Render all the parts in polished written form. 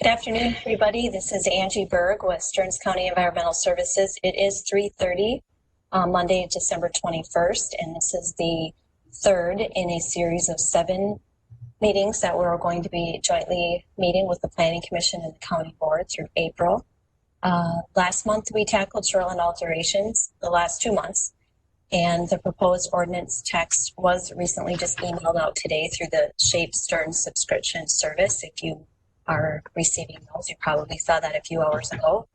afternoon, everybody. This is Angie Berg with Stearns County Environmental Services. It is 3:30 on Monday, December 21st, and this is the third in a series of 7 meetings that we're going to be jointly meeting with the Planning Commission and the County Board through April. Last month, we tackled shoreline alterations, the last 2 months, and the proposed ordinance text was recently just emailed out today through the Shape Stearns subscription service. If you are receiving those, you probably saw that a few hours ago.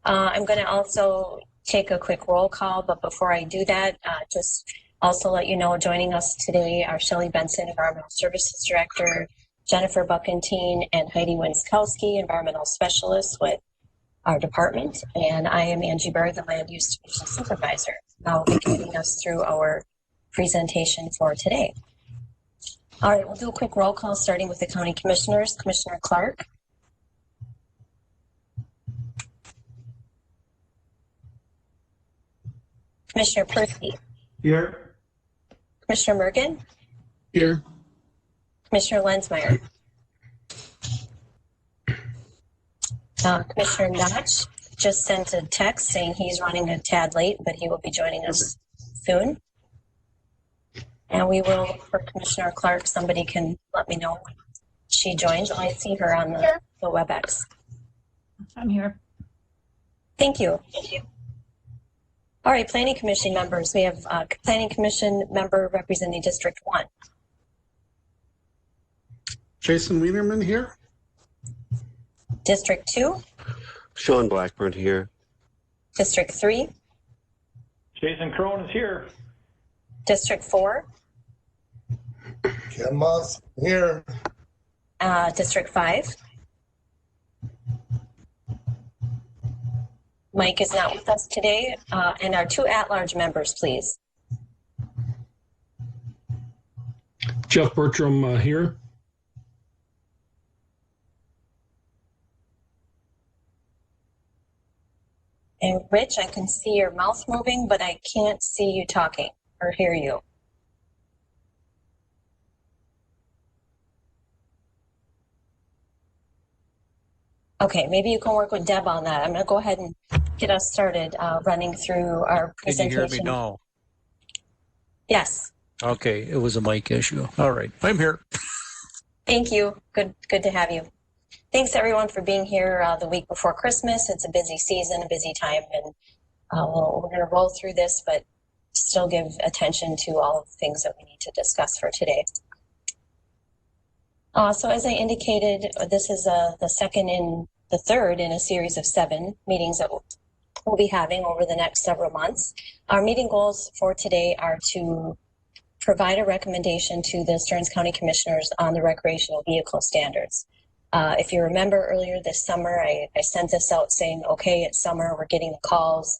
I'm going to also take a quick roll call, but before I do that, just also let you know, joining us today are Shelley Benson, Environmental Services Director, Jennifer Buckentine, and Heidi Winskowski, Environmental Specialists with our department, and I am Angie Berg, the Land Use Division Supervisor. I'll be guiding us through our presentation for today. All right, we'll do a quick roll call starting with the County Commissioners. Commissioner Clark. Commissioner Percy. Here. Commissioner Mergen. Here. Commissioner Lensmeyer. Commissioner Notch just sent a text saying he's running a tad late, but he will be joining us soon. And we will, for Commissioner Clark, somebody can let me know when she joins. I see her on the WebEx. I'm here. Thank you. Thank you. All right, Planning Commission members. We have Planning Commission member representing District 1. Jason Wienerman here. District 2. Sean Blackburn here. District 3. Jason Crone is here. District 4. Ken Moss here. District 5. Mike is not with us today. And our 2 at-large members, please. Jeff Bertram here. And Rich, I can see your mouth moving, but I can't see you talking or hear you. Okay, maybe you can work with Deb on that. I'm going to go ahead and get us started running through our presentation. Can you hear me now? Yes. Okay, it was a mic issue. All right, I'm here. Thank you. Good to have you. Thanks everyone for being here the week before Christmas. It's a busy season, a busy time, and we're going to roll through this, but still give attention to all of the things that we need to discuss for today. So as I indicated, this is the third in a series of 7 meetings that we'll be having over the next several months. Our meeting goals for today are to provide a recommendation to the Stearns County Commissioners on the recreational vehicle standards. If you remember earlier this summer, I sent this out saying, okay, it's summer, we're getting the calls.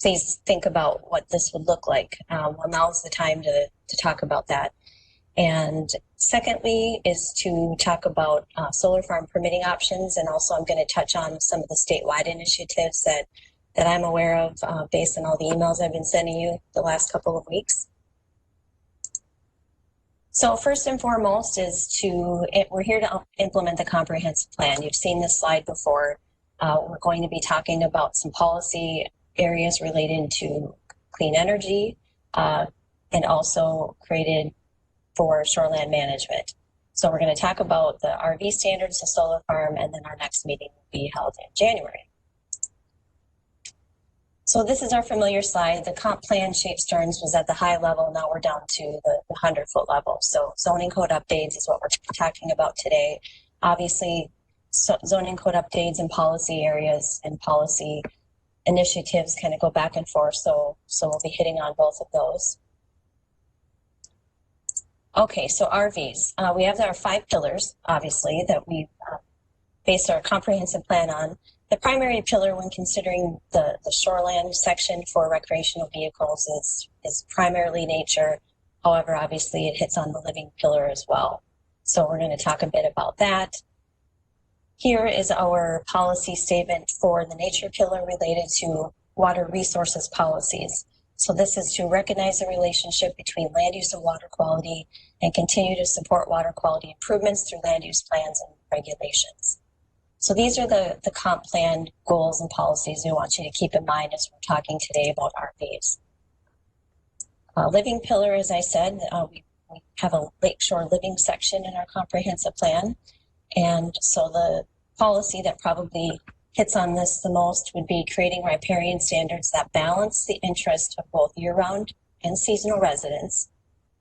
Please think about what this would look like. Well, now's the time to talk about that. And secondly is to talk about solar farm permitting options. And also I'm going to touch on some of the statewide initiatives that I'm aware of based on all the emails I've been sending you the last couple of weeks. So first and foremost we're here to implement the comprehensive plan. You've seen this slide before. We're going to be talking about some policy areas related to clean energy and also created for shoreland management. So we're going to talk about the RV standards, the solar farm, and then our next meeting will be held in January. So this is our familiar slide. The comp plan Shape Stearns was at the high level. Now we're down to the 100-foot level. So zoning code updates is what we're talking about today. Obviously, zoning code updates and policy areas and policy initiatives kind of go back and forth. So we'll be hitting on both of those. Okay, so RVs. We have our 5 pillars, obviously, that we've based our comprehensive plan on. The primary pillar when considering the shoreland section for recreational vehicles is primarily nature. However, obviously it hits on the living pillar as well. So we're going to talk a bit about that. Here is our policy statement for the nature pillar related to water resources policies. So this is to recognize the relationship between land use and water quality and continue to support water quality improvements through land use plans and regulations. So these are the comp plan goals and policies we want you to keep in mind as we're talking today about RVs. Living pillar, as I said, we have a lakeshore living section in our comprehensive plan. And so the policy that probably hits on this the most would be creating riparian standards that balance the interest of both year-round and seasonal residents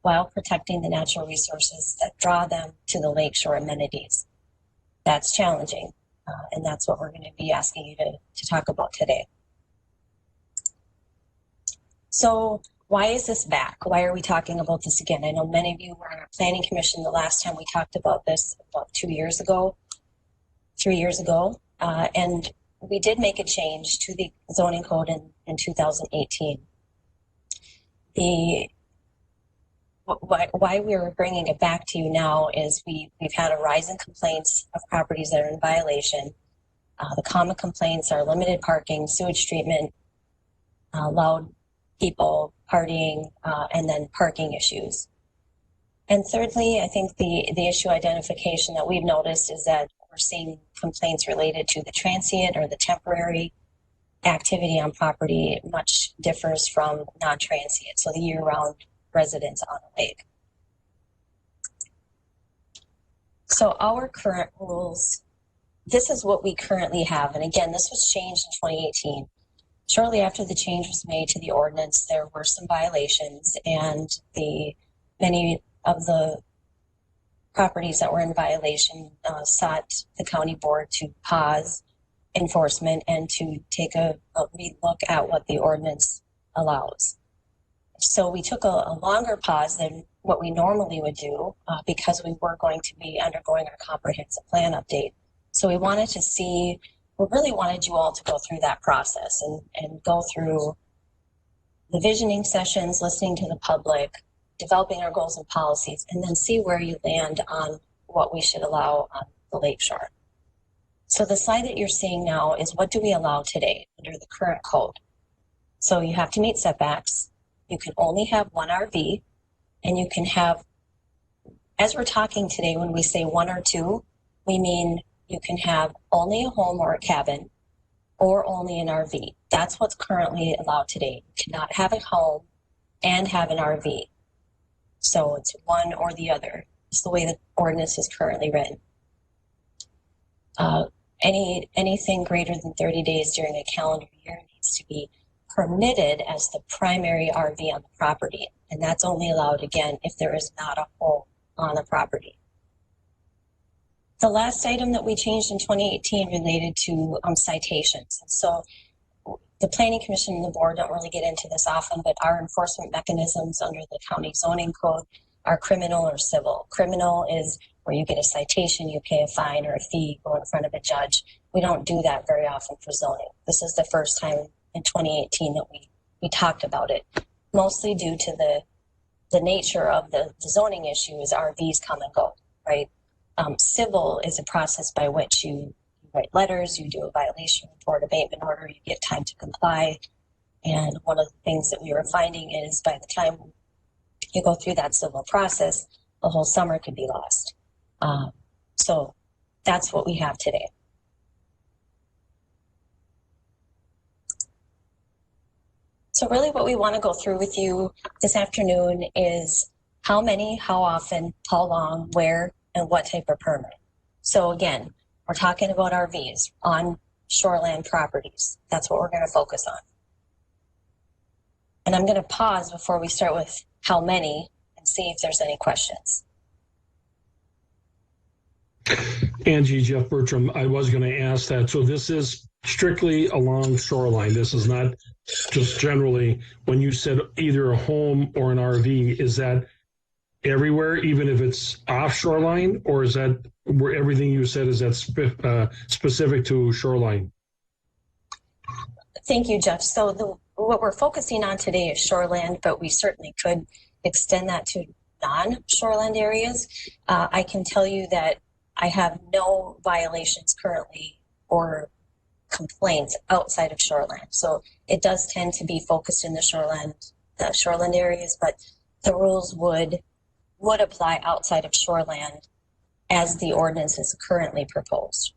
while protecting the natural resources that draw them to the lakeshore amenities. That's challenging, and that's what we're going to be asking you to talk about today. So why is this back? Why are we talking about this again? I know many of you were on our planning commission the last time we talked about this about 3 years ago, and we did make a change to the zoning code in 2018. Why we're bringing it back to you now is we've had a rise in complaints of properties that are in violation. The common complaints are limited parking, sewage treatment, loud people partying, and then parking issues. And thirdly, I think the issue identification that we've noticed is that we're seeing complaints related to the transient or the temporary activity on property much differs from non-transient, so the year-round residents on a lake. So our current rules, this is what we currently have. And again, this was changed in 2018. Shortly after the change was made to the ordinance, there were some violations, and many of the properties that were in violation sought the county board to pause enforcement and to take a relook at what the ordinance allows. So we took a longer pause than what we normally would do because we were going to be undergoing our comprehensive plan update. So we really wanted you all to go through that process and go through the visioning sessions, listening to the public, developing our goals and policies, and then see where you land on what we should allow on the lakeshore. So the slide that you're seeing now is what do we allow today under the current code. So you have to meet setbacks. You can only have one RV, and you can have, as we're talking today, when we say one or two, we mean you can have only a home or a cabin or only an RV. That's what's currently allowed today. You cannot have a home and have an RV. So it's one or the other. It's the way the ordinance is currently written. Anything greater than 30 days during a calendar year needs to be permitted as the primary RV on the property. And that's only allowed, again, if there is not a home on the property. The last item that we changed in 2018 related to citations. And so the Planning Commission and the board don't really get into this often, but our enforcement mechanisms under the county zoning code are criminal or civil. Criminal is where you get a citation, you pay a fine or a fee, go in front of a judge. We don't do that very often for zoning. This is the first time in 2018 that we talked about it, mostly due to the nature of the zoning issue is RVs come and go, right? Civil is a process by which you write letters, you do a violation report, abatement order, you get time to comply. And one of the things that we were finding is by the time you go through that civil process, the whole summer could be lost. So that's what we have today. So really what we want to go through with you this afternoon is how many, how often, how long, where, and what type of permit. So again, we're talking about RVs on shoreland properties. That's what we're going to focus on. And I'm going to pause before we start with how many and see if there's any questions. Angie, Jeff Bertram, I was going to ask that. So this is strictly along shoreline. This is not just generally, when you said either a home or an RV, is that everywhere, even if it's off shoreline, or is that where everything you said is that specific to shoreline? Thank you, Jeff. So what we're focusing on today is shoreland, but we certainly could extend that to non-shoreland areas. I can tell you that I have no violations currently or complaints outside of shoreland. So it does tend to be focused in the shoreland areas, but the rules would apply outside of shoreland as the ordinance is currently proposed.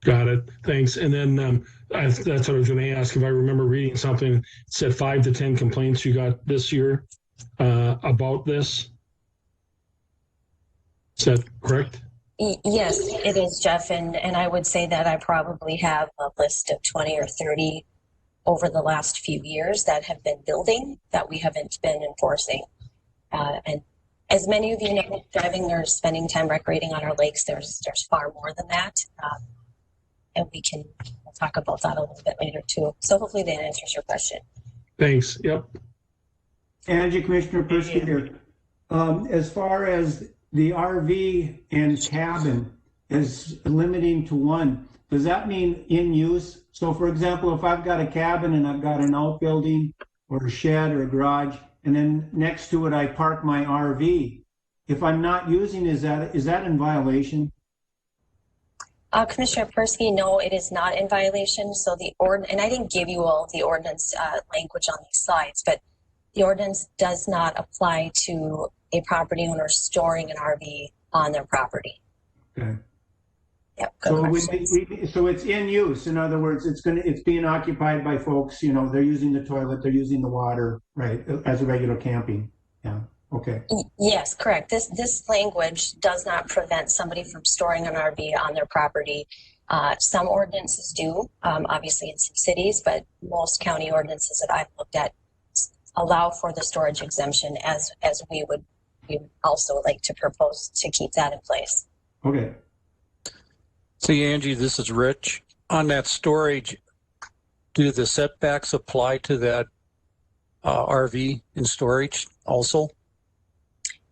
Got it. Thanks. And then that's what I was going to ask. If I remember reading something, it said 5 to 10 complaints you got this year about this. Is that correct? Yes, it is, Jeff, and I would say that I probably have a list of 20 or 30 over the last few years that have been building that we haven't been enforcing. And as many of you know, driving or spending time recreating on our lakes, there's far more than that. And we'll talk about that a little bit later too. So hopefully that answers your question. Thanks. Yep. Angie, Commissioner Persky here. As far as the RV and cabin is limiting to one, does that mean in use? So for example, if I've got a cabin and I've got an outbuilding or a shed or a garage, and then next to it I park my RV, if I'm not using, is that in violation? Commissioner Persky, no, it is not in violation. So and I didn't give you all the ordinance language on these slides, but the ordinance does not apply to a property owner storing an RV on their property. Okay. Yep. So it's in use. In other words, it's being occupied by folks. You know, they're using the toilet, they're using the water, right, as a regular camping. Yeah. Okay. Yes, correct. This language does not prevent somebody from storing an RV on their property. Some ordinances do, obviously in some cities, but most county ordinances that I've looked at allow for the storage exemption, as we would also like to propose to keep that in place. Okay. See, Angie, this is Rich. On that storage, do the setbacks apply to that RV in storage also?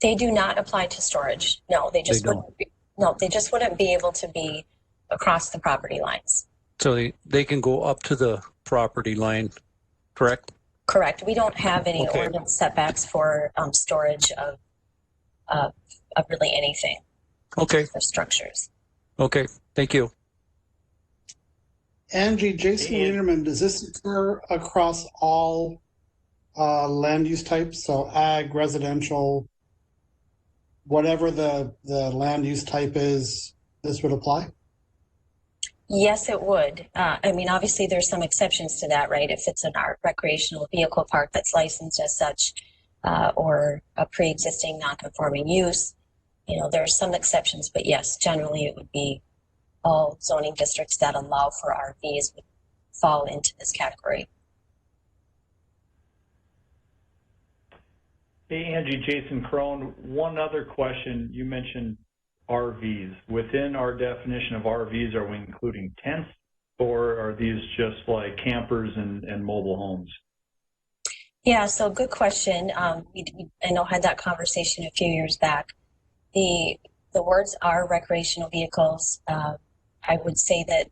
They do not apply to storage. No, they just wouldn't be able to be across the property lines. So they can go up to the property line, correct? Correct. We don't have any ordinance setbacks for storage of really anything. Okay. For structures. Okay. Thank you. Angie, Jason Wienerman, does this occur across all land use types? So ag, residential, whatever the land use type is, this would apply? Yes, it would. I mean, obviously there's some exceptions to that, right? If it's an recreational vehicle park that's licensed as such, or a pre-existing non-conforming use, you know, there's some exceptions, but yes, generally it would be all zoning districts that allow for RVs would fall into this category. Hey, Angie, Jason Crone. One other question. You mentioned RVs. Within our definition of RVs, are we including tents, or are these just like campers and mobile homes? Yeah, so good question. I know had that conversation a few years back. The words are recreational vehicles. I would say that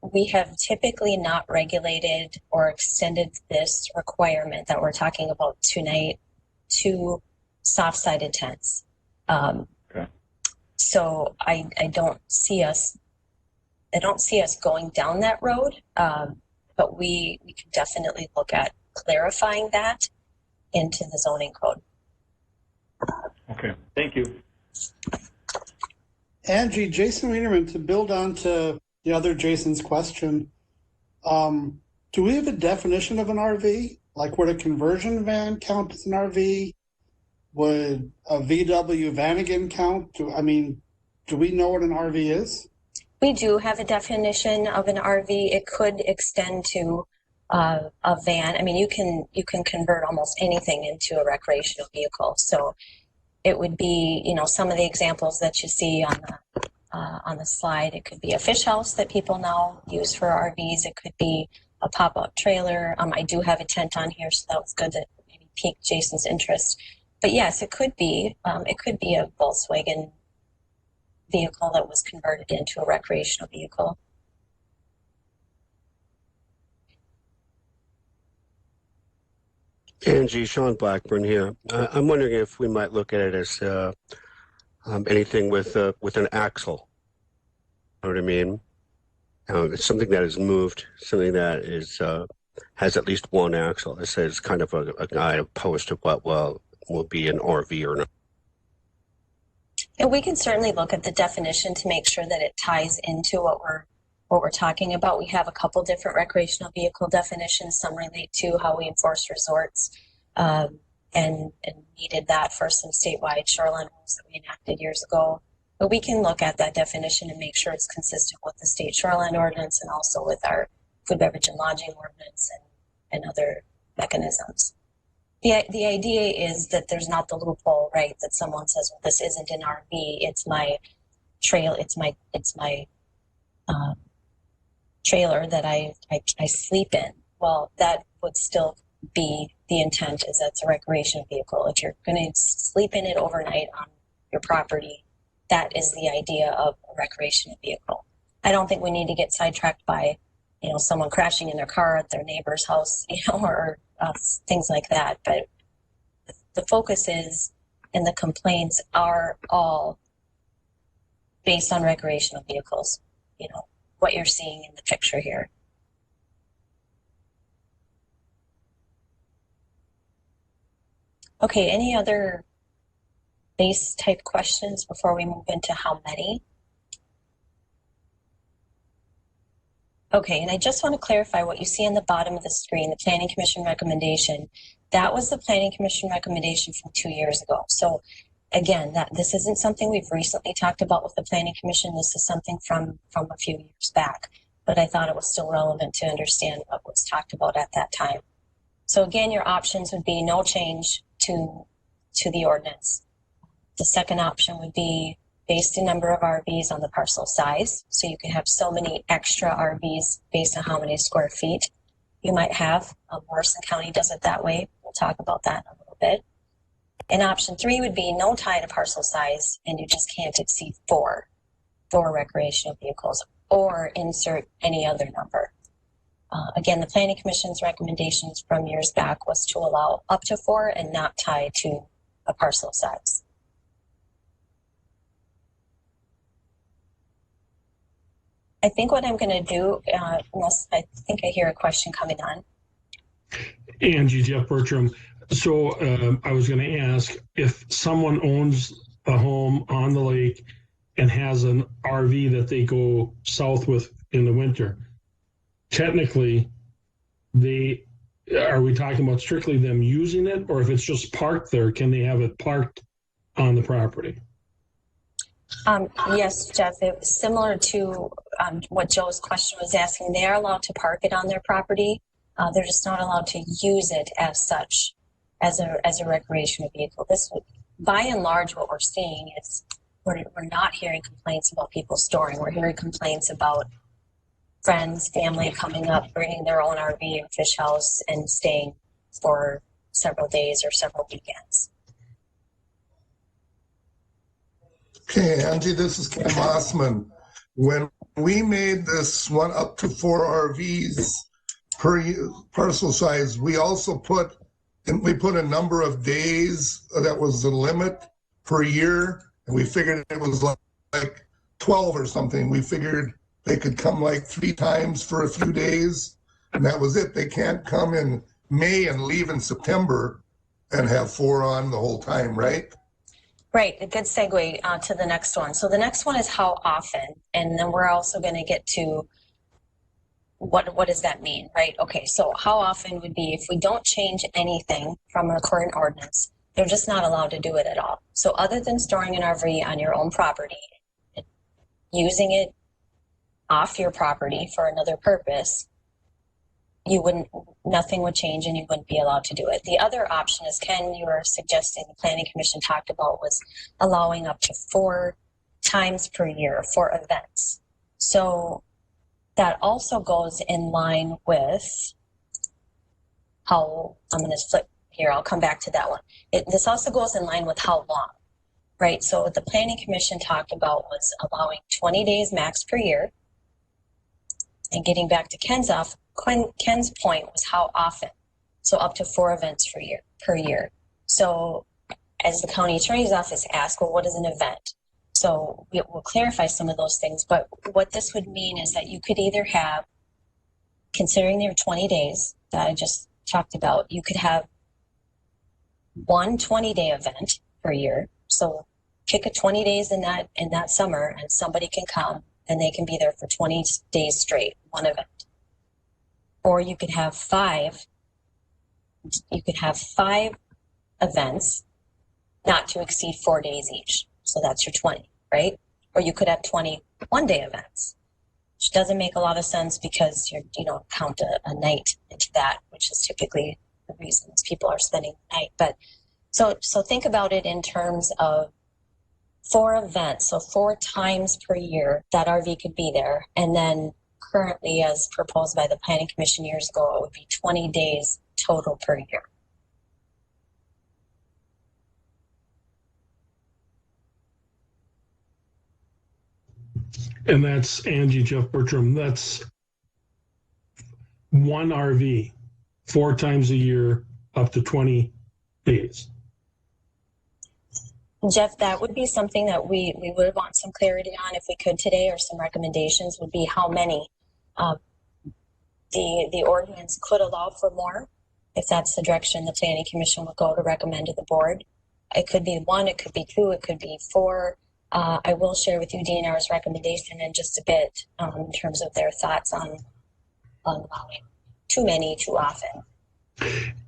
we have typically not regulated or extended this requirement that we're talking about tonight to soft-sided tents. So I don't see us going down that road, but we can definitely look at clarifying that into the zoning code. Okay, thank you. Angie, Jason Wienerman, to build on to the other Jason's question, do we have a definition of an RV? Like, would a conversion van count as an RV? Would a VW Vanagon count? Do we know what an RV is? We do have a definition of an RV. It could extend to a van. I mean, you can convert almost anything into a recreational vehicle. So it would be, you know, some of the examples that you see on the slide. It could be a fish house that people now use for RVs. It could be a pop-up trailer. I do have a tent on here, so that was good that maybe piqued Jason's interest. But yes, it could be a Volkswagen vehicle that was converted into a recreational vehicle. Angie, Sean Blackburn here. I'm wondering if we might look at it as anything with an axle. You know what I mean? It's something that is moved, something that is has at least one axle. It says kind of a guide, opposed to what will be an RV or not. And we can certainly look at the definition to make sure that it ties into what we're talking about. We have a couple different recreational vehicle definitions. Some relate to how we enforce resorts, and needed that for some statewide shoreline rules that we enacted years ago. But we can look at that definition and make sure it's consistent with the state shoreline ordinance and also with our food, beverage, and lodging ordinance and other mechanisms. The idea is that there's not the loophole, right? That someone says, well, this isn't an RV, it's my trail, it's my trailer that I sleep in. Well, that would still be the intent, is that's a recreational vehicle. If you're going to sleep in it overnight on your property, that is the idea of a recreational vehicle. I don't think we need to get sidetracked by, someone crashing in their car at their neighbor's house, or things like that. But the focus is, and the complaints are all based on recreational vehicles, what you're seeing in the picture here. Okay, any other base type questions before we move into how many? Okay, and I just want to clarify what you see on the bottom of the screen, the Planning Commission recommendation. That was the Planning Commission recommendation from 2 years ago. So again, this isn't something we've recently talked about with the Planning Commission. This is something from a few years back, but I thought it was still relevant to understand what was talked about at that time. So again, your options would be no change to the ordinance. The second option would be based in number of RVs on the parcel size. So you can have so many extra RVs based on how many square feet you might have. Morrison County does it that way. We'll talk about that in a little bit. And option 3 would be no tie to parcel size, and you just can't exceed four recreational vehicles, or insert any other number. Again, the Planning Commission's recommendations from years back was to allow up to 4 and not tie to a parcel size. I think what I'm going to do, unless I think I hear a question coming on. Angie, Jeff Bertram. So I was going to ask, if someone owns a home on the lake and has an RV that they go south with in the winter, technically, are we talking about strictly them using it, or if it's just parked there, can they have it parked on the property? Yes, Jeff, it was similar to what Joe's question was asking. They are allowed to park it on their property. They're just not allowed to use it as such, as a recreational vehicle. This, by and large, what we're seeing is we're not hearing complaints about people storing. We're hearing complaints about friends, family coming up, bringing their own RV and fish house and staying for several days or several weekends. Okay, Angie, this is Ken Mossman. When we made this one up to 4 RVs per parcel size, we also put a number of days that was the limit per year, and we figured it was like 12 or something. We figured they could come like 3 times for a few days, and that was it. They can't come in May and leave in September and have 4 on the whole time, right? Right, a good segue to the next one. So the next one is how often, and then we're also going to get to what does that mean, right? Okay, so how often would be if we don't change anything from our current ordinance, they're just not allowed to do it at all. So other than storing an RV on your own property, using it off your property for another purpose, nothing would change and you wouldn't be allowed to do it. The other option, as Ken, you were suggesting, the Planning Commission talked about, was allowing up to 4 times per year for events. So that also goes in line with how, I'm going to flip here, I'll come back to that one. This also goes in line with how long, right? So what the Planning Commission talked about was allowing 20 days max per year. And getting back to Ken's point was how often. So up to 4 events per year. So as the county attorney's office asked, well, what is an event? So we'll clarify some of those things, but what this would mean is that you could either have, considering your 20 days that I just talked about, you could have one 20-day event per year. So pick a 20 days in that summer, and somebody can come and they can be there for 20 days straight, one event. Or you could have five events, not to exceed 4 days each. So that's your 20, right? Or you could have 20 one-day events, which doesn't make a lot of sense because you don't count a night into that, which is typically the reasons people are spending the night. But so think about it in terms of 4 events, so 4 times per year that RV could be there. And then currently, as proposed by the Planning Commission years ago, it would be 20 days total per year. And that's Angie, Jeff Bertram. That's one RV, 4 times a year, up to 20 days. Jeff, that would be something that we would want some clarity on if we could today, or some recommendations would be how many. The ordinance could allow for more if that's the direction the Planning Commission would go to recommend to the board. It could be 1, it could be 2, it could be 4. I will share with you DNR's recommendation in just a bit in terms of their thoughts on allowing too many too often.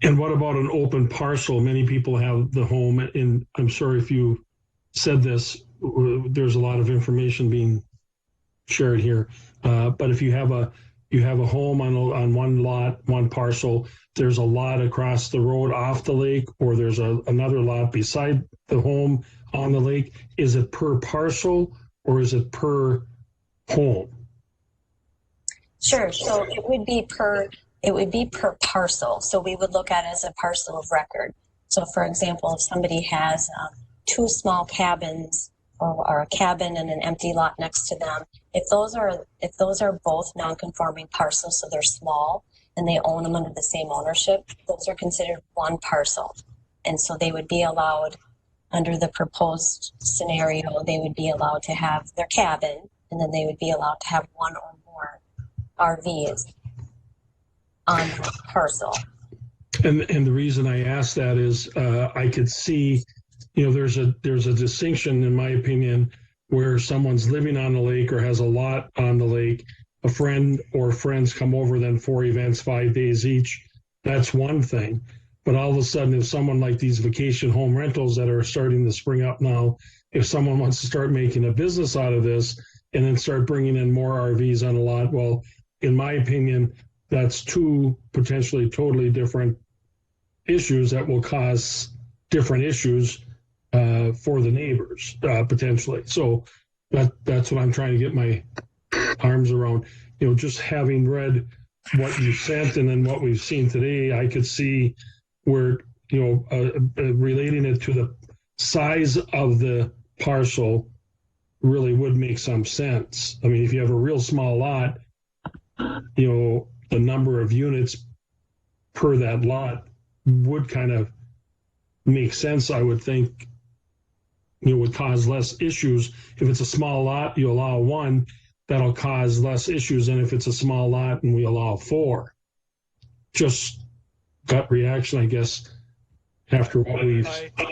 And what about an open parcel? Many people have the home, and I'm sorry if you said this, there's a lot of information being shared here. But if you have a home on one lot, one parcel, there's a lot across the road off the lake, or there's another lot beside the home on the lake. Is it per parcel or is it per home? Sure. So it would be per parcel. So we would look at it as a parcel of record. So for example, if somebody has 2 small cabins, or a cabin and an empty lot next to them, if those are both non-conforming parcels, so they're small and they own them under the same ownership, those are considered one parcel. And so they would be allowed, under the proposed scenario, they would be allowed to have their cabin, and then they would be allowed to have 1 or more RVs on the parcel. And the reason I ask that is I could see, there's a distinction, in my opinion, where someone's living on the lake or has a lot on the lake, a friend or friends come over, then 4 events, 5 days each. That's one thing. But all of a sudden, if someone like these vacation home rentals that are starting to spring up now, if someone wants to start making a business out of this and then start bringing in more RVs on a lot, well, in my opinion, that's 2 potentially totally different issues that will cause different issues for the neighbors, potentially. So that's what I'm trying to get my arms around. Just having read what you sent and then what we've seen today, I could see where, relating it to the size of the parcel really would make some sense. I mean, if you have a real small lot, the number of units per that lot would kind of make sense, I would think. Would cause less issues. If it's a small lot, you allow 1, that'll cause less issues than if it's a small lot and we allow 4. Just gut reaction, I guess, after what we've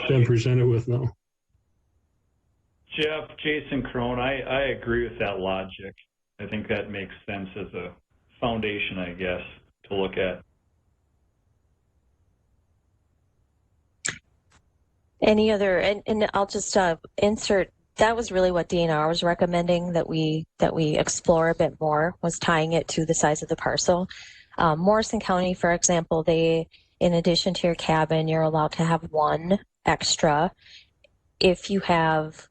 been presented with now. Jeff, Jason Crone, I agree with that logic. I think that makes sense as a foundation, I guess, to look at. Any other, and I'll just insert, that was really what DNR was recommending, that we explore a bit more, was tying it to the size of the parcel. Morrison County, for example, they, in addition to your cabin, you're allowed to have 1 extra if you have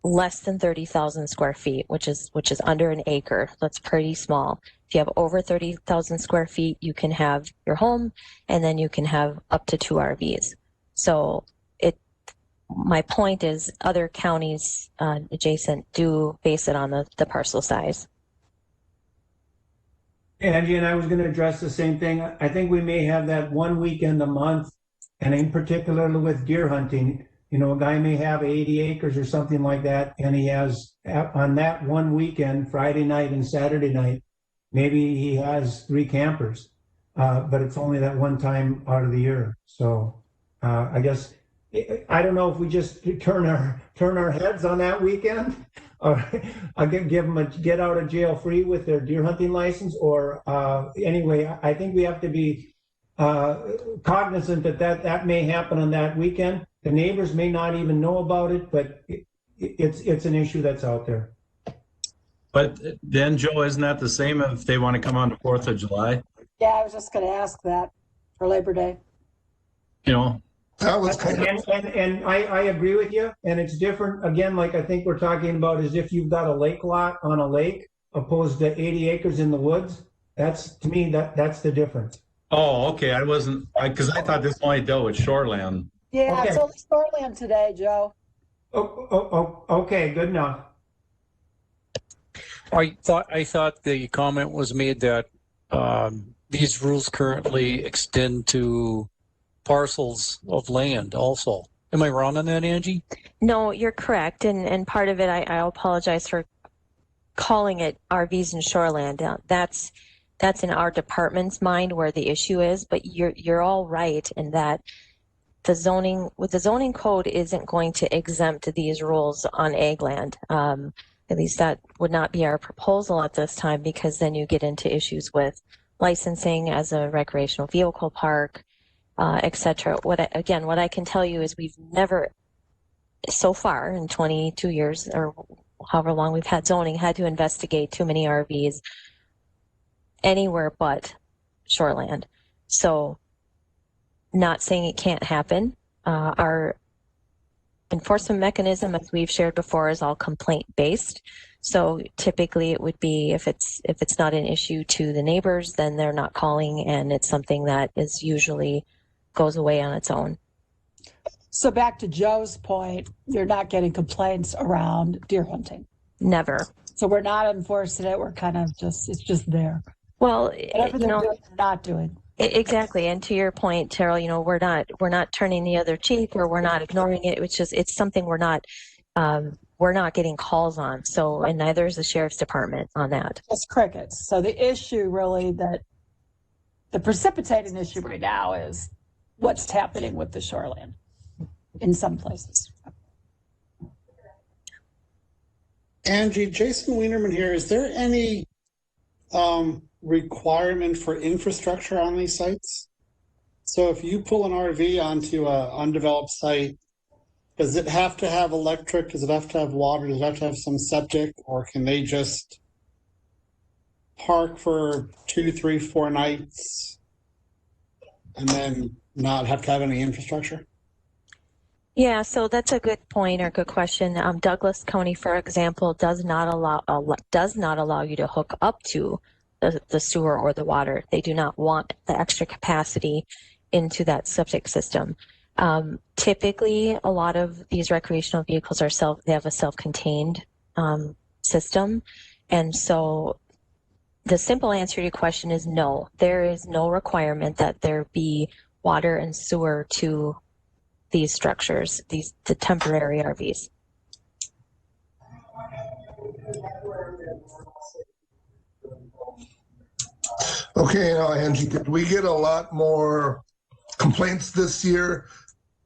less than 30,000 square feet, which is under an acre. That's pretty small. If you have over 30,000 square feet, you can have your home, and then you can have up to 2 RVs. So my point is, other counties adjacent do base it on the parcel size. Angie, and I was going to address the same thing. I think we may have that 1 weekend a month, and in particular with deer hunting, a guy may have 80 acres or something like that, and he has, on that 1 weekend, Friday night and Saturday night, maybe he has 3 campers, but it's only that one time out of the year. So I guess I don't know if we just turn our heads on that weekend, or I can give them a get out of jail free with their deer hunting license, or anyway, I think we have to be cognizant that may happen on that weekend. The neighbors may not even know about it, but it's an issue that's out there. But then, Joe, isn't that the same if they want to come on the 4th of July? Yeah, I was just going to ask that for Labor Day. You know, That was kind of, And I agree with you, and it's different, again, like I think we're talking about is if you've got a lake lot on a lake opposed to 80 acres in the woods, that's, to me, that's the difference. oh, okay. I wasn't, because I thought this only dealt with shoreland. Yeah, Okay. it's only Starland today, Joe. Okay, good enough. I thought the comment was made that these rules currently extend to parcels of land also. Am I wrong on that, Angie? No, you're correct. And part of it, I apologize for calling it RVs and shoreland. That's in our department's mind where the issue is, but you're all right in that the zoning code isn't going to exempt these rules on ag land. At least that would not be our proposal at this time, because then you get into issues with licensing as a recreational vehicle park, et cetera. What I can tell you is we've never, so far in 22 years or however long we've had zoning, had to investigate too many RVs anywhere but shoreland. So not saying it can't happen. Our enforcement mechanism, as we've shared before, is all complaint based. So typically it would be if it's not an issue to the neighbors, then they're not calling, and it's something that is usually goes away on its own. So back to Joe's point, you're not getting complaints around deer hunting. Never. So we're not enforcing it. We're kind of it's just there. Well, Whatever they're doing, they're not doing. Exactly. And to your point, Terrell, we're not turning the other cheek, or we're not ignoring it. It's something we're not getting calls on. So, and neither is the sheriff's department on that. It's crickets. So the issue really the precipitating issue right now is what's happening with the shoreline in some places. Angie, Jason Wienerman here. Is there any requirement for infrastructure on these sites? So if you pull an RV onto an undeveloped site, does it have to have electric? Does it have to have water? Does it have to have some septic? Or can they just park for 2, 3, 4 nights and then not have to have any infrastructure? Yeah, so that's a good point or good question. Douglas County, for example, does not allow you to hook up to the sewer or the water. They do not want the extra capacity into that septic system. Typically, a lot of these recreational vehicles they have a self-contained system. And so the simple answer to your question is no. There is no requirement that there be water and sewer to these structures, the temporary RVs. okay, now Angie, did we get a lot more complaints this year,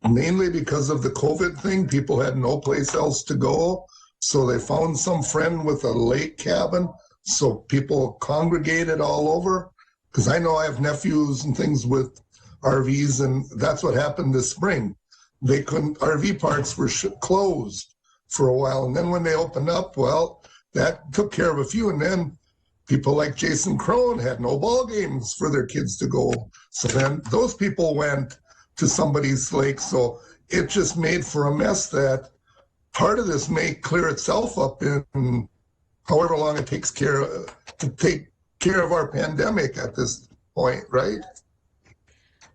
mainly because of the COVID thing? People had no place else to go, so they found some friend with a lake cabin, so people congregated all over. Because I know I have nephews and things with RVs, and that's what happened this spring. RV parks were closed for a while, and then when they opened up, well, that took care of a few, and then people like Jason Crone had no ball games for their kids to go. So then those people went to somebody's lake. So it just made for a mess that part of this may clear itself up in however long it takes to take care of our pandemic at this point, right?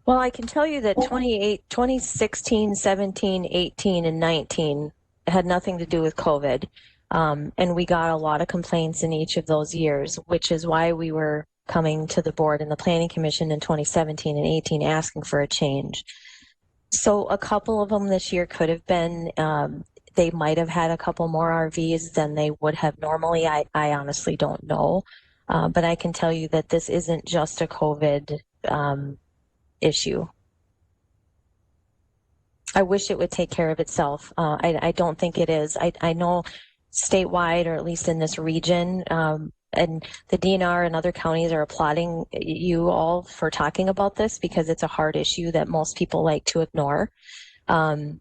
Well, I can tell you that 2016, 17, 18, and 19 had nothing to do with COVID. And we got a lot of complaints in each of those years, which is why we were coming to the board and the Planning Commission in 2017 and 18 asking for a change. So a couple of them this year could have been, they might have had a couple more RVs than they would have normally. I honestly don't know. But I can tell you that this isn't just a COVID issue. I wish it would take care of itself. I don't think it is. I know statewide, or at least in this region, and the DNR and other counties are applauding you all for talking about this, because it's a hard issue that most people like to ignore. And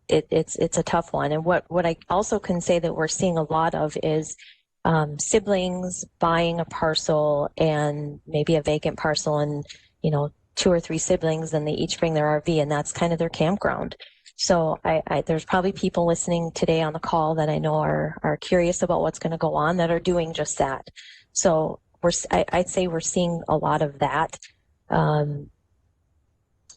it's a tough one. And what I also can say that we're seeing a lot of is siblings buying a parcel, and maybe a vacant parcel, and 2 or 3 siblings, and they each bring their RV, and that's kind of their campground. So there's probably people listening today on the call that I know are curious about what's going to go on, that are doing just that. So I'd say we're seeing a lot of that.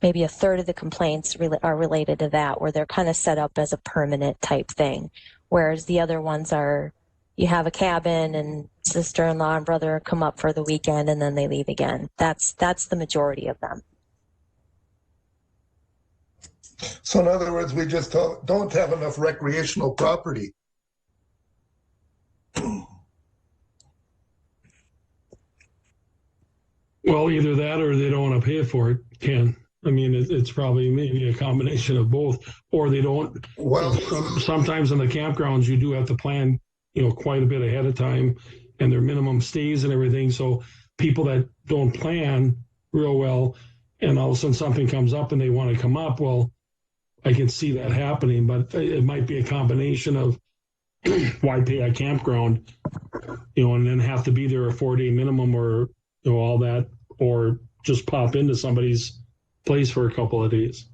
Maybe a third of the complaints are related to that, where they're kind of set up as a permanent type thing, whereas the other ones are, you have a cabin and sister-in-law and brother come up for the weekend and then they leave again. That's the majority of them. So in other words, we just don't have enough recreational property. Well, either that or they don't want to pay for it, Ken. I mean, it's probably maybe a combination of both, or they don't. Well, sometimes in the campgrounds, you do have to plan, quite a bit ahead of time, and their minimum stays and everything. So people that don't plan real well, and all of a sudden something comes up and they want to come up, well, I can see that happening, but it might be a combination of why pay a campground, and then have to be there a 4-day minimum, or all that, or just pop into somebody's place for a couple of days.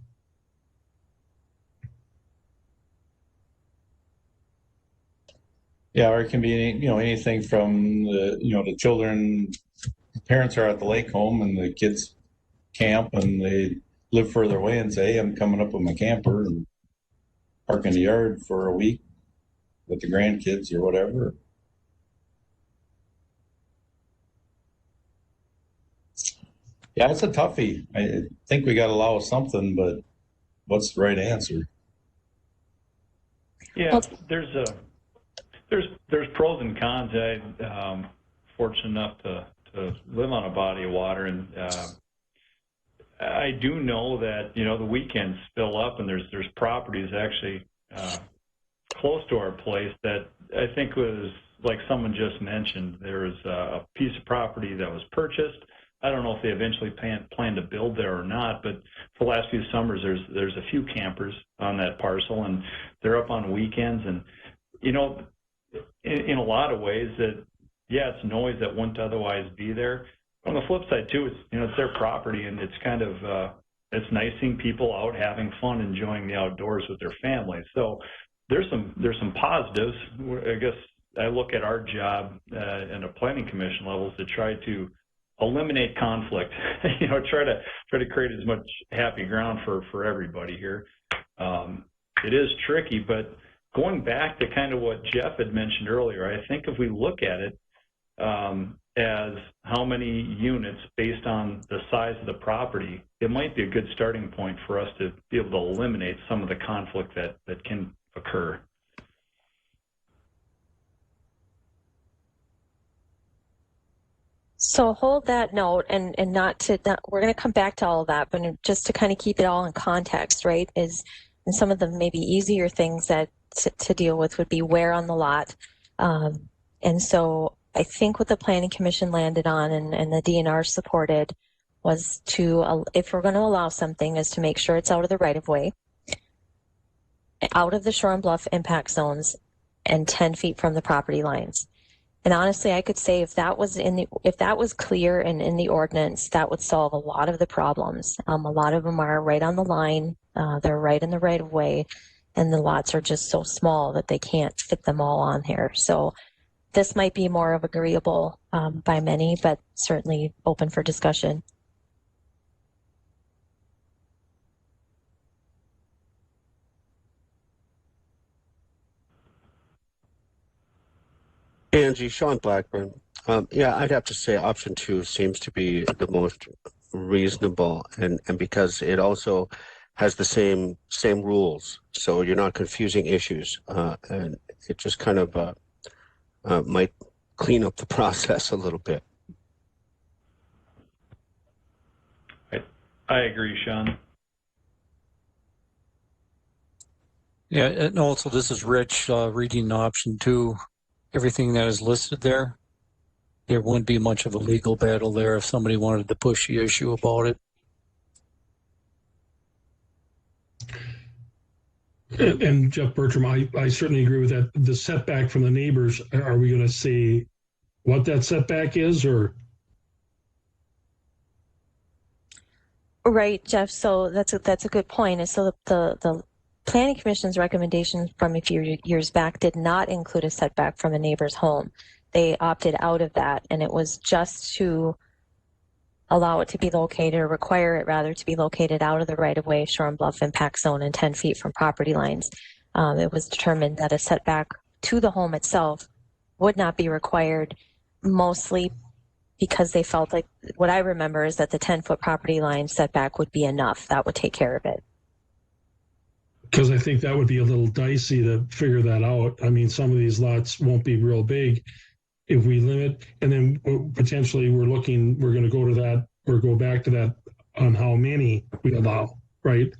Yeah, or it can be anything from the children, parents are at the lake home and the kids camp and they live further away and say, hey, I'm coming up with my camper and park in the yard for a week with the grandkids or whatever. Yeah, it's a toughie. I think we got to allow something, but what's the right answer? Yeah, there's pros and cons. I'm fortunate enough to live on a body of water, and I do know that the weekends fill up, and there's properties actually close to our place that I think was, like someone just mentioned, there was a piece of property that was purchased. I don't know if they eventually plan to build there or not, but for the last few summers, there's a few campers on that parcel, and they're up on weekends. And in a lot of ways, that it's noise that wouldn't otherwise be there. On the flip side too, it's their property, and it's kind of it's nice seeing people out having fun, enjoying the outdoors with their families. So there's some positives. I guess I look at our job at a planning commission levels to try to eliminate conflict. Try to create as much happy ground for everybody here. It is tricky, but going back to kind of what Jeff had mentioned earlier, I think if we look at it as how many units based on the size of the property, it might be a good starting point for us to be able to eliminate some of the conflict that can occur. So hold that note, and we're going to come back to all of that, but just to kind of keep it all in context, right, and some of the maybe easier things that to deal with would be where on the lot. And so I think what the Planning Commission landed on, and the DNR supported, was to, if we're going to allow something, is to make sure it's out of the right-of-way, out of the shore and bluff impact zones, and 10 feet from the property lines. And honestly, I could say if that was clear and in the ordinance, that would solve a lot of the problems. A lot of them are right on the line. They're right in the right of way, and the lots are just so small that they can't fit them all on here. So this might be more of agreeable by many, but certainly open for discussion. Angie, Sean Blackburn. I'd have to say option 2 seems to be the most reasonable, and because it also has the same rules, so you're not confusing issues, and it just kind of might clean up the process a little bit. I agree, Sean. Yeah, and also this is Rich reading option 2. Everything that is listed there, there wouldn't be much of a legal battle there if somebody wanted to push the issue about it. And Jeff Bertram, I certainly agree with that. The setback from the neighbors, are we going to say what that setback is, or? Right, Jeff. So that's a good point. And so the Planning Commission's recommendations from a few years back did not include a setback from a neighbor's home. They opted out of that, and it was just to allow it to be located, or require it rather to be located out of the right-of-way, shore and bluff impact zone, and 10 feet from property lines. It was determined that a setback to the home itself would not be required, mostly because they felt like, what I remember is that the 10-foot property line setback would be enough. That would take care of it. Because I think that would be a little dicey to figure that out. I mean, some of these lots won't be real big if we limit, and then potentially we're going to go to that, or go back to that on how many we allow, right?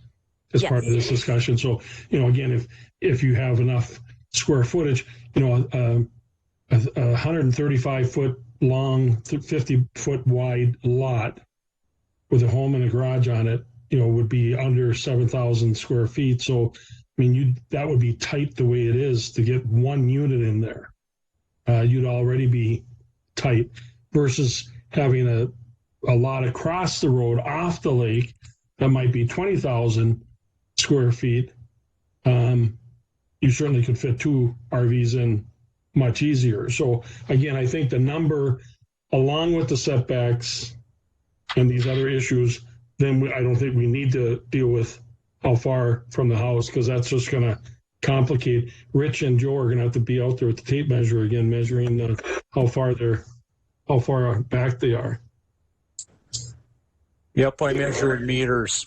As part of this discussion. So, again, if you have enough square footage, a 135-foot long, 50-foot wide lot with a home and a garage on it, would be under 7,000 square feet. So, I mean, that would be tight the way it is to get one unit in there. You'd already be tight versus having a lot across the road off the lake that might be 20,000 square feet. You certainly could fit 2 RVs in much easier. So again, I think the number, along with the setbacks and these other issues, then I don't think we need to deal with how far from the house, because that's just going to complicate. Rich and Joe are going to have to be out there with the tape measure again, measuring how far back they are. Yep, I measure in meters.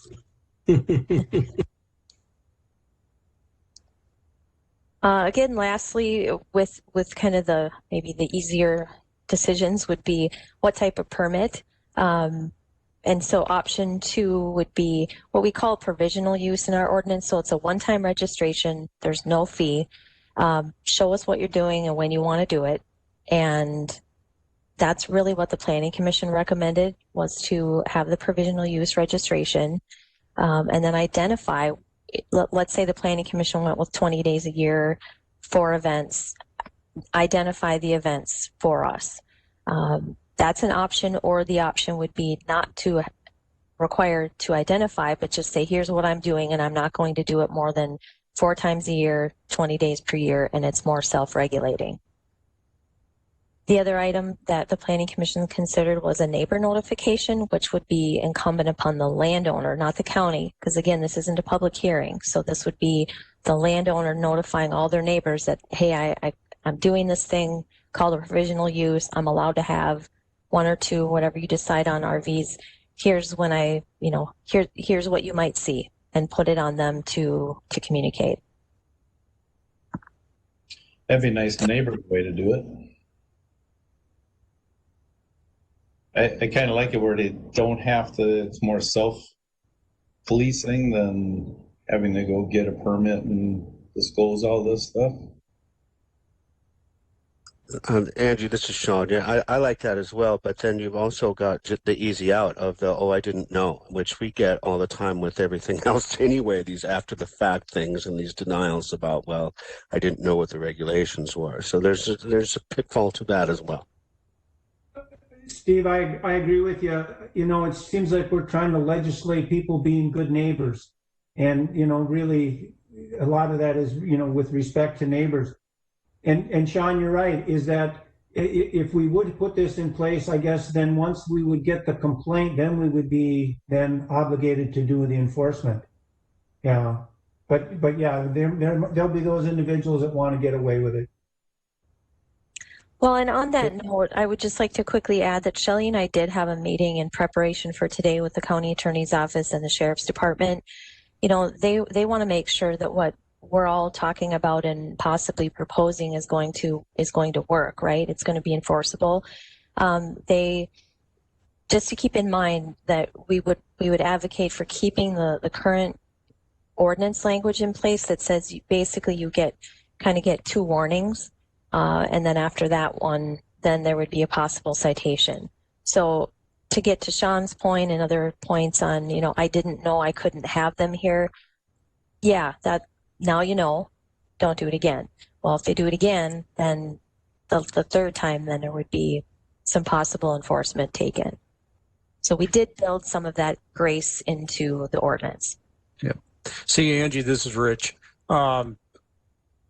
Again, lastly, with kind of maybe the easier decisions would be what type of permit. And so option 2 would be what we call provisional use in our ordinance. So it's a one-time registration. There's no fee. Show us what you're doing and when you want to do it. And that's really what the Planning Commission recommended, was to have the provisional use registration, and then identify, let's say the Planning Commission went with 20 days a year for events, identify the events for us. That's an option, or the option would be not to require to identify, but just say, here's what I'm doing, and I'm not going to do it more than 4 times a year, 20 days per year, and it's more self-regulating. The other item that the Planning Commission considered was a neighbor notification, which would be incumbent upon the landowner, not the county, because again, this isn't a public hearing. So this would be the landowner notifying all their neighbors that, hey, I'm doing this thing called a provisional use. I'm allowed to have 1 or 2, whatever you decide on RVs. Here's when here's what you might see, and put it on them to communicate. That'd be a nice neighborhood way to do it. I kind of like it where they don't have to, it's more self-policing than having to go get a permit and disclose all this stuff. Angie, this is Sean. Yeah, I like that as well. But then you've also got just the easy out of the, I didn't know, which we get all the time with everything else anyway, these after the fact things and these denials about, I didn't know what the regulations were. So there's a pitfall to that as well. Steve, I agree with you. It seems like we're trying to legislate people being good neighbors. And, really, a lot of that is, with respect to neighbors. And Sean, you're right, is that if we would put this in place, I guess then once we would get the complaint, then we would be then obligated to do the enforcement. Yeah. But yeah, there'll be those individuals that want to get away with it. Well, and on that note, I would just like to quickly add that Shelley and I did have a meeting in preparation for today with the County Attorney's Office and the Sheriff's Department. They want to make sure that what we're all talking about and possibly proposing is going to work, right? It's going to be enforceable. They just to keep in mind that we would advocate for keeping the current ordinance language in place that says basically you get 2 warnings. And then after that one, then there would be a possible citation. So to get to Sean's point and other points on, I didn't know I couldn't have them here. Yeah, that now don't do it again. Well, if they do it again, then the third time, then there would be some possible enforcement taken. So we did build some of that grace into the ordinance. Yeah. See, Angie, this is Rich.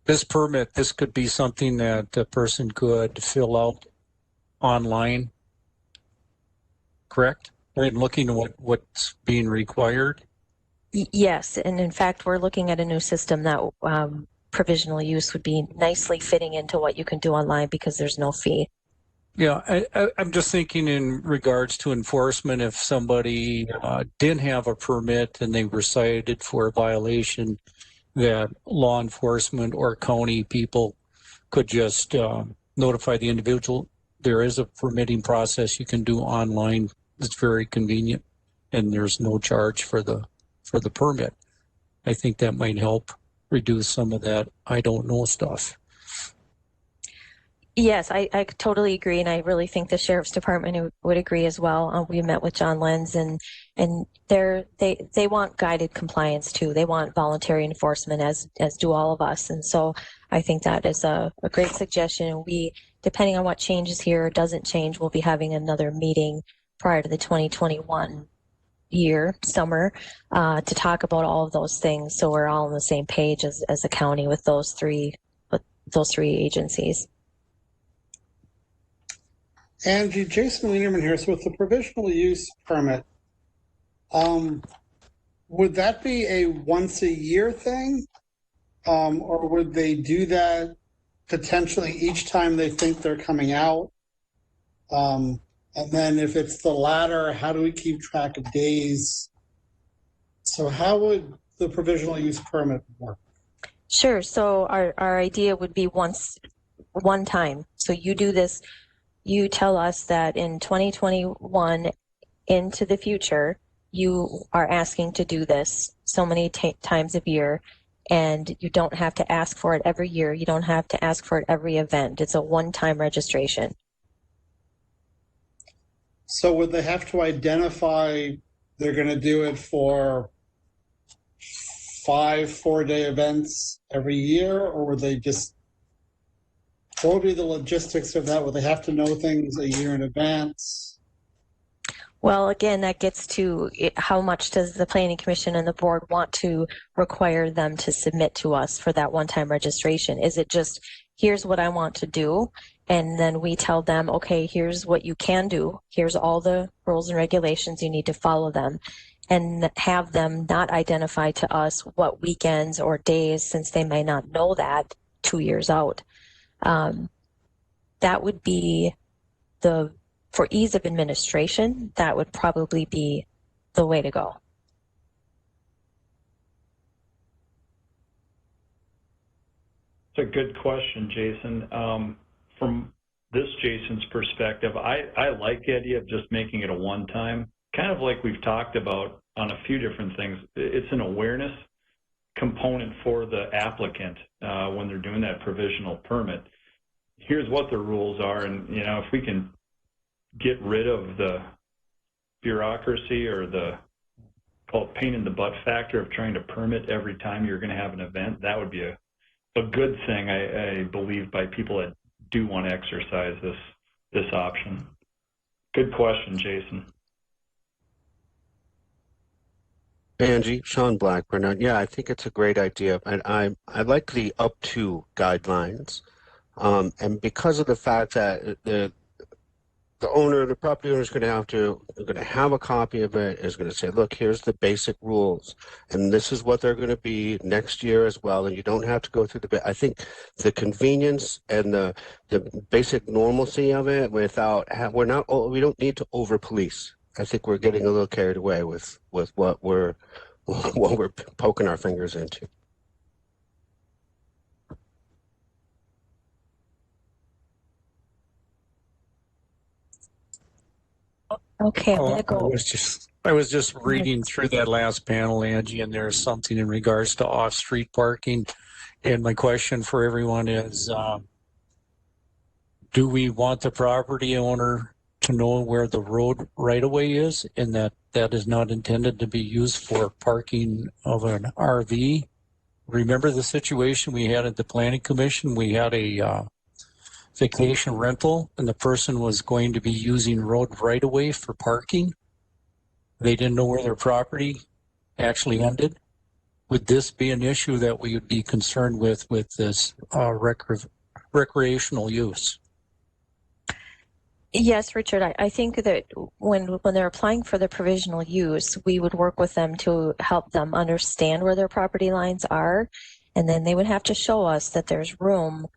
This permit, this could be something that a person could fill out online, correct? Right, looking at what's being required. Yes, and in fact, we're looking at a new system that provisional use would be nicely fitting into what you can do online because there's no fee. Yeah, I'm just thinking in regards to enforcement, if somebody didn't have a permit and they were cited for a violation, that law enforcement or county people could just notify the individual. There is a permitting process you can do online. It's very convenient, and there's no charge for the permit. I think that might help reduce some of that I don't know stuff. Yes, I totally agree, and I really think the sheriff's department would agree as well. We met with John Lenz, and they want guided compliance too. They want voluntary enforcement, as do all of us. And so I think that is a great suggestion. We, depending on what changes here or doesn't change, we'll be having another meeting prior to the 2021 summer to talk about all of those things. So we're all on the same page as a county with those three agencies. Angie, Jason Lieberman here. So with the provisional use permit, would that be a once a year thing? Or would they do that potentially each time they think they're coming out? And then if it's the latter, how do we keep track of days? So how would the provisional use permit work? Sure. So our idea would be one time. So you do this. You tell us that in 2021 into the future, you are asking to do this so many times a year, and you don't have to ask for it every year. You don't have to ask for it every event. It's a one-time registration. So would they have to identify they're going to do it for 5 4-day events every year, or would they just, what would be the logistics of that? Would they have to know things a year in advance? Well, again, that gets to how much does the Planning Commission and the board want to require them to submit to us for that one-time registration? Is it just, here's what I want to do, and then we tell them, okay, here's what you can do. Here's all the rules and regulations. You need to follow them, and have them not identify to us what weekends or days, since they may not know that 2 years out. That would be for ease of administration, that would probably be the way to go. It's a good question, Jason. From this Jason's perspective, I like the idea of just making it a one-time, kind of like we've talked about on a few different things. It's an awareness component for the applicant when they're doing that provisional permit. Here's what the rules are, and if we can get rid of the bureaucracy or the pain in the butt factor of trying to permit every time you're going to have an event, that would be a good thing, I believe, by people that do want to exercise this option. Good question, Jason. Angie, Sean Blackburn. Yeah, I think it's a great idea, and I like the up to guidelines, and because of the fact that the property owner is going to have a copy of it, is going to say, look, here's the basic rules, and this is what they're going to be next year as well, and you don't have to go through I think the convenience and the basic normalcy of it we don't need to over police. I think we're getting a little carried away with what we're poking our fingers into. Okay, I'm Oh, going to go. I was just reading through that last panel, Angie, and there's something in regards to off-street parking. And my question for everyone is, do we want the property owner to know where the road right-of-way is and that that is not intended to be used for parking of an RV? Remember the situation we had at the Planning Commission? We had a vacation rental and the person was going to be using road right-of-way for parking. They didn't know where their property actually ended. Would this be an issue that we would be concerned with this recreational use? Yes, Richard, I think that when they're applying for the provisional use, we would work with them to help them understand where their property lines are. And then they would have to show us that there's room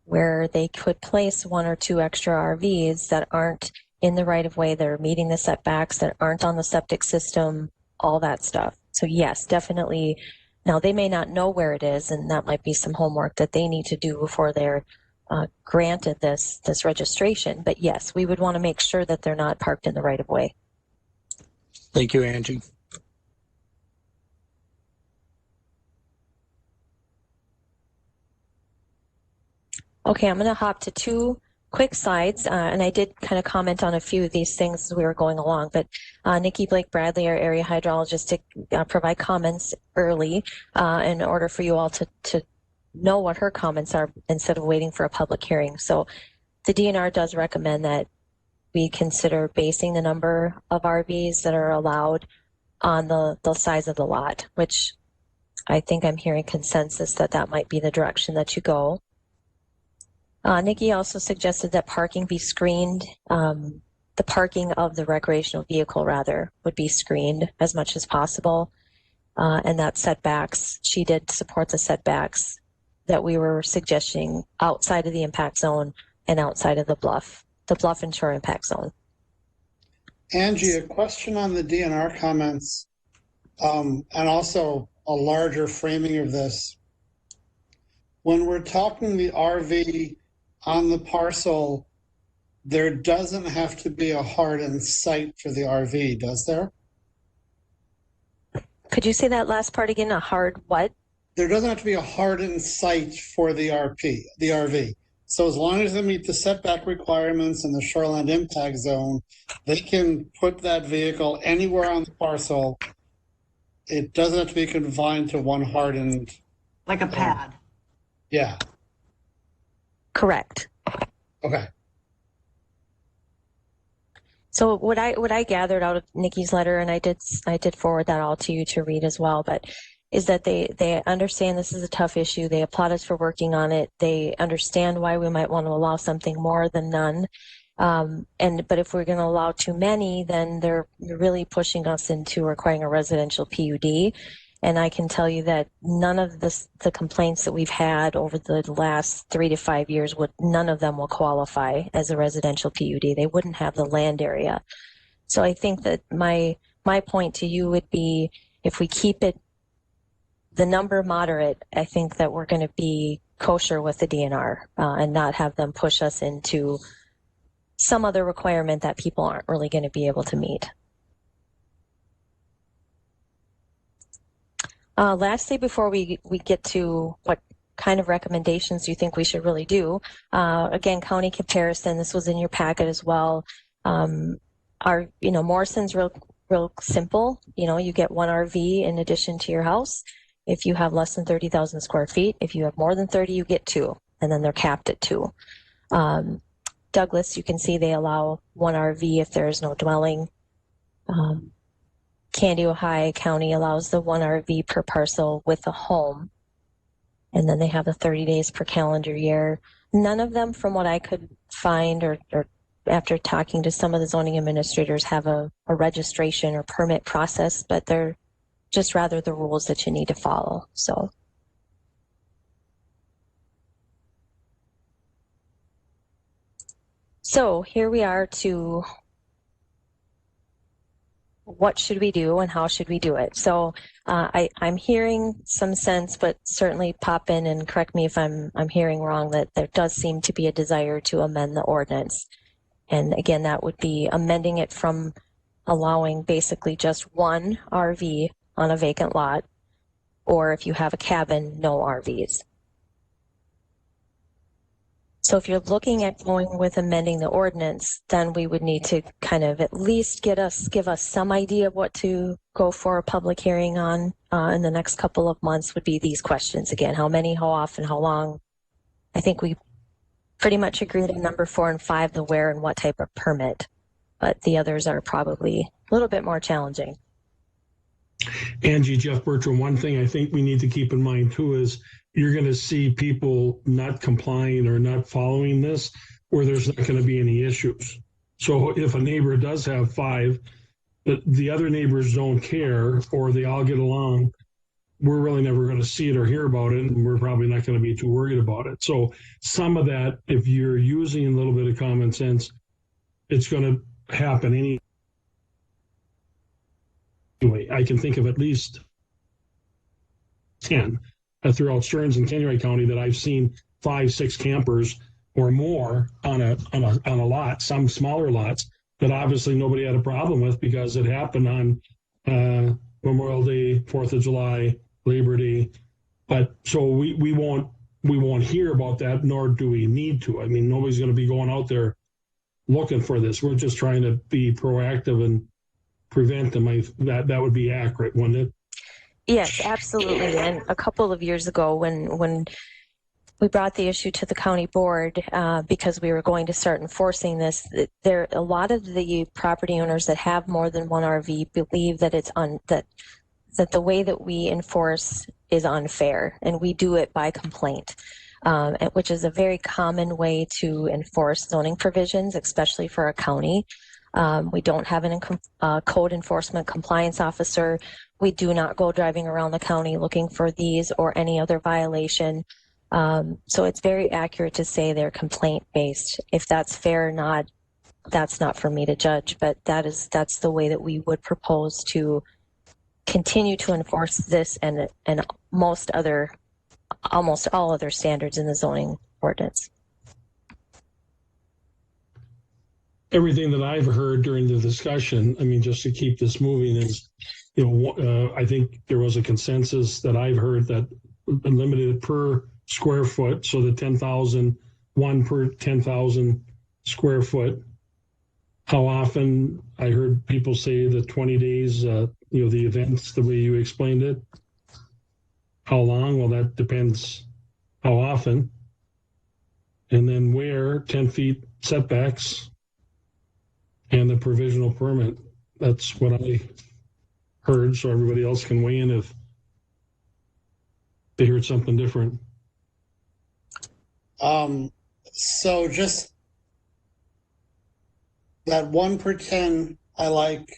where they could place one or two extra RVs that aren't in the right of way, that are meeting the setbacks, that aren't on the septic system, all that stuff. So yes, definitely. Now they may not know where it is, and that might be some homework that they need to do before they're granted this registration. But yes, we would want to make sure that they're not parked in the right of way. Thank you, Angie. Okay, I'm going to hop to two quick slides, and I did kind of comment on a few of these things as we were going along, but Nikki Blake Bradley, our area hydrologist, to provide comments early in order for you all to know what her comments are instead of waiting for a public hearing. So the DNR does recommend that we consider basing the number of RVs that are allowed on the size of the lot, which I think I'm hearing consensus that that might be the direction that you go. Nikki also suggested that parking be screened. The parking of the recreational vehicle, rather, would be screened as much as possible. And that setbacks, she did support the setbacks that we were suggesting outside of the impact zone and outside of the bluff and shore impact zone. Angie, a question on the DNR comments, and also a larger framing of this. When we're talking the RV on the parcel, there doesn't have to be a hardened site for the RV, does there? Could you say that last part again? A hard what? There doesn't have to be a hardened site for the RV. So as long as they meet the setback requirements in the shoreline impact zone, they can put that vehicle anywhere on the parcel. It doesn't have to be confined to one hardened. Like a pad. Yeah. Correct. Okay. So what I gathered out of Nikki's letter, and I did forward that all to you to read as well, but is that they understand this is a tough issue. They applaud us for working on it. They understand why we might want to allow something more than none. But if we're going to allow too many, then they're really pushing us into requiring a residential PUD. And I can tell you that none of the complaints that we've had over the last 3 to 5 years, none of them will qualify as a residential PUD. They wouldn't have the land area. So I think that my point to you would be, if we keep it the number moderate, I think that we're going to be kosher with the DNR and not have them push us into some other requirement that people aren't really going to be able to meet. Lastly, before we get to what kind of recommendations you think we should really do, again, county comparison, this was in your packet as well. Morrison's real simple. You get one RV in addition to your house. If you have less than 30,000 square feet, if you have more than 30, you get 2, and then they're capped at 2. Douglas, you can see they allow 1 RV if there is no dwelling. Candy, Ohio County allows the 1 RV per parcel with a home. And then they have the 30 days per calendar year. None of them, from what I could find, or after talking to some of the zoning administrators, have a registration or permit process, but they're just rather the rules that you need to follow. So here we are to what should we do and how should we do it? So I'm hearing some sense, but certainly pop in and correct me if I'm hearing wrong, that there does seem to be a desire to amend the ordinance. And again, that would be amending it from allowing basically just one RV on a vacant lot, or if you have a cabin, no RVs. So if you're looking at going with amending the ordinance, then we would need to kind of at least give us some idea of what to go for a public hearing on in the next couple of months. Would be these questions again: how many, how often, how long? I think we pretty much agreed on number 4 and 5, the where and what type of permit, but the others are probably a little bit more challenging. Angie, Jeff Bertram, one thing I think we need to keep in mind too is you're going to see people not complying or not following this where there's not going to be any issues. So if a neighbor does have 5, but the other neighbors don't care or they all get along, we're really never going to see it or hear about it, and we're probably not going to be too worried about it. So some of that, if you're using a little bit of common sense, it's going to happen anyway. I can think of at least 10 throughout Stearns and Kennewick County that I've seen 5, 6 campers or more on a lot, some smaller lots that obviously nobody had a problem with because it happened on Memorial Day, 4th of July, Labor Day. But so we won't hear about that, nor do we need to. I mean, nobody's going to be going out there looking for this. We're just trying to be proactive and prevent them. That would be accurate, wouldn't it? Yes, absolutely. And a couple of years ago when we brought the issue to the county board because we were going to start enforcing this, a lot of the property owners that have more than one RV believe that that the way that we enforce is unfair, and we do it by complaint, which is a very common way to enforce zoning provisions, especially for a county. We don't have a code enforcement compliance officer. We do not go driving around the county looking for these or any other violation. So it's very accurate to say they're complaint-based. If that's fair or not, that's not for me to judge, but that's the way that we would propose to continue to enforce this and almost all other standards in the zoning ordinance. Everything that I've heard during the discussion, I mean, just to keep this moving is, I think there was a consensus that I've heard that limited per square foot, so the 10,000, 1 per 10,000 square foot. How often? I heard people say the 20 days, the events, the way you explained it. How long? Well, that depends how often. And then where, 10 feet setbacks and the provisional permit. That's what I heard, so everybody else can weigh in if they heard something different. So just that 1 per 10, I like.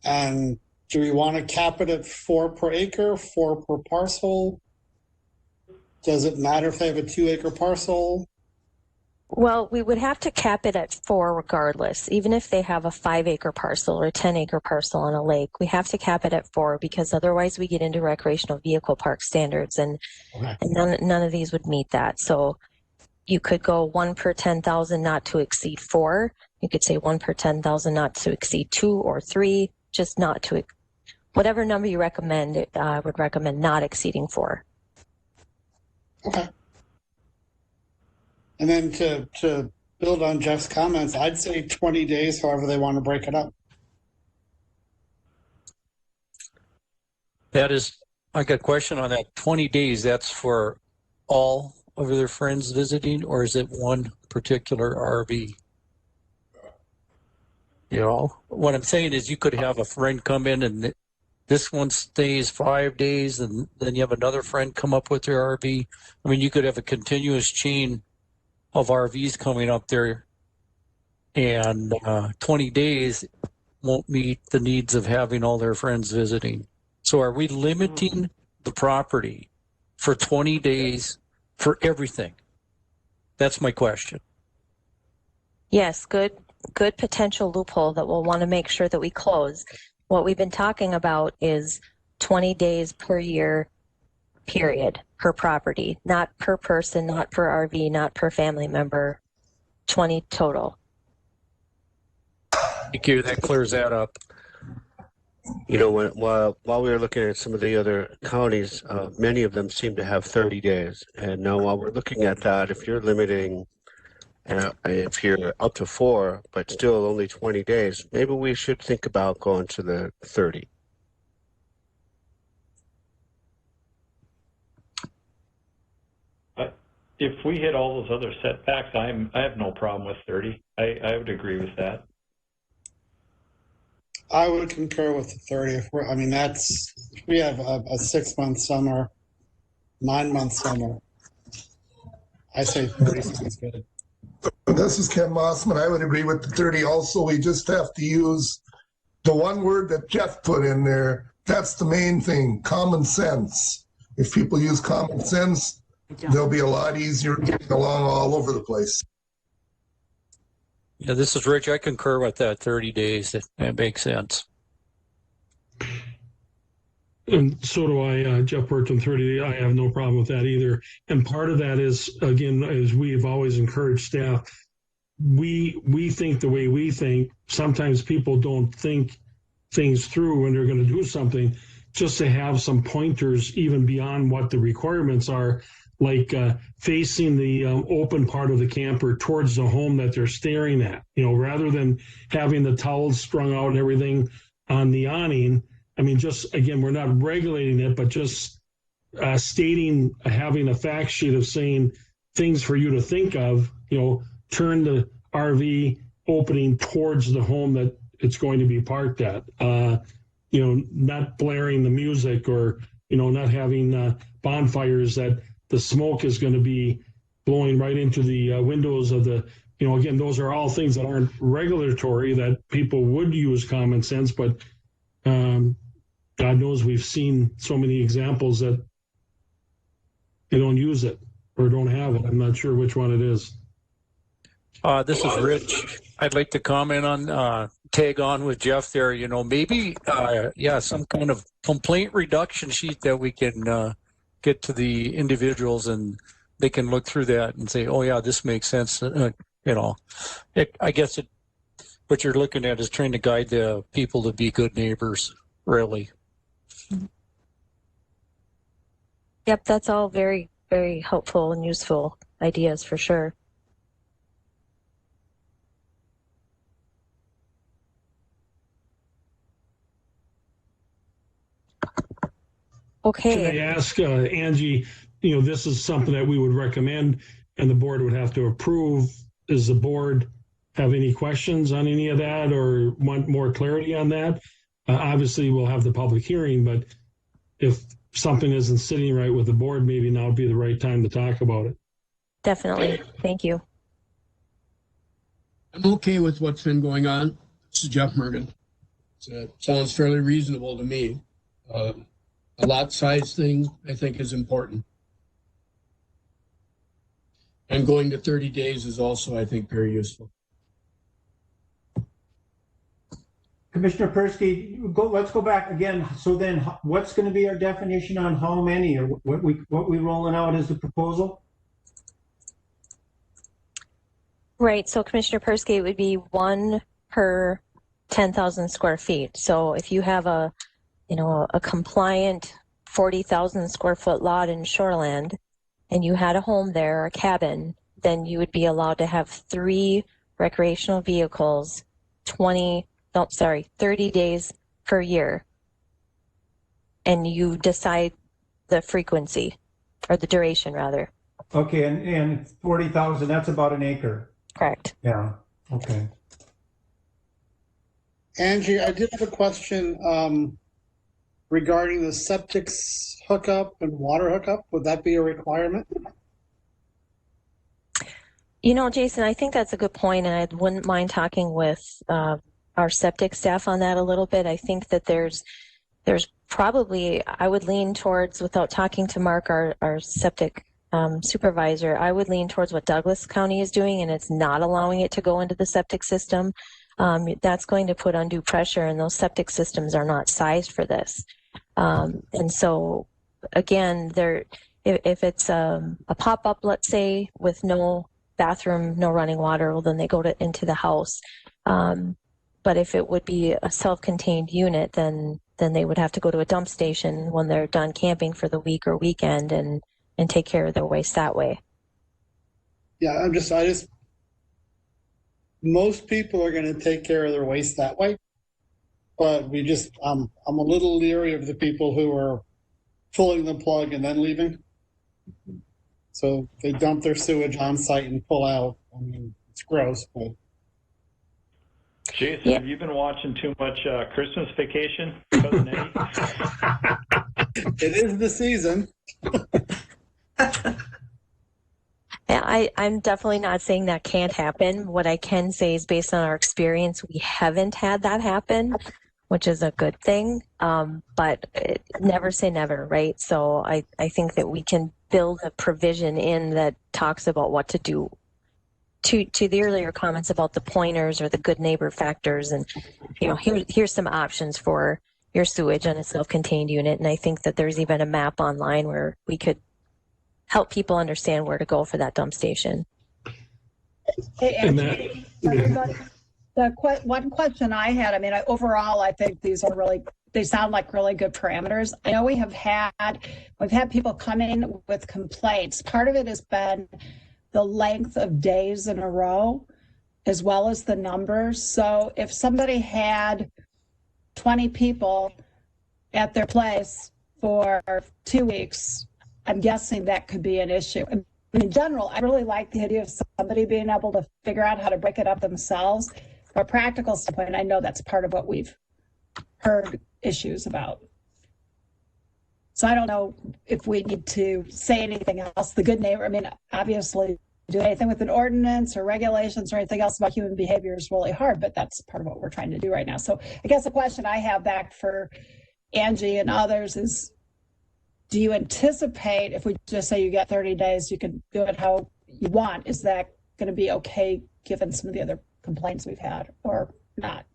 And do we want to cap it at 4 per acre, 4 per parcel? Does it matter if they have a 2-acre parcel? Well, we would have to cap it at 4 regardless, even if they have a 5-acre parcel or a 10-acre parcel on a lake. We have to cap it at 4 because otherwise we get into recreational vehicle park standards, and none of these would meet that. So you could go 1 per 10,000 not to exceed 4. You could say 1 per 10,000 not to exceed 2 or 3, just not to, whatever number you recommend, I would recommend not exceeding 4. Okay. And then to build on Jeff's comments, I'd say 20 days, however they want to break it up. I got a question on that. 20 days, that's for all of their friends visiting, or is it one particular RV? What I'm saying is you could have a friend come in and this one stays 5 days, and then you have another friend come up with their RV. I mean, you could have a continuous chain of RVs coming up there, and 20 days won't meet the needs of having all their friends visiting. So are we limiting the property for 20 days for everything? That's my question. Yes, good potential loophole that we'll want to make sure that we close. What we've been talking about is 20 days per year, period, per property, not per person, not per RV, not per family member, 20 total. Thank you. That clears that up. You know, while we were looking at some of the other counties, many of them seem to have 30 days. And now while we're looking at that, if you're limiting, if you're up to 4, but still only 20 days, maybe we should think about going to the 30. If we hit all those other setbacks, I have no problem with 30. I would agree with that. I would concur with the 30. If we have a 6-month summer, 9-month summer. I say 30 sounds good. This is Ken Mossman. I would agree with the 30 also. We just have to use the one word that Jeff put in there. That's the main thing, common sense. If people use common sense, they'll be a lot easier getting along all over the place. Yeah, this is Rich. I concur with that 30 days. That makes sense. And so do I, Jeff Bertram, 30. I have no problem with that either. And part of that is, again, as we've always encouraged staff, we think the way we think. Sometimes people don't think things through when they're going to do something. Just to have some pointers, even beyond what the requirements are, like facing the open part of the camper towards the home that they're staring at. You know, rather than having the towels strung out and everything on the awning. I mean, just, again, we're not regulating it, but just stating, having a fact sheet of saying things for you to think of, you know, turn the RV opening towards the home that it's going to be parked at. You know, not blaring the music or, you know, not having bonfires that the smoke is going to be blowing right into the windows of the, you know, again, those are all things that aren't regulatory that people would use common sense, but God knows we've seen so many examples that they don't use it or don't have it. I'm not sure which one it is. This is Rich. I'd like to comment on, tag on with Jeff there, you know, maybe, some kind of complaint reduction sheet that we can get to the individuals and they can look through that and say, oh, yeah, this makes sense. You know, I guess what you're looking at is trying to guide the people to be good neighbors, really. Yep, that's all very, very helpful and useful ideas for sure. Okay. Can I ask Angie, you know, this is something that we would recommend and the board would have to approve. Does the board have any questions on any of that or want more clarity on that? Obviously, we'll have the public hearing, but if something isn't sitting right with the board, maybe now would be the right time to talk about it. Definitely. Thank you. I'm okay with what's been going on. This is Jeff Mergen. It sounds fairly reasonable to me. A lot size thing, I think, is important. And going to 30 days is also, I think, very useful. Commissioner Persky, let's go back again. So then what's going to be our definition on how many, or what we rolling out as the proposal? Right. So Commissioner Persky, it would be 1 per 10,000 square feet. So if you have a compliant 40,000 square foot lot in Shoreland and you had a home there, a cabin, then you would be allowed to have 3 recreational vehicles, 30 days per year. And you decide the frequency or the duration rather. Okay. And 40,000, that's about an acre. Correct. Yeah. Okay. Angie, I did have a question regarding the septic hookup and water hookup. Would that be a requirement? You know, Jason, I think that's a good point, and I wouldn't mind talking with our septic staff on that a little bit. I think that there's probably, I would lean towards, without talking to Mark, our septic supervisor, I would lean towards what Douglas County is doing, and it's not allowing it to go into the septic system. That's going to put undue pressure, and those septic systems are not sized for this. And so, again, if it's a pop-up, let's say, with no bathroom, no running water, well, then they go into the house. But if it would be a self-contained unit, then they would have to go to a dump station when they're done camping for the week or weekend and take care of their waste that way. Yeah, most people are going to take care of their waste that way. But I'm a little leery of the people who are pulling the plug and then leaving. So they dump their sewage on site and pull out. I mean, it's gross, but. Jason, have you been watching too much Christmas Vacation, Cousin Eddie? It is the season. Yeah, I'm definitely not saying that can't happen. What I can say is based on our experience, we haven't had that happen, which is a good thing. But never say never, right? So I think that we can build a provision in that talks about what to do. To the earlier comments about the pointers or the good neighbor factors, and here's some options for your sewage on a self-contained unit. And I think that there's even a map online where we could help people understand where to go for that dump station. Hey, Angie, one question I had, I mean, overall, I think these are they sound like really good parameters. I know we've had people come in with complaints. Part of it has been the length of days in a row, as well as the numbers. So if somebody had 20 people at their place for 2 weeks, I'm guessing that could be an issue. In general, I really like the idea of somebody being able to figure out how to break it up themselves. From a practical standpoint, I know that's part of what we've heard issues about. So I don't know if we need to say anything else. The good neighbor, I mean, obviously, do anything with an ordinance or regulations or anything else about human behavior is really hard, but that's part of what we're trying to do right now. So I guess the question I have back for Angie and others is, do you anticipate if we just say you get 30 days, you can do it how you want? Is that going to be okay given some of the other complaints we've had or not?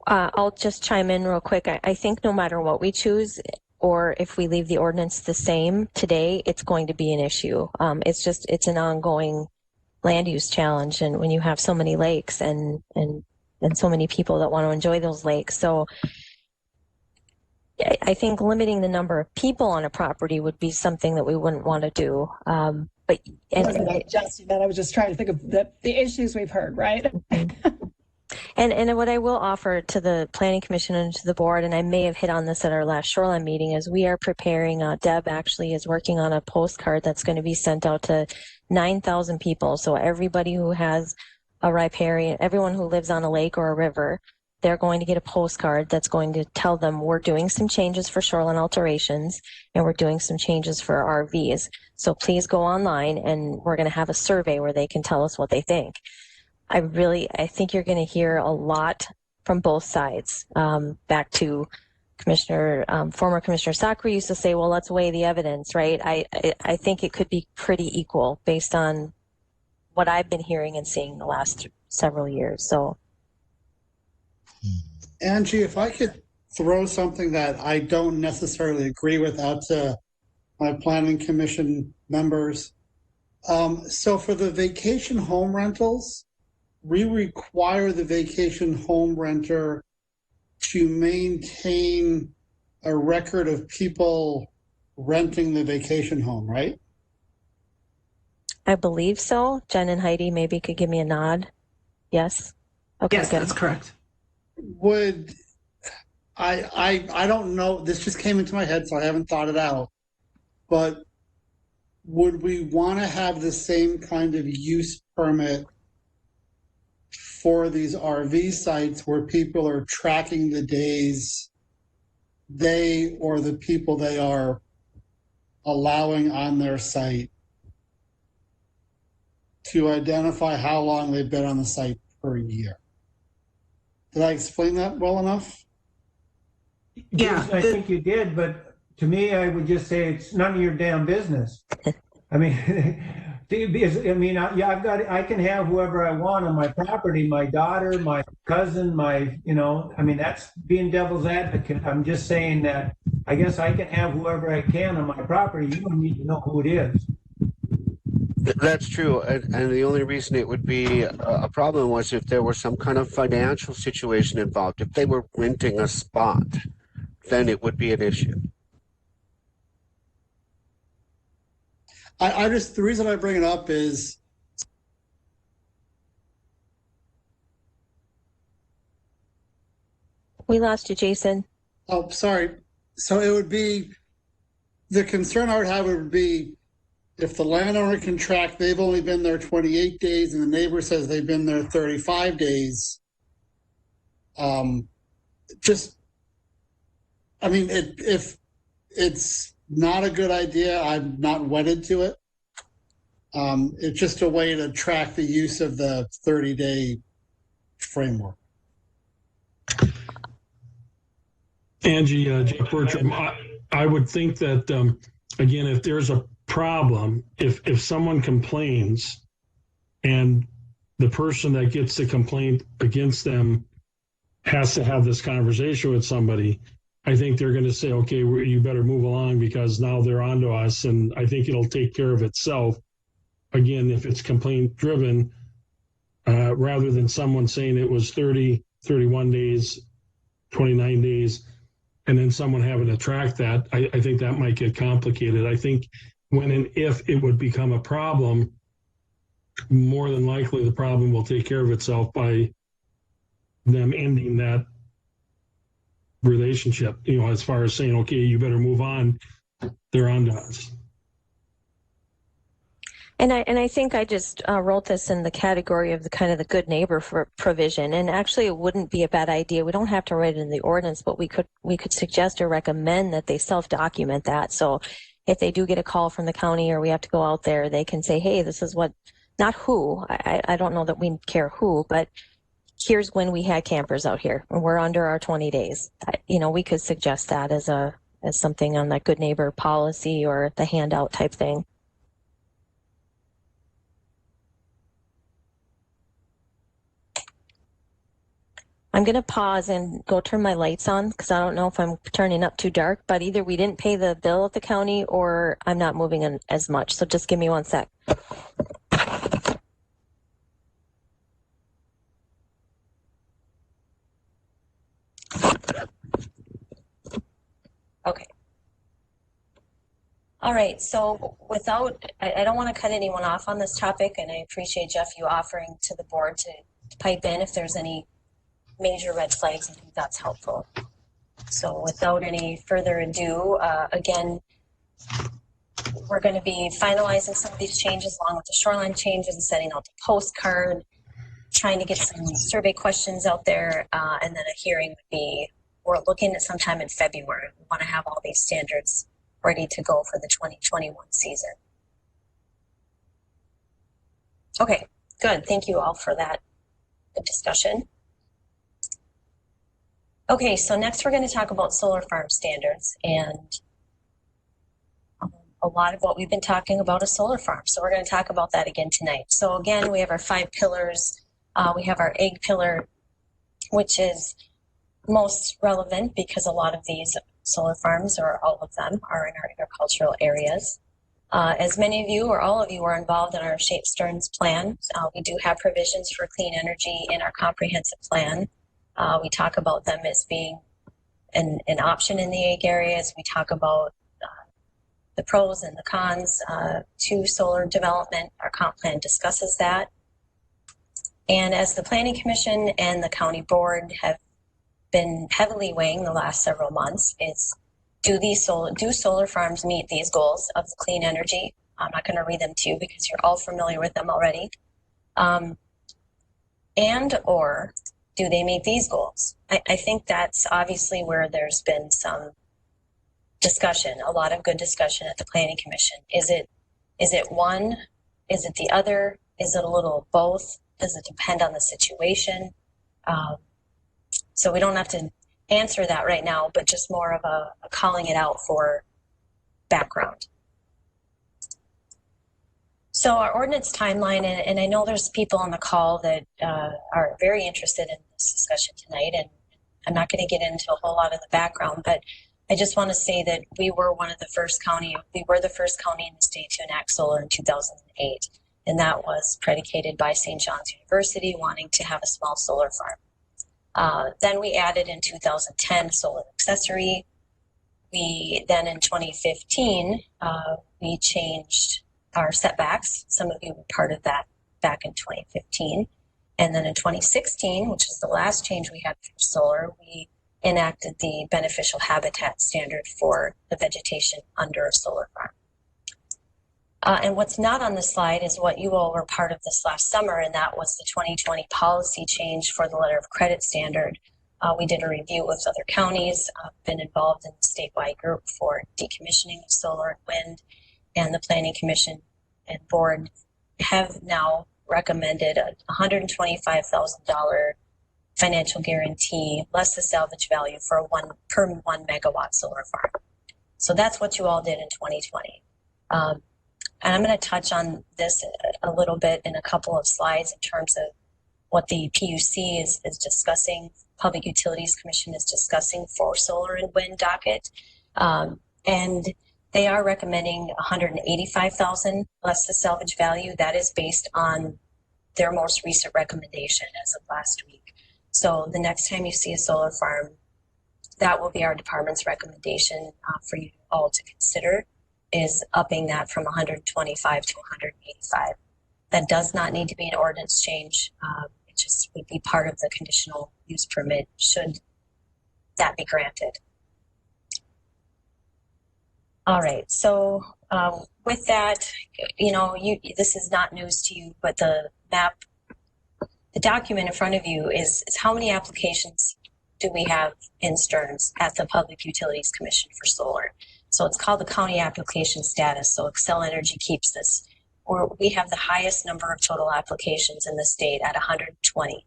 I'll just chime in real quick. I think no matter what we choose, or if we leave the ordinance the same today, it's going to be an issue. It's an ongoing land use challenge. And when you have so many lakes and so many people that want to enjoy those lakes. So I think limiting the number of people on a property would be something that we wouldn't want to do. I was just trying to think of the issues we've heard, right? And what I will offer to the Planning Commission and to the board, and I may have hit on this at our last shoreline meeting, is we are preparing, Deb actually is working on a postcard that's going to be sent out to 9,000 people. So everybody who has a riparian, everyone who lives on a lake or a river, they're going to get a postcard that's going to tell them we're doing some changes for shoreline alterations and we're doing some changes for RVs. So please go online and we're going to have a survey where they can tell us what they think. I think you're going to hear a lot from both sides. Back to former Commissioner Sacre used to say, well, let's weigh the evidence, right? I think it could be pretty equal based on what I've been hearing and seeing the last several years. So, Angie, if I could throw something that I don't necessarily agree with out to my Planning Commission members. So for the vacation home rentals, we require the vacation home renter to maintain a record of people renting the vacation home, right? I believe so. Jen and Heidi maybe could give me a nod. Yes? Okay, yes, good. That's correct. Would I don't know, this just came into my head, so I haven't thought it out, but would we want to have the same kind of use permit for these RV sites where people are tracking the days they or the people they are allowing on their site to identify how long they've been on the site per year? Did I explain that well enough? Yeah, I think you did, but to me, I would just say it's none of your damn business. I mean, I can have whoever I want on my property, my daughter, my cousin, that's being devil's advocate. I'm just saying that I guess I can have whoever I can on my property. You don't need to know who it is. That's true, and the only reason it would be a problem was if there was some kind of financial situation involved. If they were renting a spot, then it would be an issue. I just, the reason I bring it up is We lost you, Jason. oh, sorry. So it would be, the concern I would have would be if the landowner can track they've only been there 28 days and the neighbor says they've been there 35 days. Just, I mean, if it's not a good idea, I'm not wedded to it. It's just a way to track the use of the 30-day framework. Angie, Jeff Bertram, I would think that, again, if there's a problem, if someone complains and the person that gets the complaint against them has to have this conversation with somebody, I think they're going to say, okay, you better move along because now they're onto us. And I think it'll take care of itself. Again, if it's complaint driven, rather than someone saying it was 30, 31 days, 29 days, and then someone having to track that, I think that might get complicated. I think when and if it would become a problem, more than likely the problem will take care of itself by them ending that relationship, you know, as far as saying, okay, you better move on, they're on to us. And I think I just wrote this in the category of the kind of the good neighbor for provision. And actually, it wouldn't be a bad idea. We don't have to write it in the ordinance, but we could suggest or recommend that they self-document that. So if they do get a call from the county or we have to go out there, they can say, hey, this is what, not who, I don't know that we care who, but here's when we had campers out here and we're under our 20 days. You know, we could suggest that as something on that good neighbor policy or the handout type thing. I'm going to pause and go turn my lights on because I don't know if I'm turning up too dark, but either we didn't pay the bill at the county or I'm not moving in as much. So just give me 1 sec. Okay. All right. So I don't want to cut anyone off on this topic, and I appreciate, Jeff, you offering to the board to pipe in if there's any major red flags. I think that's helpful. So without any further ado, again, we're going to be finalizing some of these changes along with the shoreline changes and setting out the postcard, trying to get some survey questions out there, and then a hearing would be, we're looking at sometime in February. We want to have all these standards ready to go for the 2021 season. Okay, good. Thank you all for that good discussion. Okay, so next we're going to talk about solar farm standards, and a lot of what we've been talking about is solar farms. So we're going to talk about that again tonight. So again, we have our 5 pillars. We have our egg pillar, which is most relevant because a lot of these solar farms, or all of them, are in our agricultural areas. As many of you or all of you are involved in our Shape Stearns plan, we do have provisions for clean energy in our comprehensive plan. We talk about them as being an option in the egg areas. We talk about the pros and the cons to solar development. Our comp plan discusses that. And as the Planning Commission and the County Board have been heavily weighing the last several months, is do solar farms meet these goals of the clean energy? I'm not going to read them to you because you're all familiar with them already. And or do they meet these goals? I think that's obviously where there's been some discussion, a lot of good discussion at the Planning Commission. Is it one? Is it the other? Is it a little of both? Does it depend on the situation? So we don't have to answer that right now, but just more of a calling it out for background. So our ordinance timeline, and I know there's people on the call that are very interested in this discussion tonight, and I'm not going to get into a whole lot of the background, but I just want to say that we were the first county in the state to enact solar in 2008. And that was predicated by St. John's University wanting to have a small solar farm. Then we added in 2010 solar accessory. Then in 2015, we changed our setbacks. Some of you were part of that back in 2015. And then in 2016, which is the last change we had for solar, we enacted the beneficial habitat standard for the vegetation under a solar farm. And what's not on the slide is what you all were part of this last summer, and that was the 2020 policy change for the letter of credit standard. We did a review with other counties, been involved in the statewide group for decommissioning of solar and wind, and the Planning Commission and board have now recommended a $125,000 financial guarantee less the salvage value for a per 1 megawatt solar farm. So that's what you all did in 2020. And I'm going to touch on this a little bit in a couple of slides in terms of what the PUC is discussing, Public Utilities Commission is discussing for solar and wind docket. And they are recommending $185,000 less the salvage value. That is based on their most recent recommendation as of last week. So the next time you see a solar farm, that will be our department's recommendation for you all to consider, is upping that from 125 to 185. That does not need to be an ordinance change. It just would be part of the conditional use permit should that be granted. All right, so with that, this is not news to you, but the map, the document in front of you is how many applications do we have in Stearns at the Public Utilities Commission for solar. So it's called the county application status. So Xcel Energy keeps this. We have the highest number of total applications in the state at 120.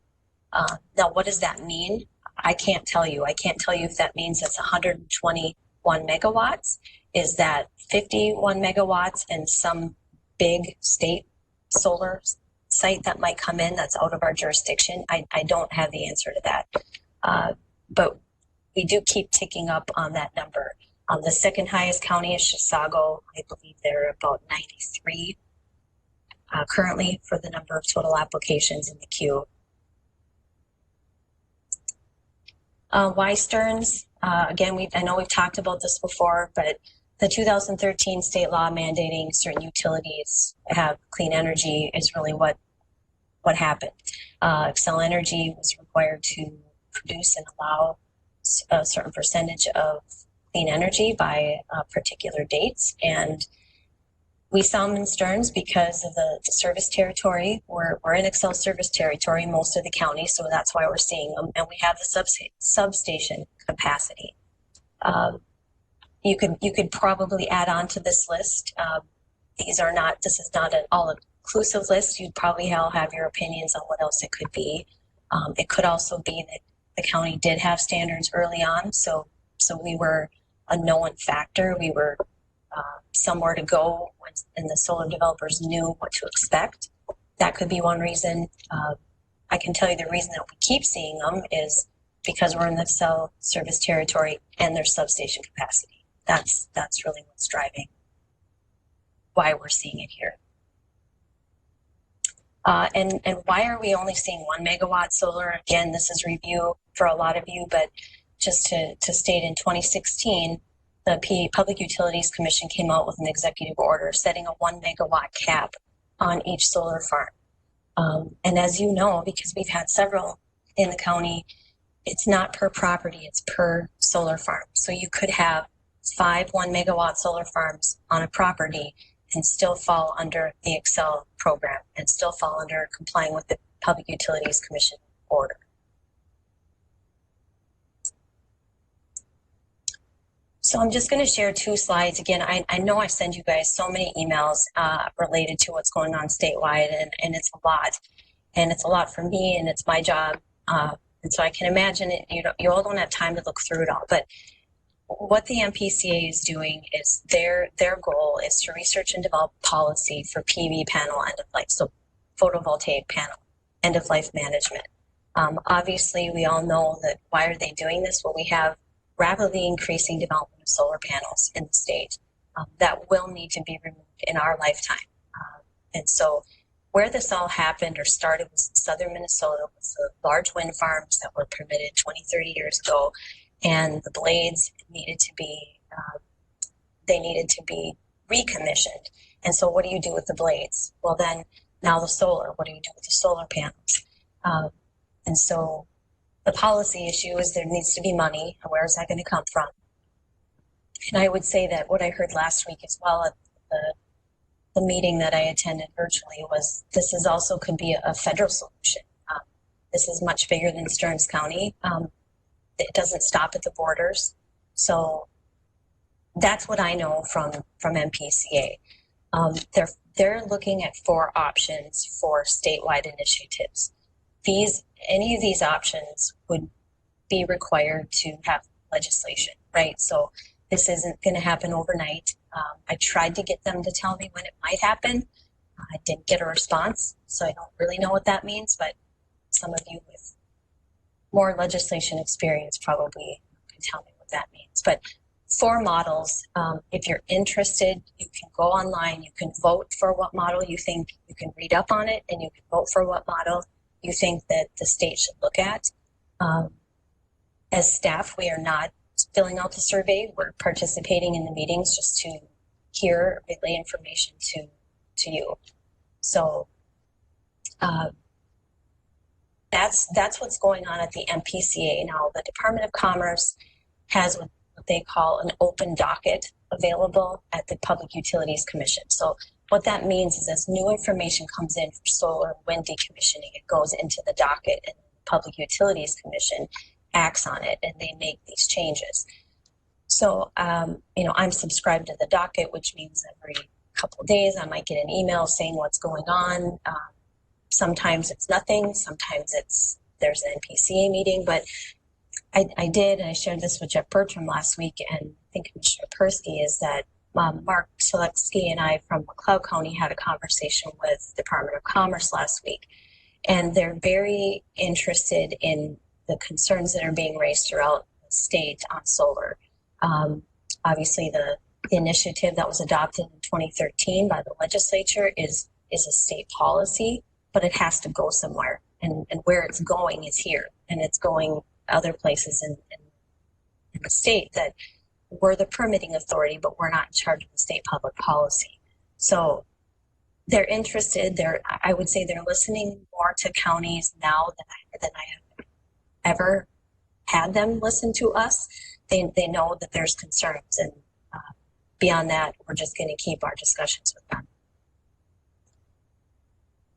Now, what does that mean? I can't tell you. I can't tell you if that means it's 121 megawatts. Is that 51 megawatts and some big state solar site that might come in that's out of our jurisdiction? I don't have the answer to that. But we do keep ticking up on that number. The second highest county is Chisago. I believe they're about 93 currently for the number of total applications in the queue. Why Stearns? Again, I know we've talked about this before, but the 2013 state law mandating certain utilities have clean energy is really what happened. Xcel Energy was required to produce and allow a certain percentage of clean energy by particular dates, and we saw them in Stearns because of the service territory. We're in Xcel service territory, most of the county, so that's why we're seeing them, and we have the substation capacity. You could probably add on to this list. This is not an all-inclusive list. You'd probably all have your opinions on what else it could be. It could also be that the county did have standards early on, so we were a known factor. We were somewhere to go and the solar developers knew what to expect. That could be one reason. I can tell you the reason that we keep seeing them is because we're in the Xcel service territory and there's substation capacity. That's really what's driving why we're seeing it here. And why are we only seeing 1 megawatt solar? Again, this is review for a lot of you, but just to state, in 2016, the Public Utilities Commission came out with an executive order setting a 1 megawatt cap on each solar farm. And as you know, because we've had several in the county, it's not per property, it's per solar farm. So you could have 5 1 megawatt solar farms on a property and still fall under the Xcel program and still fall under complying with the Public Utilities Commission order. So I'm just going to share 2 slides. Again, I know I send you guys so many emails related to what's going on statewide, and it's a lot. And it's a lot for me, and it's my job. And so I can imagine it, you all don't have time to look through it all. But what the MPCA is doing is their goal is to research and develop policy for PV panel end of life, so photovoltaic panel end of life management. Obviously, we all know that why are they doing this? Well, we have rapidly increasing development of solar panels in the state that will need to be removed in our lifetime. And so where this all happened or started was in southern Minnesota with the large wind farms that were permitted 20, 30 years ago. And the blades needed to be, they needed to be recommissioned. And so what do you do with the blades? Well, then now the solar, what do you do with the solar panels? And so the policy issue is there needs to be money. Where is that going to come from? And I would say that what I heard last week as well at the meeting that I attended virtually was this is also could be a federal solution. This is much bigger than Stearns County. It doesn't stop at the borders. So that's what I know from MPCA. They're looking at 4 options for statewide initiatives. Any of these options would be required to have legislation, right? So this isn't going to happen overnight. I tried to get them to tell me when it might happen. I didn't get a response, so I don't really know what that means, but some of you with more legislation experience probably can tell me what that means. But 4 models, if you're interested, you can go online, you can vote for what model you think, you can read up on it, and you can vote for what model you think that the state should look at. As staff, we are not filling out the survey. We're participating in the meetings just to hear, relay information to you. So that's what's going on at the MPCA. Now, the Department of Commerce has what they call an open docket available at the Public Utilities Commission. So what that means is as new information comes in for solar and wind decommissioning, it goes into the docket and the Public Utilities Commission acts on it and they make these changes. So, I'm subscribed to the docket, which means every couple of days I might get an email saying what's going on. Sometimes it's nothing. Sometimes there's an MPCA meeting, but I did, and I shared this with Jeff Bertram last week, and I think Commissioner Persky, is that Mark Seletsky and I from McLeod County had a conversation with the Department of Commerce last week, and they're very interested in the concerns that are being raised throughout the state on solar. Obviously, the initiative that was adopted in 2013 by the legislature is a state policy, but it has to go somewhere, and where it's going is here, and it's going other places in the state that we're the permitting authority, but we're not in charge of the state public policy. So they're interested. I would say they're listening more to counties now than I have ever had them listen to us. They know that there's concerns, and beyond that, we're just going to keep our discussions with them.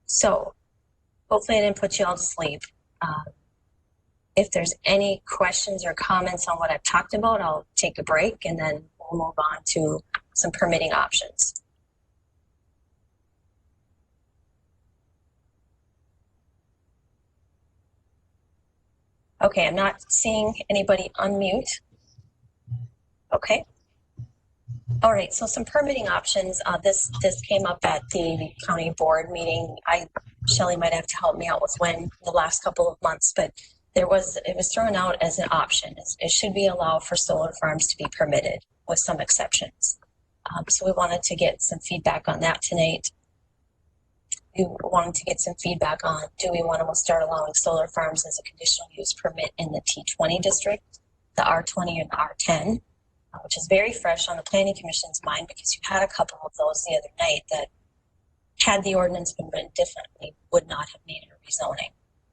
So hopefully I didn't put you all to sleep. If there's any questions or comments on what I've talked about, I'll take a break and then we'll move on to some permitting options. Okay, I'm not seeing anybody unmute. Okay. All right, so some permitting options. This came up at the county board meeting. Shelley might have to help me out with when the last couple of months, but it was thrown out as an option. It should be allowed for solar farms to be permitted with some exceptions. So we wanted to get some feedback on that tonight. We wanted to get some feedback on, do we want to start allowing solar farms as a conditional use permit in the T20 district, the R20 and R10, which is very fresh on the Planning Commission's mind because you had a couple of those the other night that, had the ordinance been written differently, would not have needed a rezoning.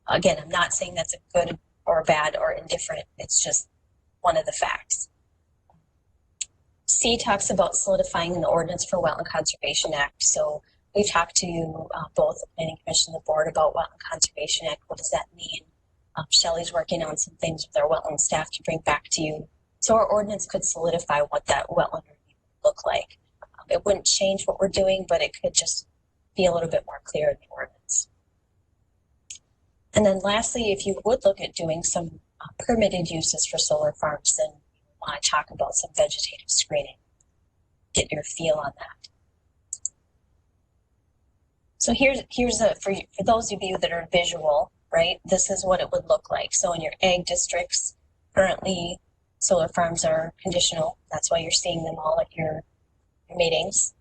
Again, I'm not saying that's a good or bad or indifferent. It's just one of the facts. C talks about solidifying the ordinance for Wetland Conservation Act. So we've talked to both the Planning Commission and the board about Wetland Conservation Act. What does that mean? Shelley's working on some things with our wetland staff to bring back to you. So our ordinance could solidify what that wetland review would look like. It wouldn't change what we're doing, but it could just be a little bit more clear in the ordinance. And then lastly, if you would look at doing some permitted uses for solar farms, then you want to talk about some vegetative screening. Get your feel on that. So here's for those of you that are visual, right? This is what it would look like. So in your ag districts, currently solar farms are conditional. That's why you're seeing them all at your meetings.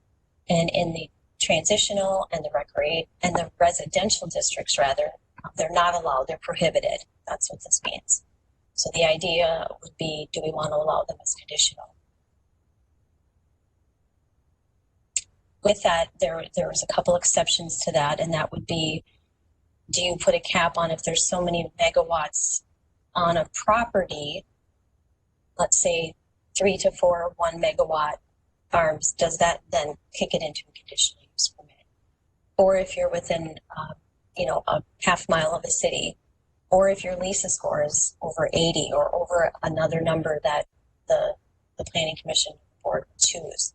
And in the transitional and the residential districts, rather, they're not allowed, they're prohibited. That's what this means. So the idea would be, do we want to allow them as conditional? With that, there was a couple exceptions to that, and that would be, do you put a cap on if there's so many megawatts on a property, let's say 3 to 4 1 megawatt farms, does that then kick it into a conditional use permit? Or if you're within, a half mile of a city, or if your LISA score is over 80 or over another number that the Planning Commission board would choose.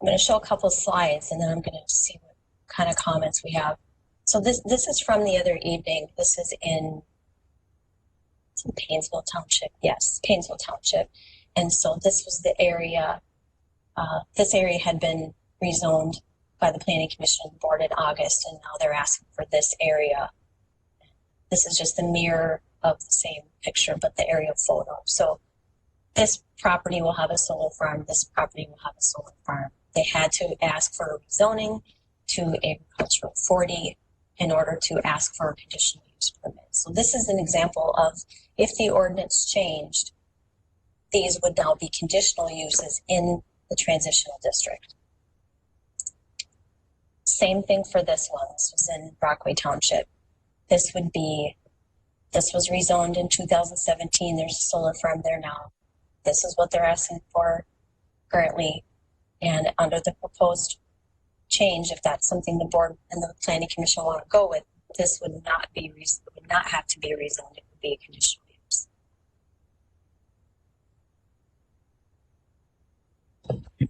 I'm going to show a couple of slides, and then I'm going to see what kind of comments we have. So this is from the other evening. This is in Painesville Township. Yes, Painesville Township. And so this was the area, this area had been rezoned by the Planning Commission board in August, and now they're asking for this area. This is just the mirror of the same picture, but the aerial photo. So this property will have a solar farm, this property will have a solar farm. They had to ask for rezoning to agricultural 40 in order to ask for a conditional use permit. So this is an example of, if the ordinance changed, these would now be conditional uses in the transitional district. Same thing for this one. This was in Brockway Township. This was rezoned in 2017. There's a solar farm there now. This is what they're asking for currently. And under the proposed change, if that's something the board and the Planning Commission want to go with, this would not have to be rezoned. It would be a conditional use.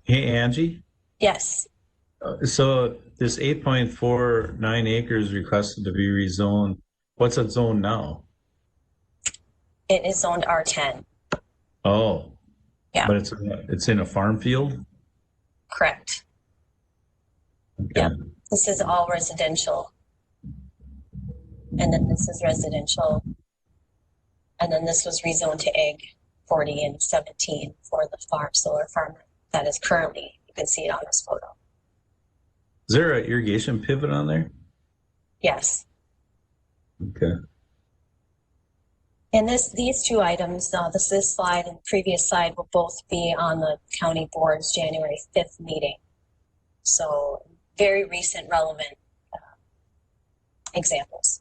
Hey, Angie? Yes. So this 8.49 acres requested to be rezoned. What's it zoned now? It is zoned R10. Oh. Yeah. But it's in a farm field? Correct. Okay. Yeah. This is all residential. And then this is residential. And then this was rezoned to Ag 40 and 17 for the solar farm that is currently, you can see it on this photo. Is there an irrigation pivot on there? Yes. Okay. And these two items, this slide and previous slide, will both be on the county board's January 5th meeting. So very recent, relevant examples.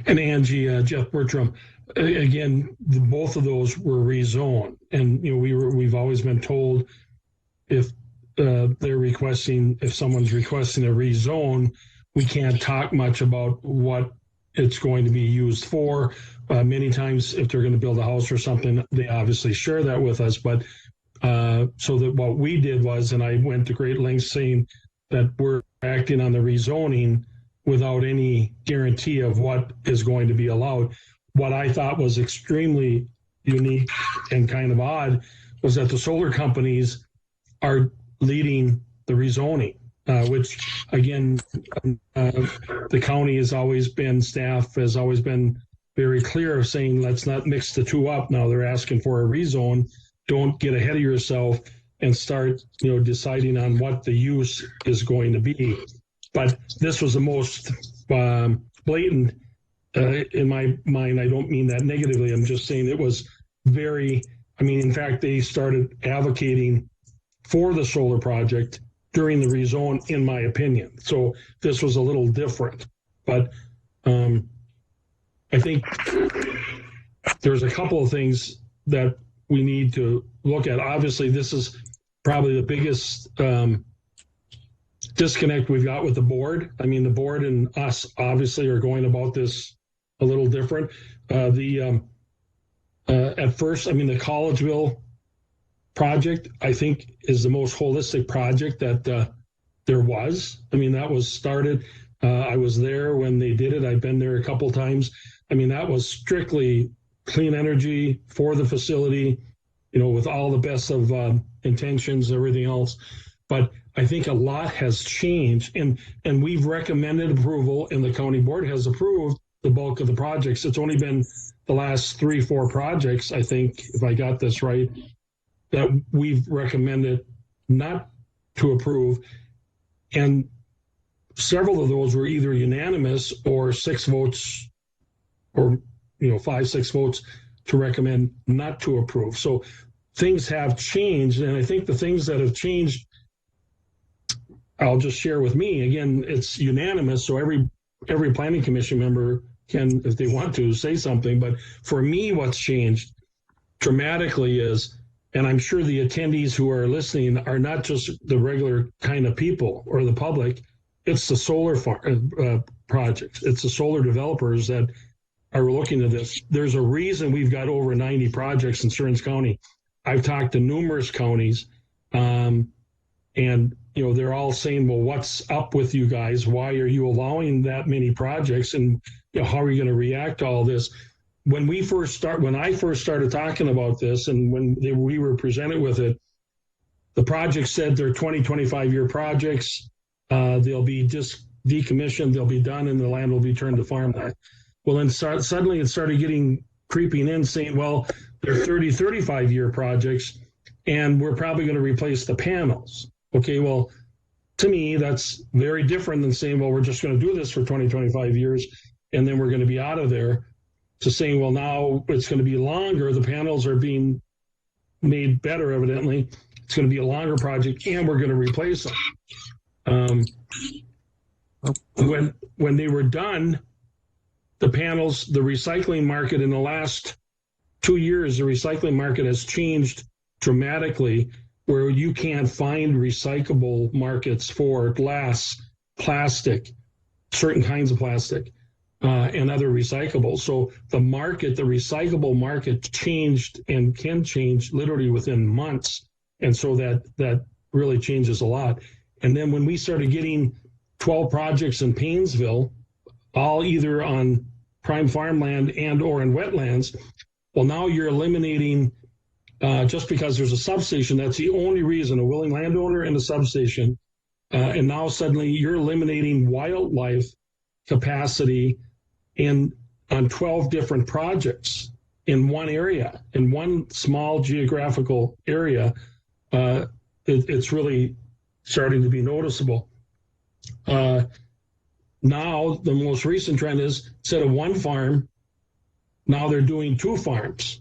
And Angie, Jeff Bertram, again, both of those were rezoned, and we've always been told if someone's requesting a rezone, we can't talk much about what it's going to be used for. Many times, if they're going to build a house or something, they obviously share that with us. But so that what we did was, and I went to great lengths saying that we're acting on the rezoning without any guarantee of what is going to be allowed. What I thought was extremely unique and kind of odd was that the solar companies are leading the rezoning, which again, the county has always been, staff has always been very clear of saying, let's not mix the two up. Now they're asking for a rezone. Don't get ahead of yourself and start, deciding on what the use is going to be. But this was the most blatant, in my mind. I don't mean that negatively. I'm just saying it was very, in fact, they started advocating for the solar project during the rezone, in my opinion. So this was a little different. But I think there's a couple of things that we need to look at. Obviously, this is probably the biggest disconnect we've got with the board. The board and us obviously are going about this a little different. At first, the Collegeville project, I think, is the most holistic project that there was. That was started. I was there when they did it. I've been there a couple times. That was strictly clean energy for the facility, with all the best of intentions, everything else. But I think a lot has changed, and we've recommended approval, and the county board has approved the bulk of the projects. It's only been the last 3-4 projects, I think, if I got this right, that we've recommended not to approve. And several of those were either unanimous or 6 votes or 5-6 votes to recommend not to approve. So things have changed, and I think the things that have changed, I'll just share with me. Again, it's unanimous, so every planning commission member can, if they want to, say something. But for me, what's changed dramatically is, and I'm sure the attendees who are listening are not just the regular kind of people or the public, it's the solar projects. It's the solar developers that are looking at this. There's a reason we've got over 90 projects in Stearns County. I've talked to numerous counties, and they're all saying, well, what's up with you guys? Why are you allowing that many projects? And how are you going to react to all this? When I first started talking about this, and when we were presented with it, the project said they're 25-year projects. They'll be just decommissioned, they'll be done, and the land will be turned to farmland. Well, then suddenly it started creeping in, saying, well, they're 35-year projects, and we're probably going to replace the panels. Okay, well, to me, that's very different than saying, well, we're just going to do this for 25 years, and then we're going to be out of there, to saying, well, now it's going to be longer. The panels are being made better, evidently. It's going to be a longer project, and we're going to replace them. When they were done, the panels, the recycling market in the last 2 years, the recycling market has changed dramatically, where you can't find recyclable markets for glass, plastic, certain kinds of plastic, and other recyclables. So the recyclable market changed and can change literally within months. And so that really changes a lot. And then when we started getting 12 projects in Paynesville, all either on prime farmland and or in wetlands, well, now you're eliminating, just because there's a substation, that's the only reason, a willing landowner and a substation, and now suddenly you're eliminating wildlife capacity on 12 different projects in one area, in one small geographical area. It's really starting to be noticeable. Now, the most recent trend is, instead of one farm, now they're doing 2 farms.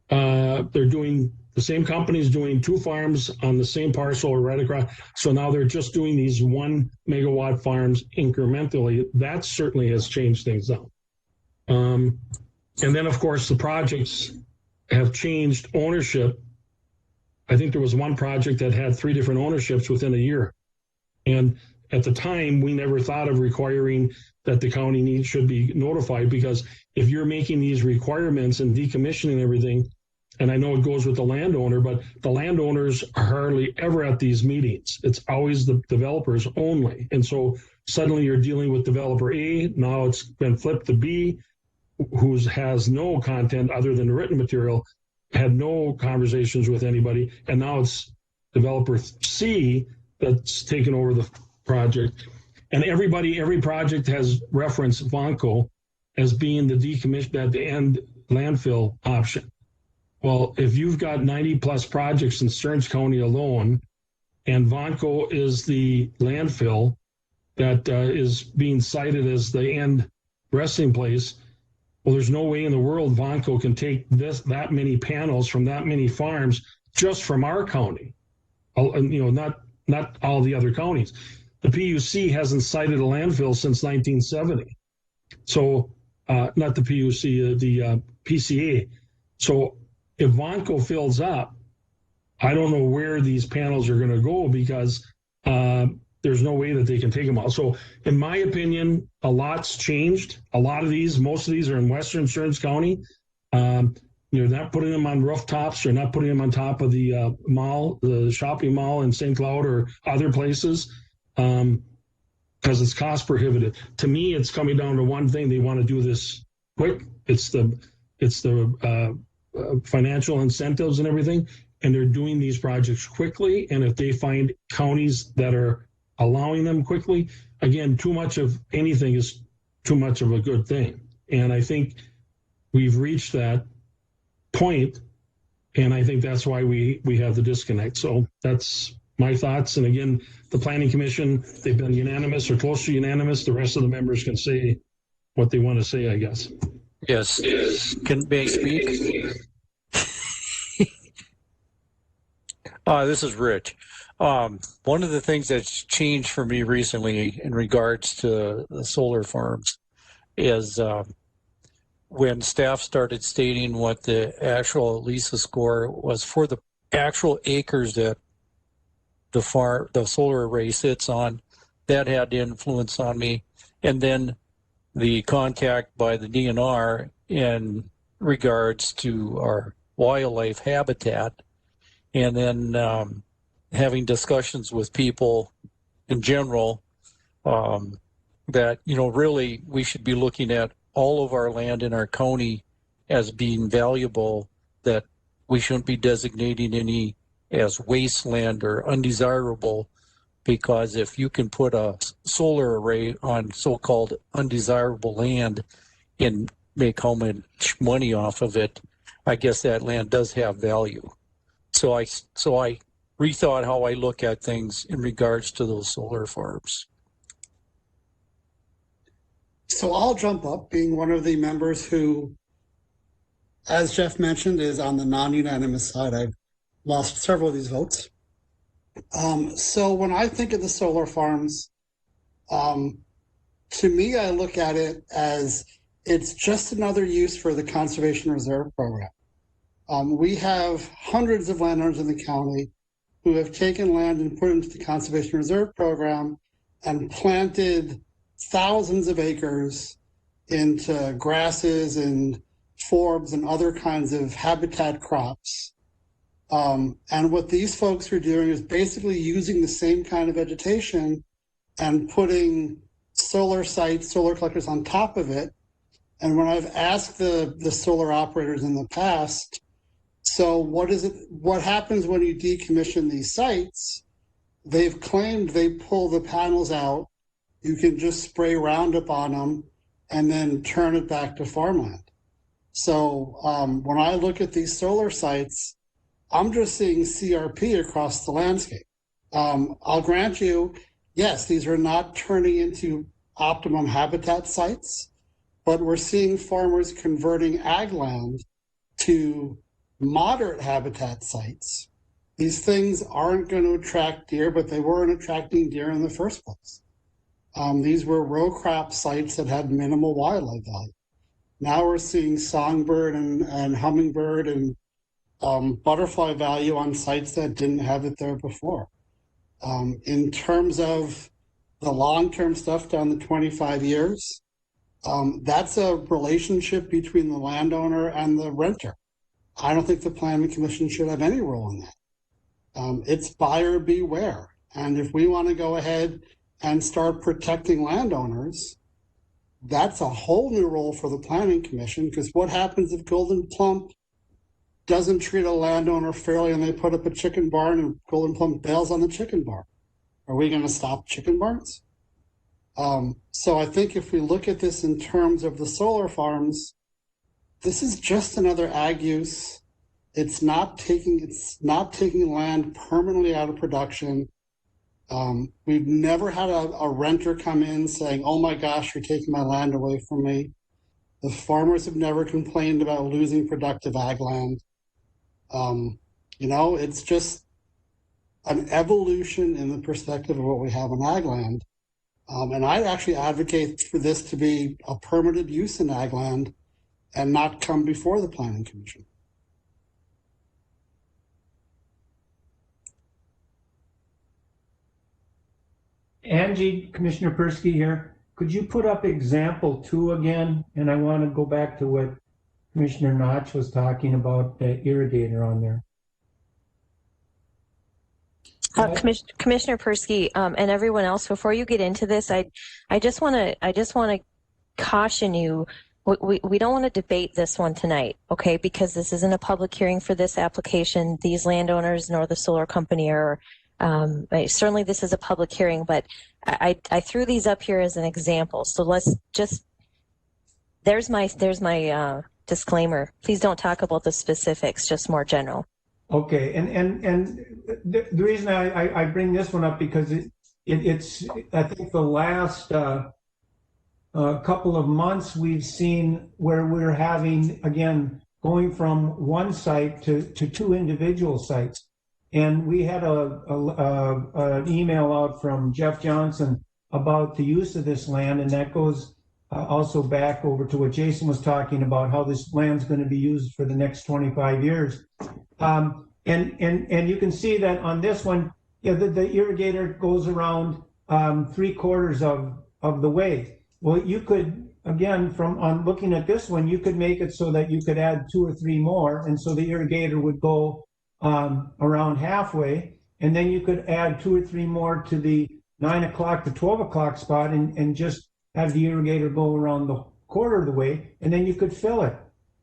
The same company's doing 2 farms on the same parcel or right across. So now they're just doing these 1 megawatt farms incrementally. That certainly has changed things up. And then, of course, the projects have changed ownership. I think there was one project that had 3 different ownerships within a year. And at the time, we never thought of requiring that the county should be notified, because if you're making these requirements and decommissioning everything, and I know it goes with the landowner, but the landowners are hardly ever at these meetings. It's always the developers only. And so suddenly you're dealing with developer A, now it's been flipped to B, who has no content other than the written material, had no conversations with anybody, and now it's developer C that's taken over the project. And every project has referenced Vanco as being the decommission at the end landfill option. Well, if you've got 90 plus projects in Stearns County alone, and Vanco is the landfill that is being cited as the end resting place, well, there's no way in the world Vanco can take that many panels from that many farms just from our county. Not all the other counties. The PUC hasn't cited a landfill since 1970. So, not the PUC, the PCA. So if Vanco fills up, I don't know where these panels are going to go, because there's no way that they can take them all. So in my opinion, a lot's changed. Most of these are in Western Stearns County. You're not putting them on rooftops. You're not putting them on top of the mall, the shopping mall in St. Cloud or other places, because it's cost prohibitive. To me, it's coming down to one thing. They want to do this quick. It's the financial incentives and everything, and they're doing these projects quickly. And if they find counties that are allowing them quickly, again, too much of anything is too much of a good thing. And I think we've reached that point, and I think that's why we have the disconnect. So that's my thoughts. And again, the Planning Commission, they've been unanimous or close to unanimous. The rest of the members can say what they want to say, I guess. Yes. May I speak? This is Rich. One of the things that's changed for me recently in regards to the solar farms is when staff started stating what the actual LISA score was for the actual acres that the solar array sits on, that had influence on me. And then the contact by the DNR in regards to our wildlife habitat, and then having discussions with people in general that, really we should be looking at all of our land in our county as being valuable, that we shouldn't be designating any as wasteland or undesirable, because if you can put a solar array on so-called undesirable land and make how much money off of it, I guess that land does have value. So I rethought how I look at things in regards to those solar farms. So I'll jump up, being one of the members who, as Jeff mentioned, is on the non-unanimous side. I've lost several of these votes. So when I think of the solar farms, to me, I look at it as it's just another use for the Conservation Reserve Program. We have hundreds of landowners in the county who have taken land and put it into the Conservation Reserve Program and planted thousands of acres into grasses and forbs and other kinds of habitat crops. And what these folks are doing is basically using the same kind of vegetation and putting solar sites, solar collectors on top of it. And when I've asked the solar operators in the past, so what happens when you decommission these sites? They've claimed they pull the panels out, you can just spray Roundup on them and then turn it back to farmland. So when I look at these solar sites, I'm just seeing CRP across the landscape. I'll grant you, yes, these are not turning into optimum habitat sites, but we're seeing farmers converting ag land to moderate habitat sites. These things aren't going to attract deer, but they weren't attracting deer in the first place. These were row crop sites that had minimal wildlife value. Now we're seeing songbird and hummingbird and butterfly value on sites that didn't have it there before. In terms of the long-term stuff down the 25 years, that's a relationship between the landowner and the renter. I don't think the Planning Commission should have any role in that. It's buyer beware. And if we want to go ahead and start protecting landowners, that's a whole new role for the Planning Commission, because what happens if Golden Plump doesn't treat a landowner fairly and they put up a chicken barn and Golden Plump bails on the chicken barn? Are we going to stop chicken barns? So I think if we look at this in terms of the solar farms, this is just another ag use. It's not taking land permanently out of production. We've never had a renter come in saying, oh my gosh, you're taking my land away from me. The farmers have never complained about losing productive ag land. It's just an evolution in the perspective of what we have in ag land. And I'd actually advocate for this to be a permitted use in ag land and not come before the Planning Commission. Angie, Commissioner Persky here. Could you put up example 2 again? And I want to go back to what Commissioner Notch was talking about, the irrigator on there. Commissioner Persky, and everyone else, before you get into this, I just want to caution you. We don't want to debate this one tonight, okay? Because this isn't a public hearing for this application. These landowners nor the solar company are. Certainly, this is a public hearing, but I threw these up here as an example. So let's just there's my disclaimer. Please don't talk about the specifics, just more general. Okay, and the reason I bring this one up because it's I think the last couple of months we've seen where we're having, again, going from one site to two individual sites. And we had an email out from Jeff Johnson about the use of this land, and that goes also back over to what Jason was talking about, how this land's going to be used for the next 25 years. And you can see that on this one, the irrigator goes around 3/4 of the way. Well, you could, again, on looking at this one, you could make it so that you could add 2 or 3 more, and so the irrigator would go around halfway, and then you could add 2 or 3 more to the 9 o'clock to 12 o'clock spot, and just have the irrigator go around the 1/4 of the way, and then you could fill it.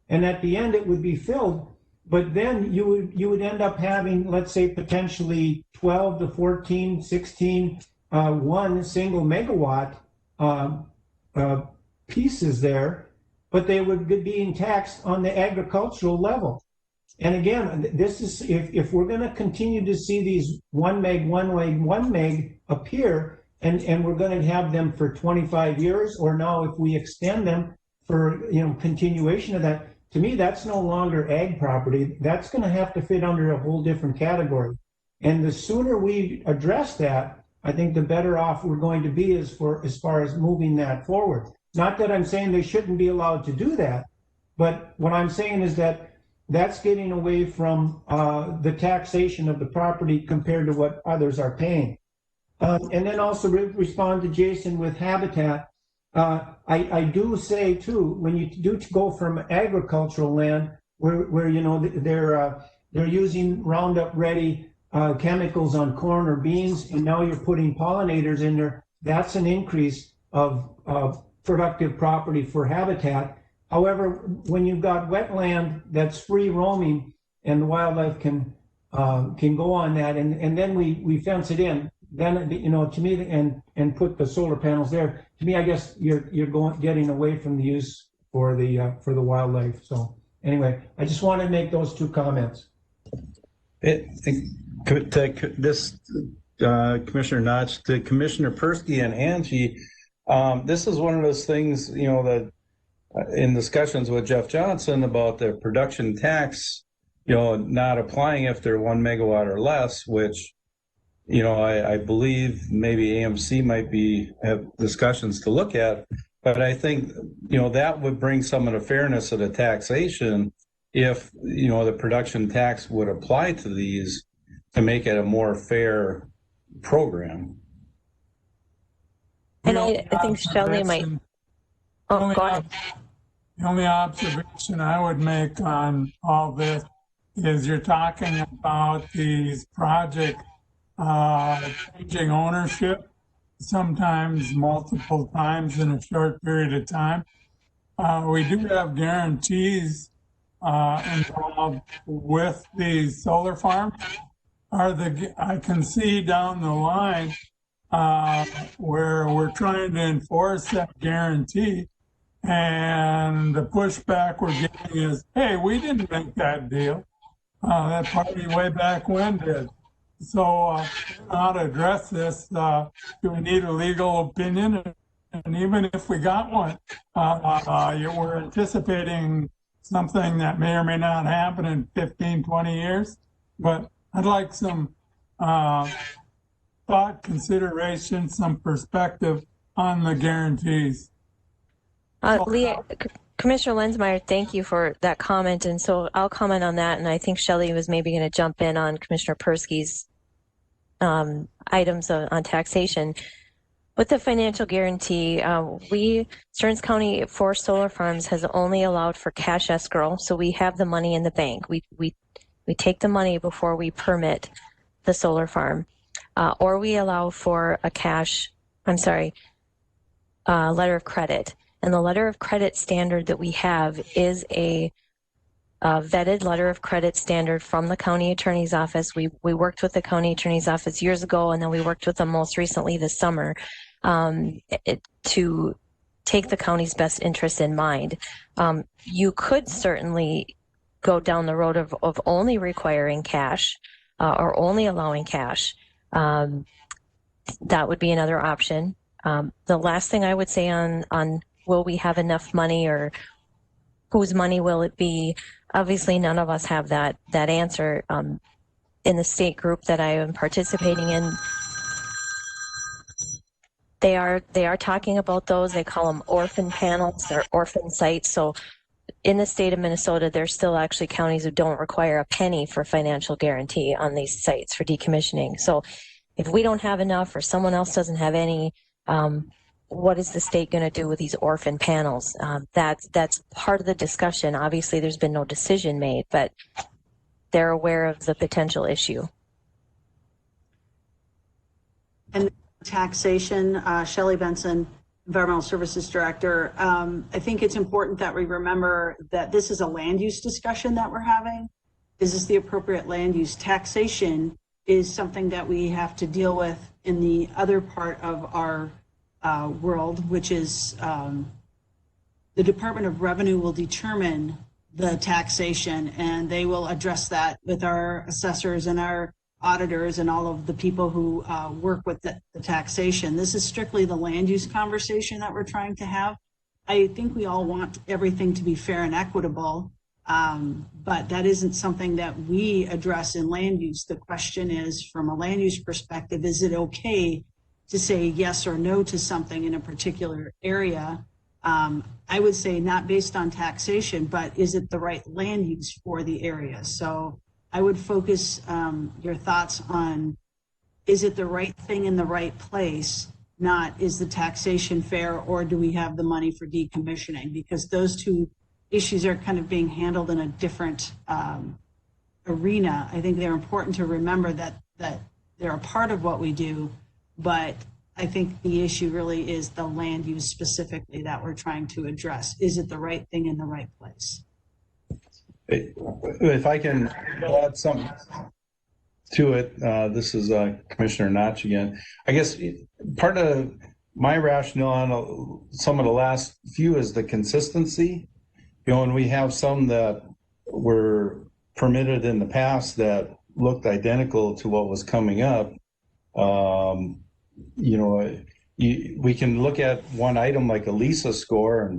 And at the end, it would be filled. But then you would end up having, let's say, potentially 12 to 14, 16, 1 single megawatt pieces there, but they would be being taxed on the agricultural level. And again, this is if we're going to continue to see these 1 meg, 1 meg, 1 meg appear, and we're going to have them for 25 years, or now if we extend them for continuation of that. To me, that's no longer ag property. That's going to have to fit under a whole different category. And the sooner we address that, I think the better off we're going to be as far as moving that forward. Not that I'm saying they shouldn't be allowed to do that, but what I'm saying is that that's getting away from the taxation of the property compared to what others are paying. And then also respond to Jason with habitat. I do say too, when you do go from agricultural land where they're using Roundup Ready chemicals on corn or beans, and now you're putting pollinators in there, that's an increase of productive property for habitat. However, when you've got wetland that's free roaming and the wildlife can go on that, and then we fence it in, then to me, and put the solar panels there. To me, I guess you're getting away from the use for the wildlife. So anyway, I just wanted to make those 2 comments. Commissioner Notch, to Commissioner Persky and Angie, this is one of those things, that in discussions with Jeff Johnson about the production tax, not applying if they're 1 megawatt or less, which, I believe maybe AMC might have discussions to look at, but I think, that would bring some of the fairness of the taxation if, the production tax would apply to these to make it a more fair program. And I think Shelley might. Oh, go ahead. The only observation I would make on all this is you're talking about these projects changing ownership, sometimes multiple times in a short period of time. We do have guarantees involved with these solar farms. I can see down the line where we're trying to enforce that guarantee, and the pushback we're getting is, hey, we didn't make that deal. That party way back when did. So how to address this, do we need a legal opinion? And even if we got one, we're anticipating something that may or may not happen in 15, 20 years. But I'd like some thought, consideration, some perspective on the guarantees. Commissioner Lensmeyer, thank you for that comment. And so I'll comment on that. And I think Shelley was maybe going to jump in on Commissioner Persky's items on taxation. With the financial guarantee, Stearns County for solar farms has only allowed for cash escrow. So we have the money in the bank. We take the money before we permit the solar farm, or we allow for a letter of credit. And the letter of credit standard that we have is a vetted letter of credit standard from the county attorney's office. We worked with the county attorney's office years ago, and then we worked with them most recently this summer to take the county's best interest in mind. You could certainly go down the road of only requiring cash or only allowing cash. That would be another option. The last thing I would say on will we have enough money or whose money will it be? Obviously, none of us have that answer. In the state group that I am participating in, they are talking about those. They call them orphan panels or orphan sites. So in the state of Minnesota, there's still actually counties who don't require a penny for financial guarantee on these sites for decommissioning. So if we don't have enough or someone else doesn't have any, what is the state going to do with these orphan panels? That's part of the discussion. Obviously, there's been no decision made, but they're aware of the potential issue. And taxation, Shelley Benson, Environmental Services Director. I think it's important that we remember that this is a land use discussion that we're having. Is this the appropriate land use? Taxation is something that we have to deal with in the other part of our world, which is the Department of Revenue will determine the taxation, and they will address that with our assessors and our auditors and all of the people who work with the taxation. This is strictly the land use conversation that we're trying to have. I think we all want everything to be fair and equitable, but that isn't something that we address in land use. The question is, from a land use perspective, is it okay to say yes or no to something in a particular area? I would say not based on taxation, but is it the right land use for the area? So I would focus your thoughts on, is it the right thing in the right place? Not, is the taxation fair, or do we have the money for decommissioning? Because those two issues are kind of being handled in a different arena. I think they're important to remember that they're a part of what we do, but I think the issue really is the land use specifically that we're trying to address. Is it the right thing in the right place? If I can add something to it, this is Commissioner Notch again. I guess part of my rationale on some of the last few is the consistency. You know, and we have some that were permitted in the past that looked identical to what was coming up. You know, we can look at one item like a LISA score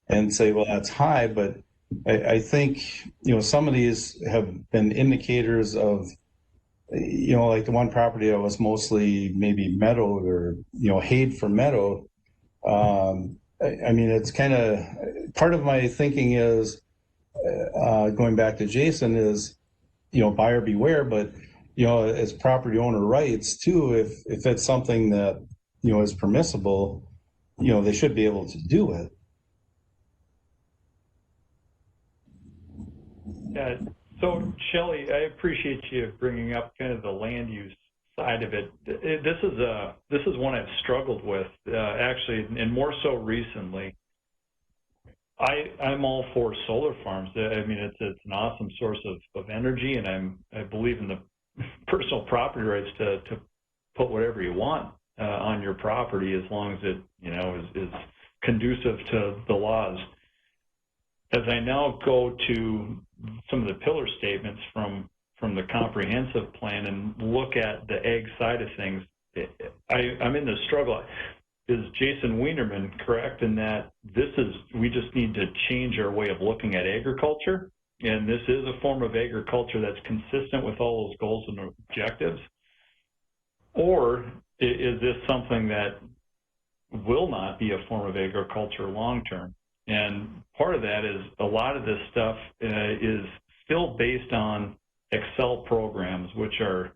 and say, well, that's high, but I think, you know, some of these have been indicators of, you know, like the one property that was mostly maybe meadow or, you know, hayed for meadow. I mean, it's kind of, part of my thinking is, going back to Jason, is, you know, buyer beware, but, you know, as property owner rights too, if it's something that, you know, is permissible, you know, they should be able to do it. Yeah. So Shelley, I appreciate you bringing up kind of the land use side of it. This is one I've struggled with actually, and more so recently. I'm all for solar farms. I mean, it's an awesome source of energy, and I believe in the personal property rights to put whatever you want on your property, as long as it, you know, is conducive to the laws. As I now go to some of the pillar statements from the comprehensive plan and look at the ag side of things, I'm in the struggle. Is Jason Wienerman correct in that we just need to change our way of looking at agriculture? And this is a form of agriculture that's consistent with all those goals and objectives? Or is this something that will not be a form of agriculture long-term? And part of that is a lot of this stuff is still based on Excel programs, which are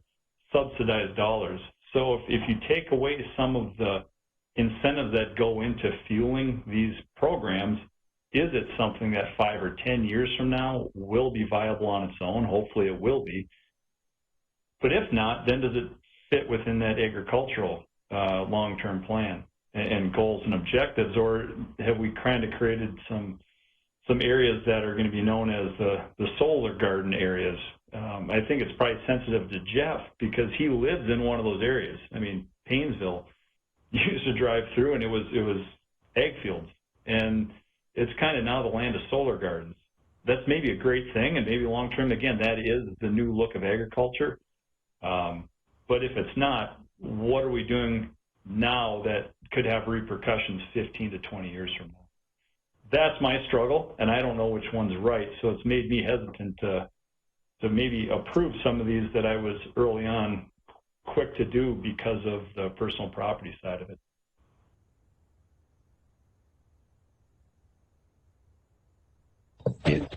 subsidized dollars. So if you take away some of the incentives that go into fueling these programs, is it something that 5 or 10 years from now will be viable on its own? Hopefully it will be. But if not, then does it fit within that agricultural long-term plan and goals and objectives, or have we kind of created some areas that are going to be known as the solar garden areas? I think it's probably sensitive to Jeff because he lives in one of those areas. I mean, Paynesville used to drive through, and it was ag fields. And it's kind of now the land of solar gardens. That's maybe a great thing, and maybe long-term, again, that is the new look of agriculture. But if it's not, what are we doing now that could have repercussions 15 to 20 years from now? That's my struggle, and I don't know which one's right, so it's made me hesitant to maybe approve some of these that I was early on quick to do because of the personal property side of it.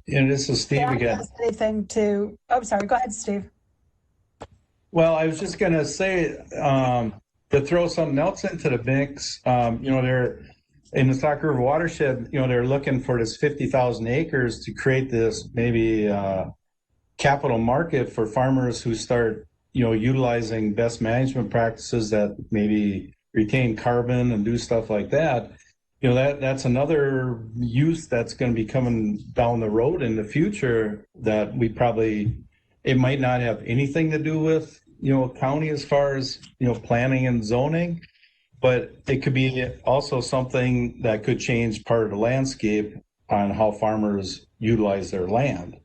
And this is Steve again. Anything to, oh, sorry, go ahead, Steve. Well, I was just going to say, to throw something else into the mix, they're in the Sauk River watershed, they're looking for this 50,000 acres to create this maybe capital market for farmers who start, utilizing best management practices that maybe retain carbon and do stuff like that. That's another use that's going to be coming down the road in the future that it might not have anything to do with, county as far as, planning and zoning, but it could be also something that could change part of the landscape on how farmers utilize their land.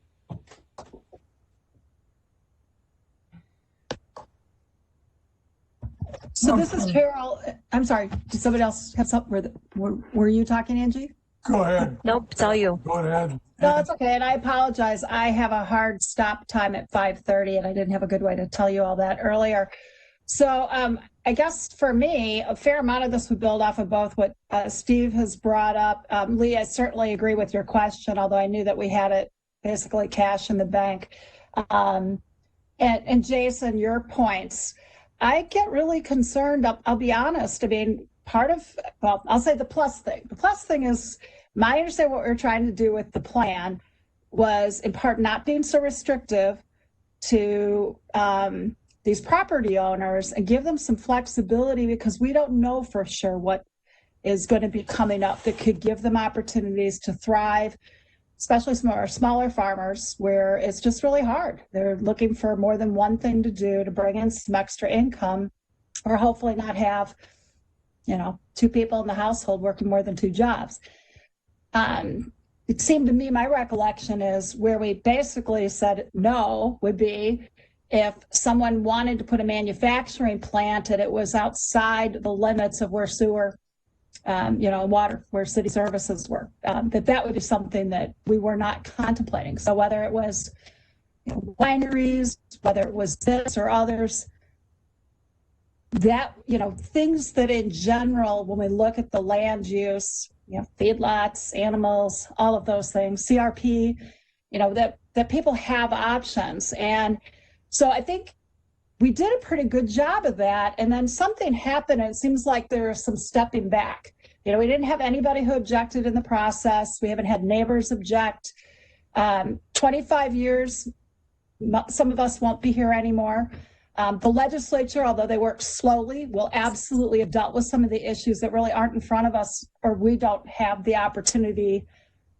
So this is Carol. I'm sorry. Did somebody else have something? Were you talking, Angie? Go ahead. Nope, it's all you. Go ahead. No, it's okay. And I apologize. I have a hard stop time at 5:30, and I didn't have a good way to tell you all that earlier. So I guess for me, a fair amount of this would build off of both what Steve has brought up. Lee, I certainly agree with your question, although I knew that we had it basically cash in the bank. And Jason, your points. I get really concerned. I'll be honest. I mean, I'll say the plus thing. The plus thing is, my understanding what we're trying to do with the plan was in part not being so restrictive to these property owners and give them some flexibility, because we don't know for sure what is going to be coming up that could give them opportunities to thrive, especially smaller farmers where it's just really hard. They're looking for more than one thing to do to bring in some extra income, or hopefully not have, two people in the household working more than two jobs. It seemed to me, my recollection is where we basically said no would be if someone wanted to put a manufacturing plant and it was outside the limits of where sewer, water, where city services were, that would be something that we were not contemplating. So whether it was wineries, whether it was this or others, that, things that in general, when we look at the land use, feedlots, animals, all of those things, CRP, that people have options. And so I think we did a pretty good job of that. And then something happened, and it seems like there was some stepping back. We didn't have anybody who objected in the process. We haven't had neighbors object. 25 years, some of us won't be here anymore. The legislature, although they work slowly, will absolutely have dealt with some of the issues that really aren't in front of us, or we don't have the opportunity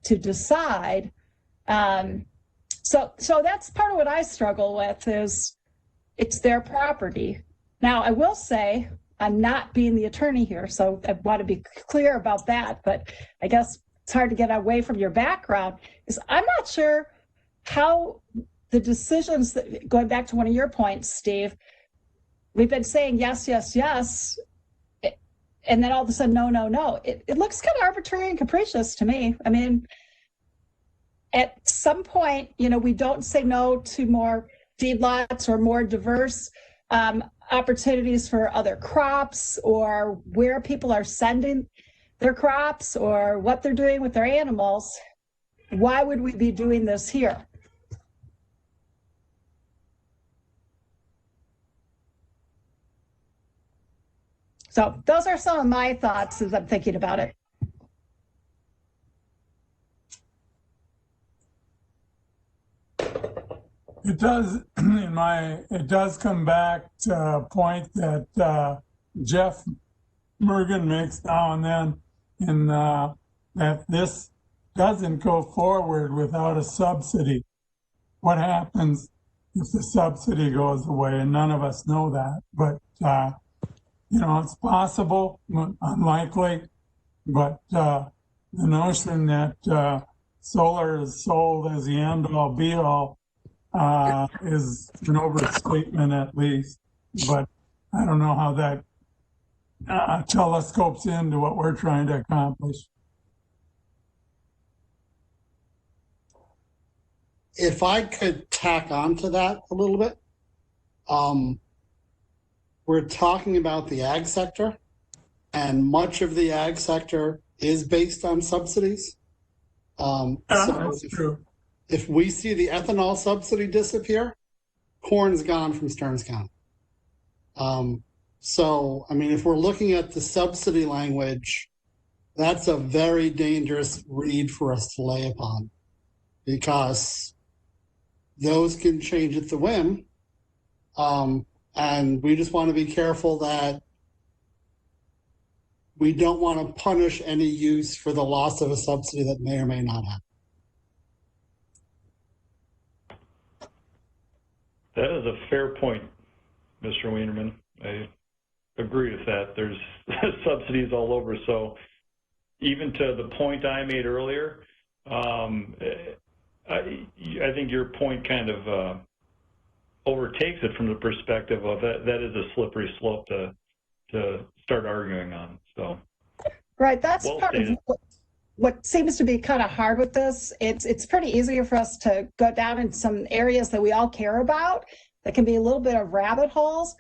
to decide. So that's part of what I struggle with, is it's their property. Now, I will say I'm not being the attorney here, so I want to be clear about that, but I guess it's hard to get away from your background, is I'm not sure how the decisions that, going back to one of your points, Steve, we've been saying yes, yes, yes, and then all of a sudden, no, no, no. It looks kind of arbitrary and capricious to me. I mean, at some point, we don't say no to more feedlots or more diverse opportunities for other crops, or where people are sending their crops, or what they're doing with their animals. Why would we be doing this here? So those are some of my thoughts as I'm thinking about it. It does come back to a point that Jeff Mergen makes now and then, in that this doesn't go forward without a subsidy. What happens if the subsidy goes away? And none of us know that, but it's possible, unlikely. but the notion that solar is sold as the end-all be-all is an overstatement, at least. But I don't know how that telescopes into what we're trying to accomplish. If I could tack on to that a little bit, we're talking about the ag sector, and much of the ag sector is based on subsidies. That's true. If we see the ethanol subsidy disappear, corn's gone from Stearns County. So, I mean, if we're looking at the subsidy language, that's a very dangerous reed for us to lay upon, because those can change at the whim. And we just want to be careful that we don't want to punish any use for the loss of a subsidy that may or may not happen. That is a fair point, Mr. Wienerman. I agree with that. There's subsidies all over. So even to the point I made earlier, I think your point kind of overtakes it from the perspective of that is a slippery slope to start arguing on. So, right, that's well part stated. of what seems to be kind of hard with this. It's pretty easy for us to go down in some areas that we all care about that can be a little bit of rabbit holes.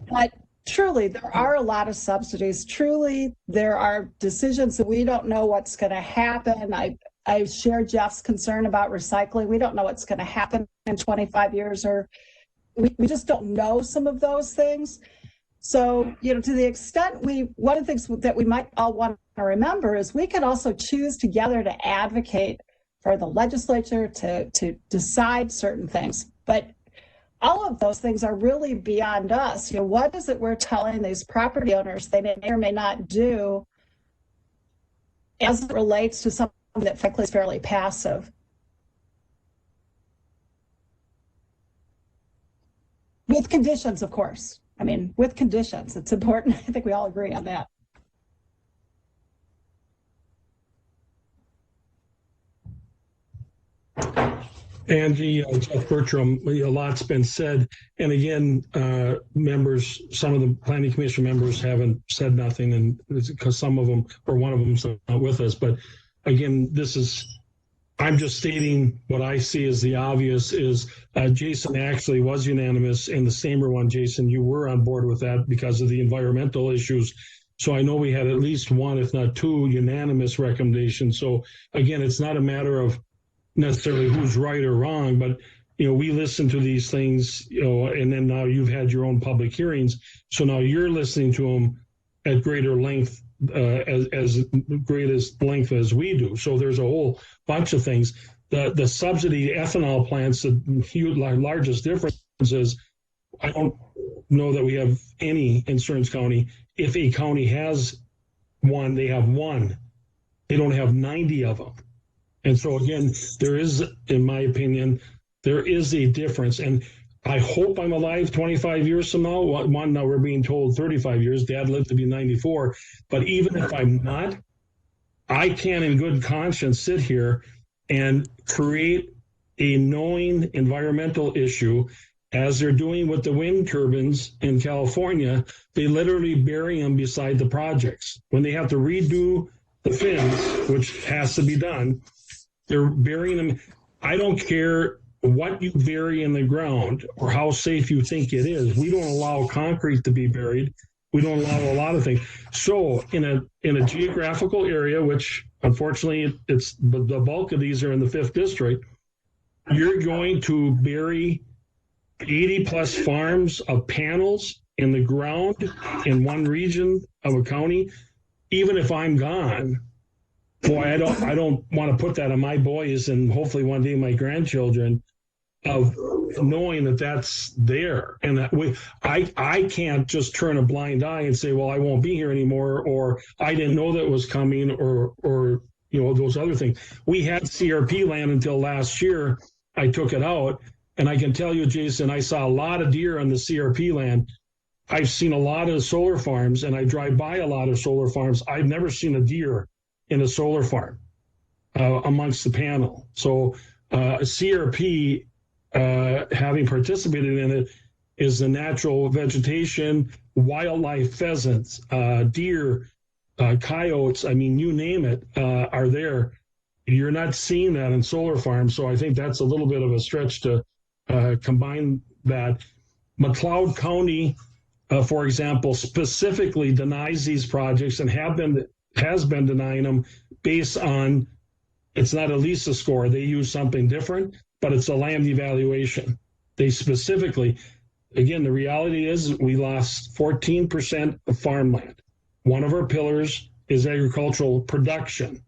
But truly, there are a lot of subsidies. Truly, there are decisions that we don't know what's going to happen. I share Jeff's concern about recycling. We don't know what's going to happen in 25 years, or we just don't know some of those things. So, you know, to the extent one of the things that we might all want to remember is we can also choose together to advocate for the legislature to decide certain things. But all of those things are really beyond us. You know, what is it we're telling these property owners they may or may not do as it relates to something that frankly is fairly passive? With conditions, of course. I mean, with conditions, it's important. I think we all agree on that. Angie, Jeff Bertram, a lot's been said. And again, members, some of the Planning Commission members haven't said nothing, and it's because some of them, or one of them's not with us. But again, I'm just stating what I see as the obvious is Jason actually was unanimous, and the Samer one, Jason, you were on board with that because of the environmental issues. So I know we had at least one, if not two, unanimous recommendations. So again, it's not a matter of necessarily who's right or wrong, but you know, we listen to these things, you know, and then now you've had your own public hearings, so now you're listening to them at greater length, as greatest length as we do. So there's a whole bunch of things. The subsidy ethanol plants, the largest difference is I don't know that we have any in Stearns County. If a county has one, they have one. They don't have 90 of them. And so again, there is, in my opinion, there is a difference. And I hope I'm alive 25 years from now. One, now we're being told 35 years. Dad lived to be 94. But even if I'm not, I can in good conscience sit here and create a knowing environmental issue, as they're doing with the wind turbines in California. They literally bury them beside the projects. When they have to redo the fins, which has to be done, they're burying them. I don't care what you bury in the ground or how safe you think it is. We don't allow concrete to be buried. We don't allow a lot of things. So in a geographical area, which unfortunately it's the bulk of these are in the 5th district, you're going to bury 80 plus farms of panels in the ground in one region of a county. Even if I'm gone, boy, I don't want to put that on my boys and hopefully one day my grandchildren, of knowing that that's there, and that I can't just turn a blind eye and say, well, I won't be here anymore, or I didn't know that was coming, or you know, those other things. We had CRP land until last year. I took it out, and I can tell you, Jason, I saw a lot of deer on the CRP land. I've seen a lot of solar farms, and I drive by a lot of solar farms. I've never seen a deer in a solar farm amongst the panel. So CRP, having participated in it, is the natural vegetation, wildlife, pheasants, deer, coyotes, I mean, you name it, are there. You're not seeing that in solar farms, so I think that's a little bit of a stretch to combine that. McLeod County, for example, specifically denies these projects and has been denying them based on, it's not a LISA score. They use something different, but it's a land evaluation. They specifically, again, the reality is we lost 14% of farmland. One of our pillars is agricultural production.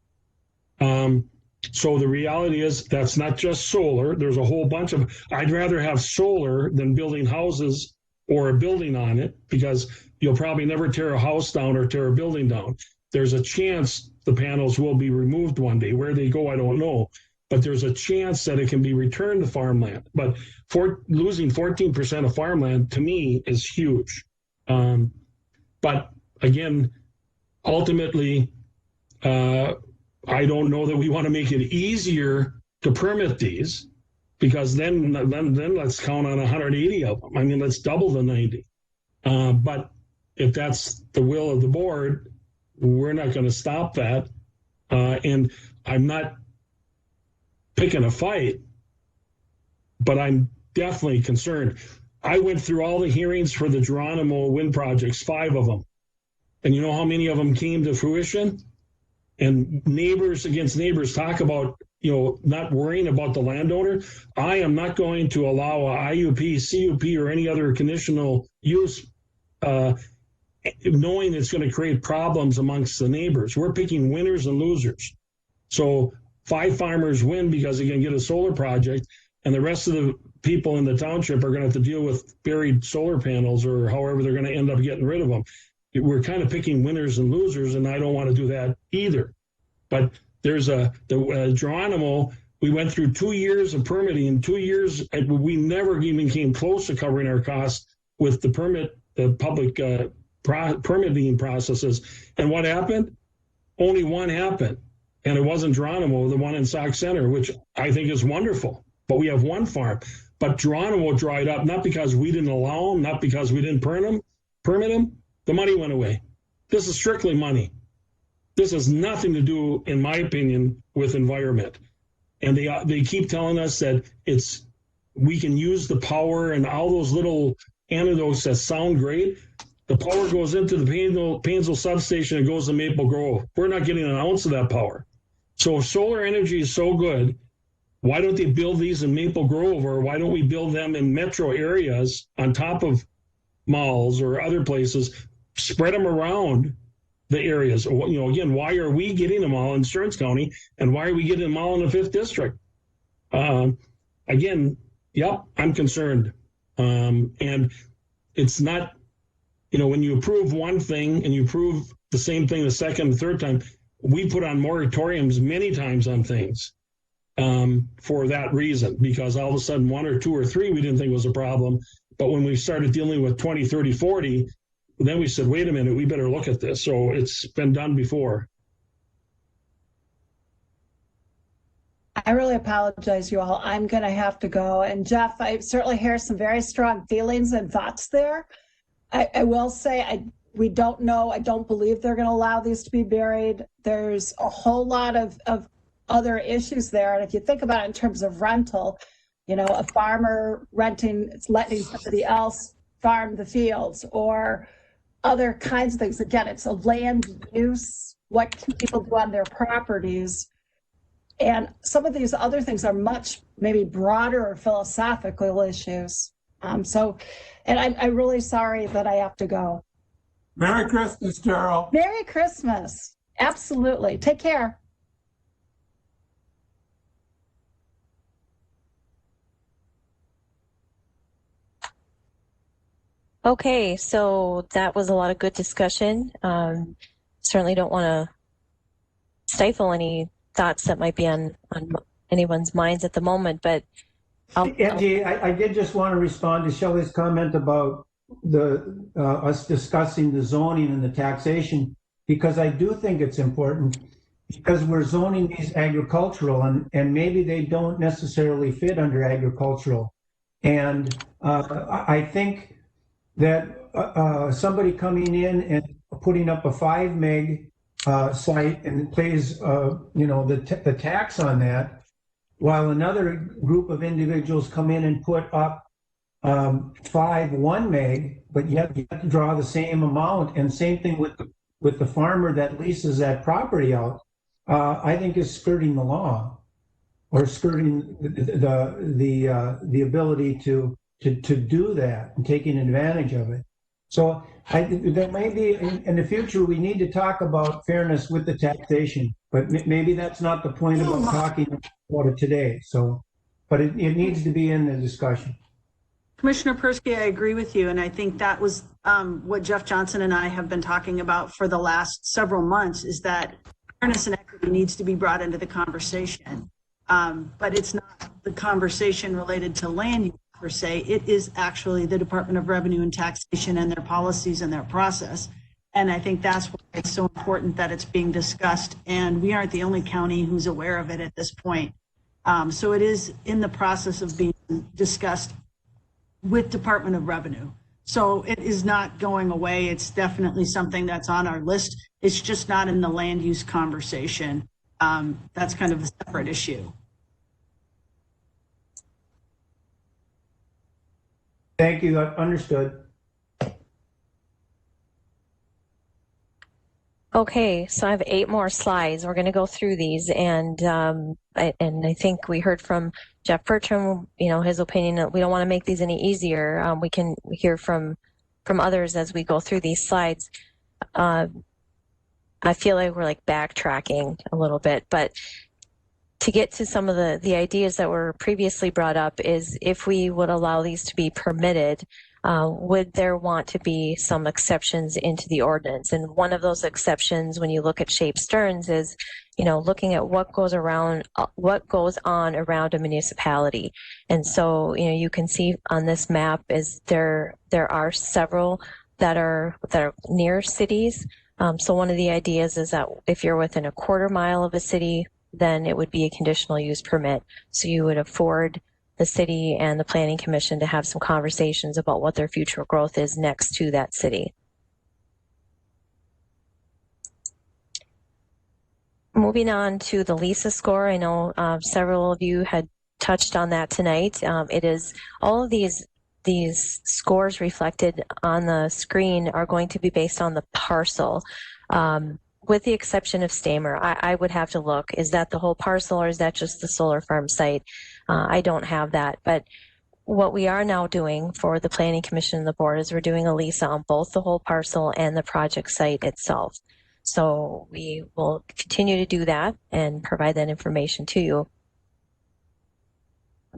So the reality is that's not just solar. There's a whole bunch of, I'd rather have solar than building houses or a building on it, because you'll probably never tear a house down or tear a building down. There's a chance the panels will be removed one day. Where they go, I don't know. But there's a chance that it can be returned to farmland. But losing 14% of farmland, to me, is huge. But again, ultimately, I don't know that we want to make it easier to permit these, because then let's count on 180 of them. I mean, let's double the 90. But if that's the will of the board, we're not going to stop that. And I'm not picking a fight, but I'm definitely concerned. I went through all the hearings for the Geronimo wind projects, 5 of them. And you know how many of them came to fruition? And neighbors against neighbors talk about, not worrying about the landowner. I am not going to allow a IUP, CUP, or any other conditional use, knowing it's going to create problems amongst the neighbors. We're picking winners and losers. So 5 farmers win because they can get a solar project, and the rest of the people in the township are going to have to deal with buried solar panels, or however they're going to end up getting rid of them. We're kind of picking winners and losers, and I don't want to do that either. But there's the Geronimo, we went through 2 years of permitting, 2 years, and we never even came close to covering our costs with the public permitting processes. And what happened? Only one happened. And it wasn't Geronimo, the one in Sauk Center, which I think is wonderful. But we have one farm. But Geronimo dried up, not because we didn't allow them, not because we didn't permit them. The money went away. This is strictly money. This has nothing to do, in my opinion, with environment. And they keep telling us that we can use the power and all those little anecdotes that sound great. The power goes into the Painesville substation and goes to Maple Grove. We're not getting an ounce of that power. So if solar energy is so good, why don't they build these in Maple Grove, or why don't we build them in metro areas on top of malls or other places, spread them around the areas? Again, why are we getting them all in Stearns County, and why are we getting them all in the 5th District? Again, yep, I'm concerned. And it's not, when you approve one thing and you approve the same thing the second and third time, we put on moratoriums many times on things for that reason, because all of a sudden 1 or 2 or 3 we didn't think was a problem. But when we started dealing with 20, 30, 40, then we said, wait a minute, we better look at this. So it's been done before. I really apologize, you all. I'm going to have to go. And Jeff, I certainly hear some very strong feelings and thoughts there. I will say we don't know. I don't believe they're going to allow these to be buried. There's a whole lot of other issues there. And if you think about it in terms of rental, a farmer letting somebody else farm the fields, or other kinds of things. Again, it's a land use. What can people do on their properties? And some of these other things are much maybe broader or philosophical issues. And I'm really sorry that I have to go. Merry Christmas, Daryl. Merry Christmas. Absolutely. Take care. Okay, so that was a lot of good discussion. Certainly don't want to stifle thoughts that might be on anyone's minds at the moment, but Angie, I did just want to respond to Shelley's comment about us discussing the zoning and the taxation, because I do think it's important, because we're zoning these agricultural, and maybe they don't necessarily fit under agricultural. And I think that somebody coming in and putting up a 5 meg site and pays the tax on that, while another group of individuals come in and put up 5 1 meg, but yet you have to draw the same amount. And same thing with the farmer that leases that property out, I think is skirting the law, or skirting the ability to do that and taking advantage of it. So there may be, in the future, we need to talk about fairness with the taxation, but maybe that's not the point about talking about it today. So, but it needs to be in the discussion. Commissioner Persky, I agree with you. And I think that was what Jeff Johnson and I have been talking about for the last several months, is that fairness and equity needs to be brought into the conversation. But it's not the conversation related to land use per se. It is actually the Department of Revenue and Taxation and their policies and their process. And I think that's why it's so important that it's being discussed. And we aren't the only county who's aware of it at this point. So it is in the process of being discussed with Department of Revenue. So it is not going away. It's definitely something that's on our list. It's just not in the land use conversation. That's kind of a separate issue. Thank you. Understood. Okay, so I have 8 more slides. We're going to go through these, and I think we heard from Jeff Bertram, his opinion that we don't want to make these any easier. We can hear from others as we go through these slides. I feel like we're like backtracking a little bit, but to get to some of the ideas that were previously brought up is, if we would allow these to be permitted, would there want to be some exceptions into the ordinance? And one of those exceptions, when you look at Shape Stearns, is looking at what goes on around a municipality. And so you can see on this map is there are several that are near cities. So one of the ideas is that if you're within a quarter mile of a city, then it would be a conditional use permit. So you would afford the city and the Planning Commission to have some conversations about what their future growth is next to that city. Moving on to the LISA score, I know several of you had touched on that tonight. It is all of these scores reflected on the screen are going to be based on the parcel. With the exception of Stamer, I would have to look, is that the whole parcel or is that just the solar farm site? I don't have that, but what we are now doing for the Planning Commission and the board is we're doing a LISA on both the whole parcel and the project site itself. So we will continue to do that and provide that information to you.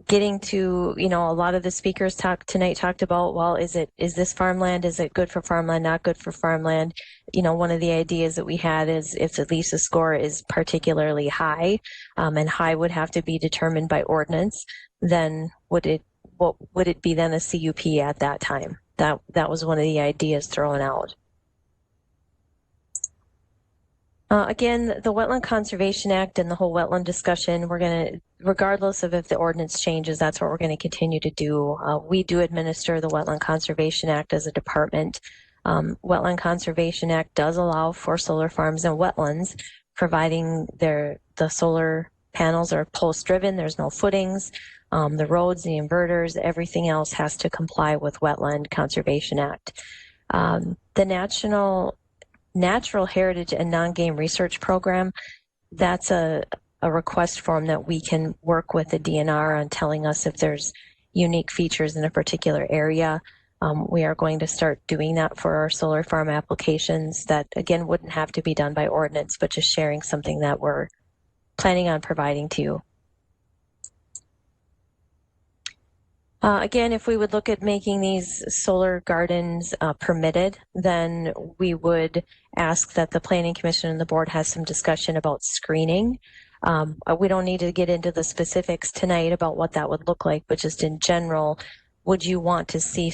Getting to, a lot of the speakers tonight talked about, well, is this farmland? Is it good for farmland? Not good for farmland? One of the ideas that we had is if the LISA score is particularly high, and high would have to be determined by ordinance, then would it be then a CUP at that time? That was one of the ideas thrown out. Again, the Wetland Conservation Act and the whole wetland discussion, we're going to, regardless of if the ordinance changes, that's what we're going to continue to do. We do administer the Wetland Conservation Act as a department. Wetland Conservation Act does allow for solar farms and wetlands, providing the solar panels are post-driven, there's no footings, the roads, the inverters, everything else has to comply with Wetland Conservation Act. The Natural Heritage and Non-Game Research Program, that's a request form that we can work with the DNR on telling us if there's unique features in a particular area. We are going to start doing that for our solar farm applications that, again, wouldn't have to be done by ordinance, but just sharing something that we're planning on providing to you. Again, if we would look at making these solar gardens permitted, then we would ask that the Planning Commission and the board has some discussion about screening. We don't need to get into the specifics tonight about what that would look like, but just in general, would you want to see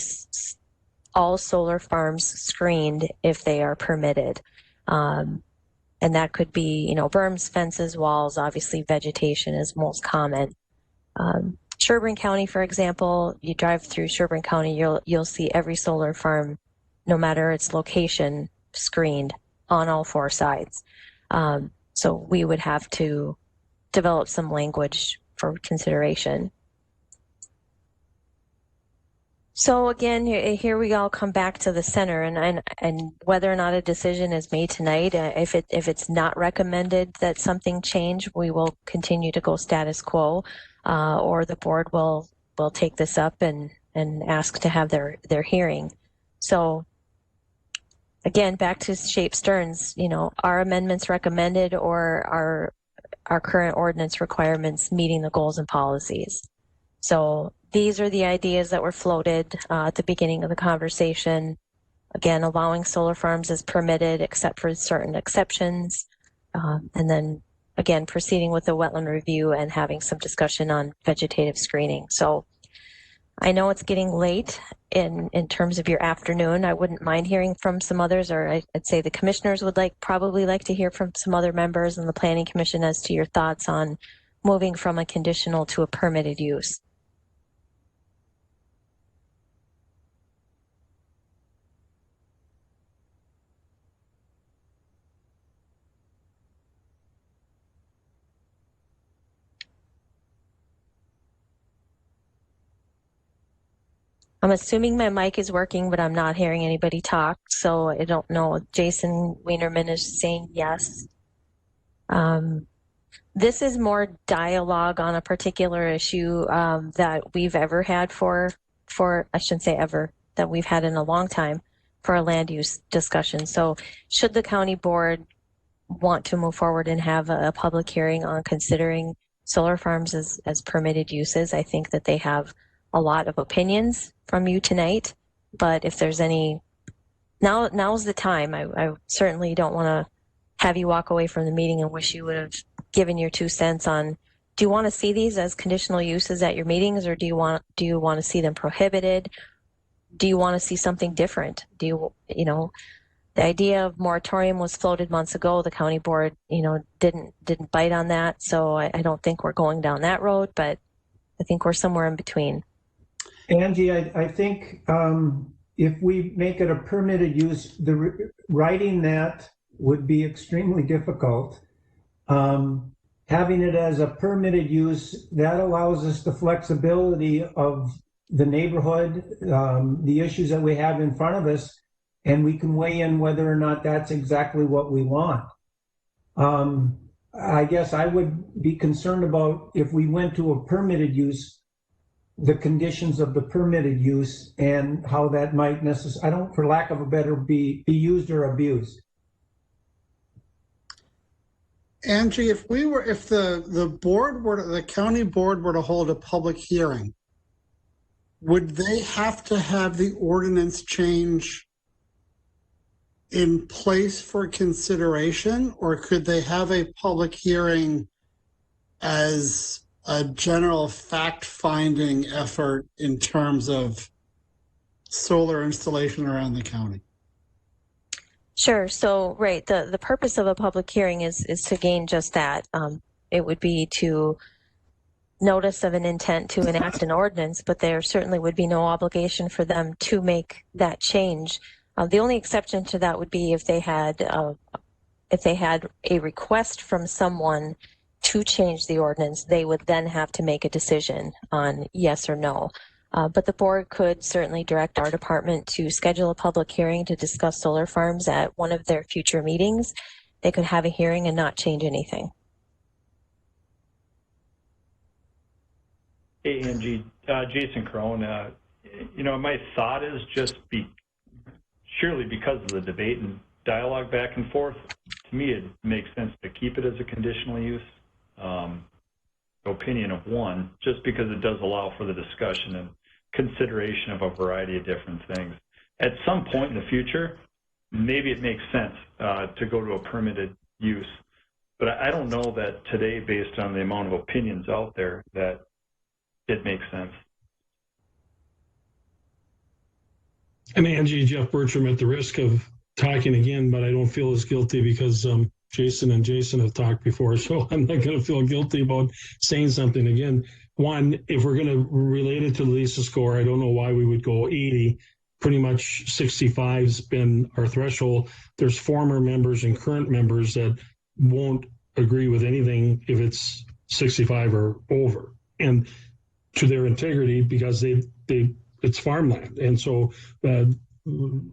all solar farms screened if they are permitted. And that could be, berms, fences, walls. Obviously, vegetation is most common. Sherburne County, for example, you drive through Sherburne County, you'll see every solar farm, no matter its location, screened on all four sides. So we would have to develop some language for consideration. So again, here we all come back to the center, and whether or not a decision is made tonight, if it's not recommended that something change, we will continue to go status quo, or the board will take this up and ask to have their hearing. So again, back to Shape Stearns, are amendments recommended, or are our current ordinance requirements meeting the goals and policies? So these are the ideas that were floated at the beginning of the conversation. Again, allowing solar farms is permitted except for certain exceptions. And then again, proceeding with the wetland review and having some discussion on vegetative screening. So I know it's getting late in terms of your afternoon. I wouldn't mind hearing from some others, or I'd say the commissioners would probably like to hear from some other members in the Planning Commission as to your thoughts on moving from a conditional to a permitted use. I'm assuming my mic is working, but I'm not hearing anybody talk, so I don't know. Jason Wienerman is saying yes. This is more dialogue on a particular issue that we've ever had for I shouldn't say ever, that we've had in a long time for a land use discussion. So should the county board want to move forward and have a public hearing on considering solar farms as permitted uses, I think that they have a lot of opinions from you tonight, but if there's any, now's the time. I certainly don't want to have you walk away from the meeting and wish you would have given your 2 cents on, do you want to see these as conditional uses at your meetings, or do you want to see them prohibited? Do you want to see something different? The idea of moratorium was floated months ago. The county board, didn't bite on that. So I don't think we're going down that road, but I think we're somewhere in between. Angie, I think if we make it a permitted use, writing that would be extremely difficult. Having it as a permitted use, that allows us the flexibility of the neighborhood, the issues that we have in front of us, and we can weigh in whether or not that's exactly what we want. I guess I would be concerned about if we went to a permitted use, the conditions of the permitted use and how that might for lack of a better, be used or abused. Angie, if the county board were to hold a public hearing, would they have to have the ordinance change in place for consideration, or could they have a public hearing as a general fact-finding effort in terms of solar installation around the county? Sure. So, right, the purpose of a public hearing is to gain just that. It would be to notice of an intent to enact an ordinance, but there certainly would be no obligation for them to make that change. The only exception to that would be if they had a request from someone to change the ordinance. They would then have to make a decision on yes or no. But the board could certainly direct our department to schedule a public hearing to discuss solar farms at one of their future meetings. They could have a hearing and not change anything. Hey, Angie, Jason Crone, my thought is surely because of the debate and dialogue back and forth, to me it makes sense to keep it as a conditional use. Opinion of one, just because it does allow for the discussion and consideration of a variety of different things. At some point in the future, maybe it makes sense to go to a permitted use, but I don't know that today, based on the amount of opinions out there, that it makes sense. And Angie, Jeff Bertram, at the risk of talking again, but I don't feel as guilty because Jason and Jason have talked before, so I'm not going to feel guilty about saying something again. One, if we're going to relate it to the Lisa score, I don't know why we would go 80. Pretty much 65's been our threshold. There's former members and current members that won't agree with anything if it's 65 or over, and to their integrity, because it's farmland. And so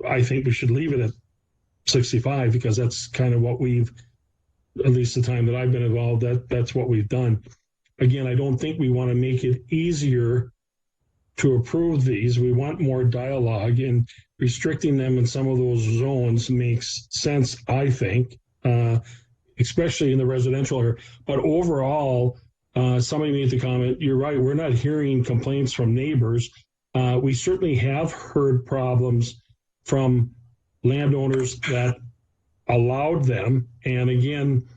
I think we should leave it at 65 because that's kind of what we've, at least the time that I've been involved, that's what we've done. Again, I don't think we want to make it easier to approve these. We want more dialogue, and restricting them in some of those zones makes sense, I think, especially in the residential area. But overall, somebody made the comment, you're right, we're not hearing complaints from neighbors. We certainly have heard problems from landowners that allowed them. And again,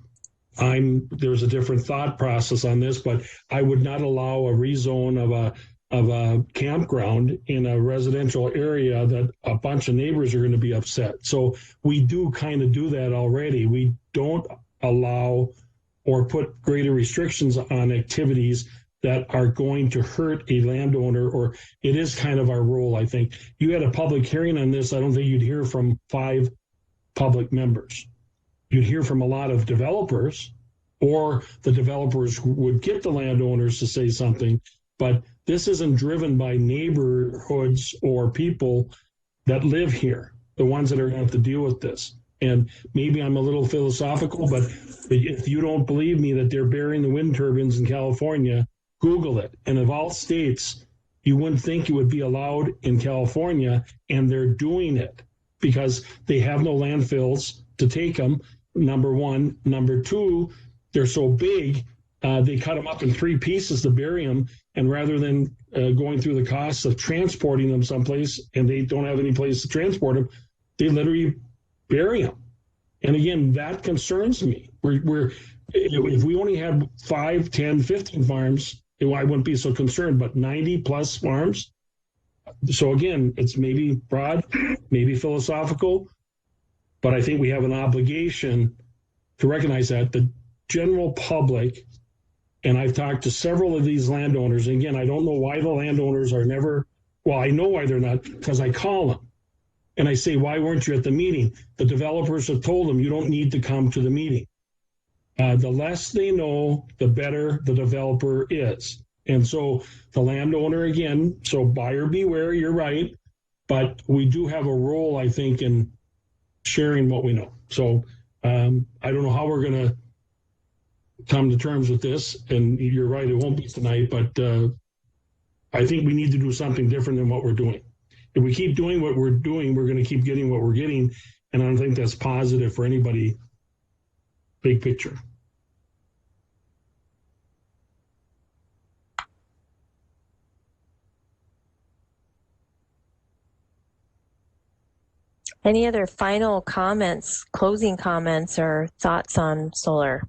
there's a different thought process on this, but I would not allow a rezone of a campground in a residential area that a bunch of neighbors are going to be upset. So we do kind of do that already. We don't allow or put greater restrictions on activities that are going to hurt a landowner, or it is kind of our role, I think. You had a public hearing on this, I don't think you'd hear from 5 public members. You'd hear from a lot of developers, or the developers would get the landowners to say something, but this isn't driven by neighborhoods or people that live here, the ones that are going to have to deal with this. And maybe I'm a little philosophical, but if you don't believe me that they're burying the wind turbines in California, Google it. And of all states, you wouldn't think it would be allowed in California, and they're doing it because they have no landfills to take them, number one. Number two, they're so big, they cut them up in 3 pieces to bury them, and rather than going through the costs of transporting them someplace, and they don't have any place to transport them, they literally bury them. And again, that concerns me. If we only had 5, 10, 15 farms, I wouldn't be so concerned, but 90 plus farms. So again, it's maybe broad, maybe philosophical, but I think we have an obligation to recognize that the general public, and I've talked to several of these landowners, and again, I don't know why the landowners are never, well, I know why they're not, because I call them. And I say, why weren't you at the meeting? The developers have told them you don't need to come to the meeting. The less they know, the better the developer is. And so the landowner, again, so buyer beware, you're right. But we do have a role, I think, in sharing what we know. So I don't know how we're going to come to terms with this. And you're right, it won't be tonight. But I think we need to do something different than what we're doing. If we keep doing what we're doing, we're going to keep getting what we're getting. And I don't think that's positive for anybody, big picture. Any other final comments, closing comments, or thoughts on solar?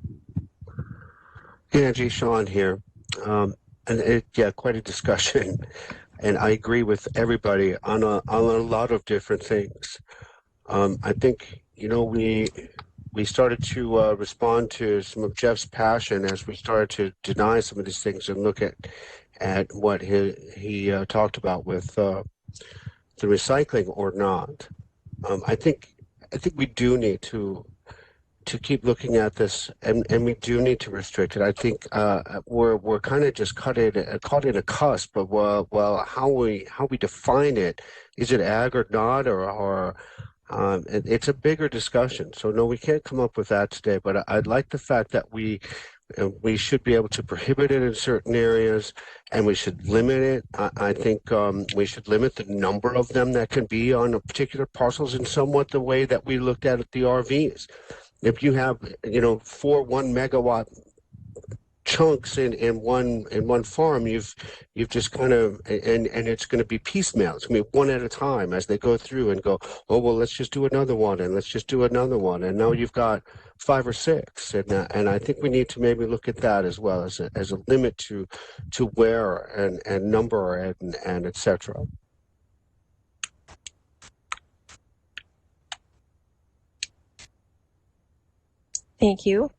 Angie, Sean here. Quite a discussion. And I agree with everybody on a lot of different things. I think, we started to respond to some of Jeff's passion as we started to deny some of these things and look at what he talked about with the recycling or not. I think we do need to keep looking at this, and we do need to restrict it. I think we're kind of just caught in a cusp of how we define it. Is it ag or not, or it's a bigger discussion. So no, we can't come up with that today. But I'd like the fact that we should be able to prohibit it in certain areas, and we should limit it. I think we should limit the number of them that can be on a particular parcels in somewhat the way that we looked at the RVs. If you have, 4 1 megawatt chunks in one farm, you've just kind of, and it's going to be piecemeal. It's going to be one at a time as they go through and go, oh, well, let's just do another one, and let's just do another one. And now you've got 5 or 6. And I think we need to maybe look at that as well as a limit to where and number and et cetera. Thank you.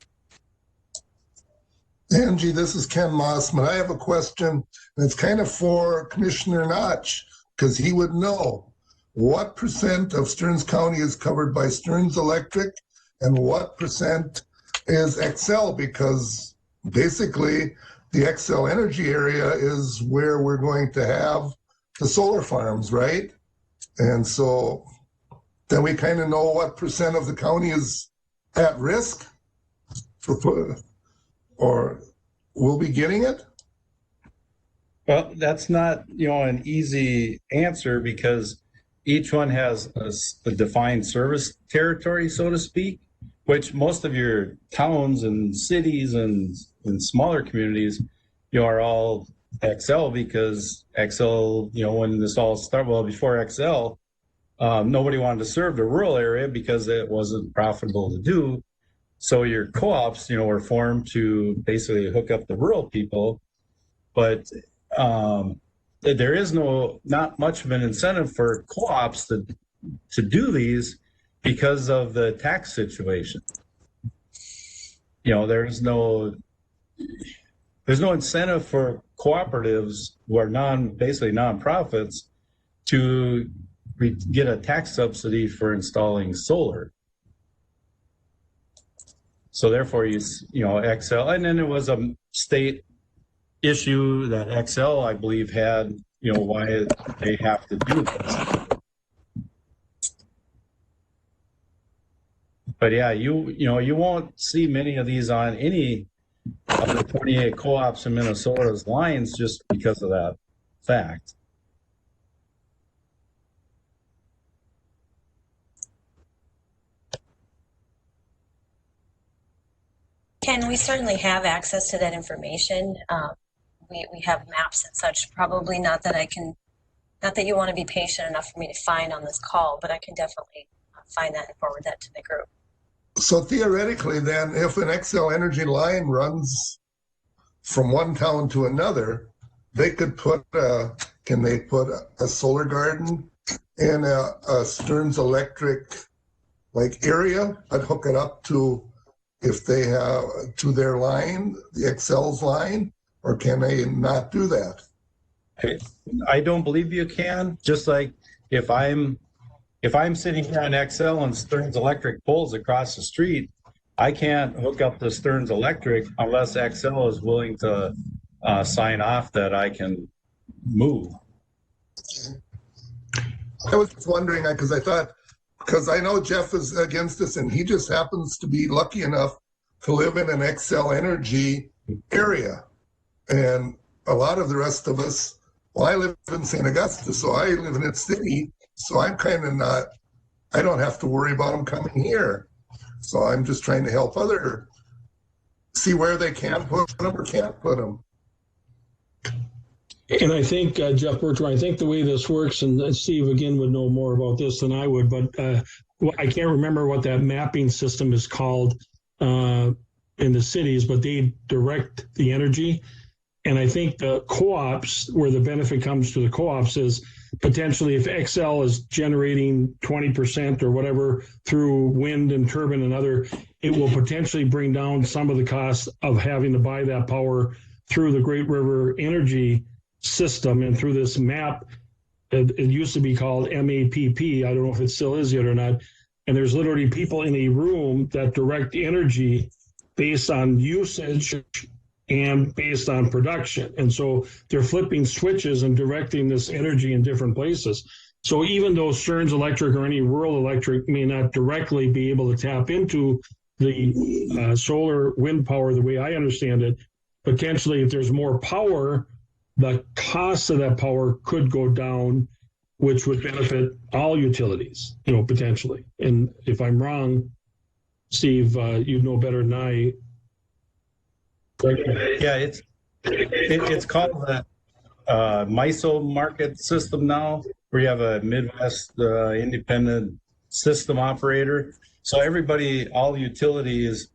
Angie, this is Ken Mossman. I have a question, and it's kind of for Commissioner Notch, because he would know. What percent of Stearns County is covered by Stearns Electric, and what percent is Xcel? Because basically, the Xcel Energy area is where we're going to have the solar farms, right? And so then we kind of know what percent of the county is at risk for, or will be getting it? Well, that's not, an easy answer because each one has a defined service territory, so to speak, which most of your towns and cities and smaller communities, are all Xcel because Xcel, when this all started, well, before Xcel, nobody wanted to serve the rural area because it wasn't profitable to do. So your co-ops, were formed to basically hook up the rural people, but there is not much of an incentive for co-ops to do these because of the tax situation. There's no incentive for cooperatives who are basically nonprofits to get a tax subsidy for installing solar. So therefore, Xcel, and then there was a state issue that Xcel, I believe, had, why they have to do this. But yeah, you won't see many of these on any of the 28 co-ops in Minnesota's lines just because of that fact. Ken, we certainly have access to that information. We have maps and such. Probably not that you want to be patient enough for me to find on this call, but I can definitely find that and forward that to the group. So theoretically then, if an Xcel Energy line runs from one town to another, they could can they put a solar garden in a Stearns Electric area and hook it up to, if they have, to their line, the Xcel's line, or can they not do that? I don't believe you can. Just like if I'm sitting here on Xcel and Stearns Electric pulls across the street, I can't hook up to Stearns Electric unless Xcel is willing to sign off that I can move. I was just wondering, because I know Jeff is against this, and he just happens to be lucky enough to live in an Xcel Energy area. And a lot of the rest of us, I live in St. Augustus, so I live in a city, so I'm kind of I don't have to worry about them coming here. So I'm just trying to help see where they can put them or can't put them. And I think, Jeff Bertram, I think the way this works, and Steve again would know more about this than I would, but I can't remember what that mapping system is called in the cities, but they direct the energy. And I think the co-ops, where the benefit comes to the co-ops, is potentially if Xcel is generating 20% or whatever through wind and turbine and other, it will potentially bring down some of the costs of having to buy that power through the Great River Energy system and through this map. It used to be called MAPP. I don't know if it still is yet or not. And there's literally people in a room that direct energy based on usage and based on production. And so they're flipping switches and directing this energy in different places. So even though Stearns Electric or any rural electric may not directly be able to tap into the solar wind power the way I understand it, potentially if there's more power, the cost of that power could go down, which would benefit all utilities, potentially. And if I'm wrong, Steve, you know better than I. Yeah, it's called the MISO market system now, where you have a Midwest independent system operator. So all utilities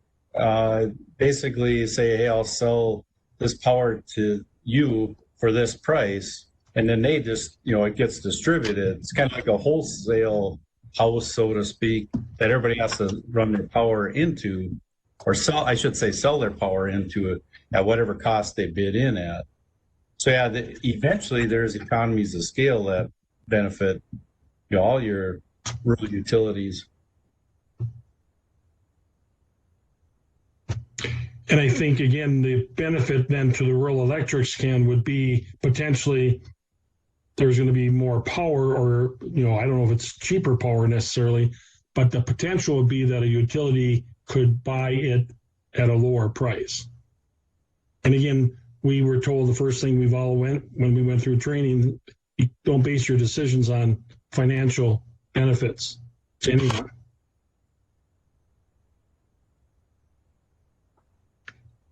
basically say, hey, I'll sell this power to you for this price, and then they just, it gets distributed. It's kind of like a wholesale house, so to speak, that everybody has to run their power into. or sell, I should say, sell their power into it at whatever cost they bid in at. So yeah, eventually there's economies of scale that benefit all your rural utilities. And I think, again, the benefit then to the rural electric scan would be potentially there's going to be more power, or, I don't know if it's cheaper power necessarily, but the potential would be that a utility could buy it at a lower price. And again, we were told the first thing when we went through training, you don't base your decisions on financial benefits to anyone.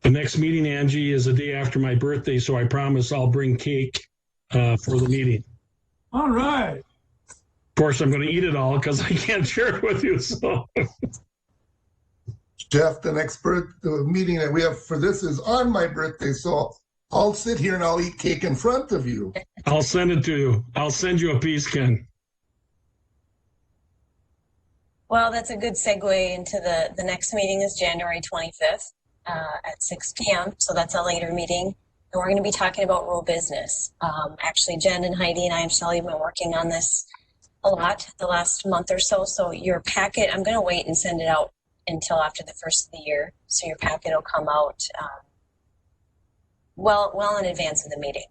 The next meeting, Angie, is the day after my birthday, so I promise I'll bring cake for the meeting. All right. Of course, I'm going to eat it all because I can't share it with you. So, Jeff, the next the meeting that we have for this is on my birthday, so I'll sit here and I'll eat cake in front of you. I'll send it to you. I'll send you a piece, Ken. Well, that's a good segue into the next meeting is January 25th. At 6 p.m. So that's a later meeting. And we're going to be talking about rural business. Actually, Jen and Heidi and I and Shelley have been working on this a lot the last month or so. So your packet, I'm going to wait and send it out until after the first of the year. So your packet will come out well in advance of the meeting.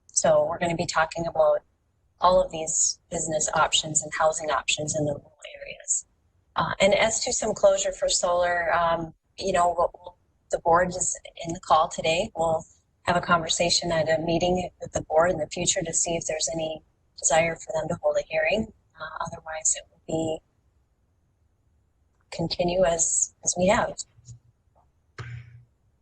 So we're going to be talking about all of these business options and housing options in the rural areas. And as to some closure for solar, the board is in the call today. We'll have a conversation at a meeting with the board in the future to see if there's any desire for them to hold a hearing. Otherwise, it will be continue as we have.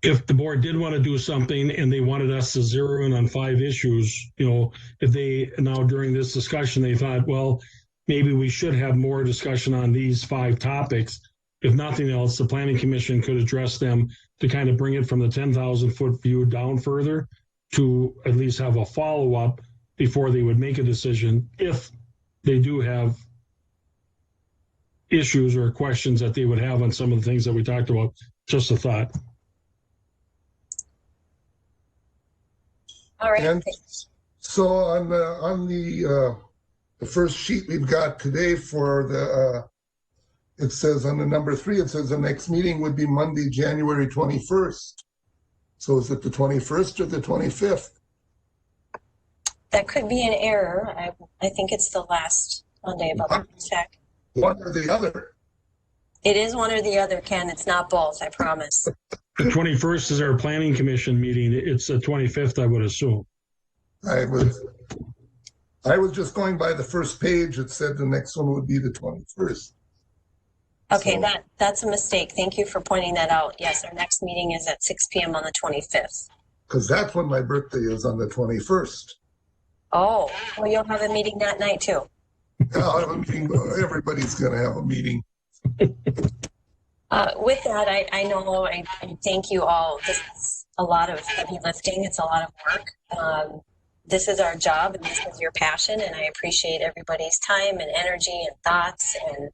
If the board did want to do something and they wanted us to zero in on 5 issues, if they now during this discussion, they thought, well, maybe we should have more discussion on these 5 topics. If nothing else, the Planning Commission could address them to kind of bring it from the 10,000-foot view down further to at least have a follow-up before they would make a decision if they do have issues or questions that they would have on some of the things that we talked about. Just a thought. All right. And so on the first sheet we've got today for the it says on the number 3, it says the next meeting would be Monday, January 21st. So is it the 21st or the 25th? That could be an error. I think it's the last Monday of the check. One or the other. It is one or the other, Ken. It's not both, I promise. The 21st is our Planning Commission meeting. It's the 25th, I would assume. I was just going by the first page. It said the next one would be the 21st. Okay, so that's a mistake. Thank you for pointing that out. Yes, our next meeting is at 6 p.m. on the 25th. Because that's when my birthday is, on the 21st. Oh, well, you'll have a meeting that night too. I'll have a meeting. Everybody's going to have a meeting. With that, I know I thank you all. This is a lot of heavy lifting. It's a lot of work. This is our job and this is your passion, and I appreciate everybody's time and energy and thoughts, and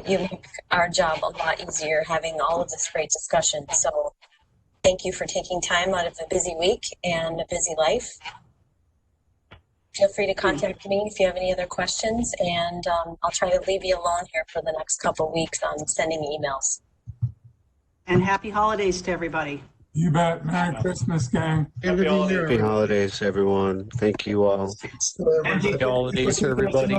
you make our job a lot easier having all of this great discussion. So thank you for taking time out of a busy week and a busy life. Feel free to contact me if you have any other questions, and I'll try to leave you alone here for the next couple of weeks on sending emails. And happy holidays to everybody. You bet. Merry Christmas, gang. Happy holidays, everyone. Thank you all. Happy holidays, everybody.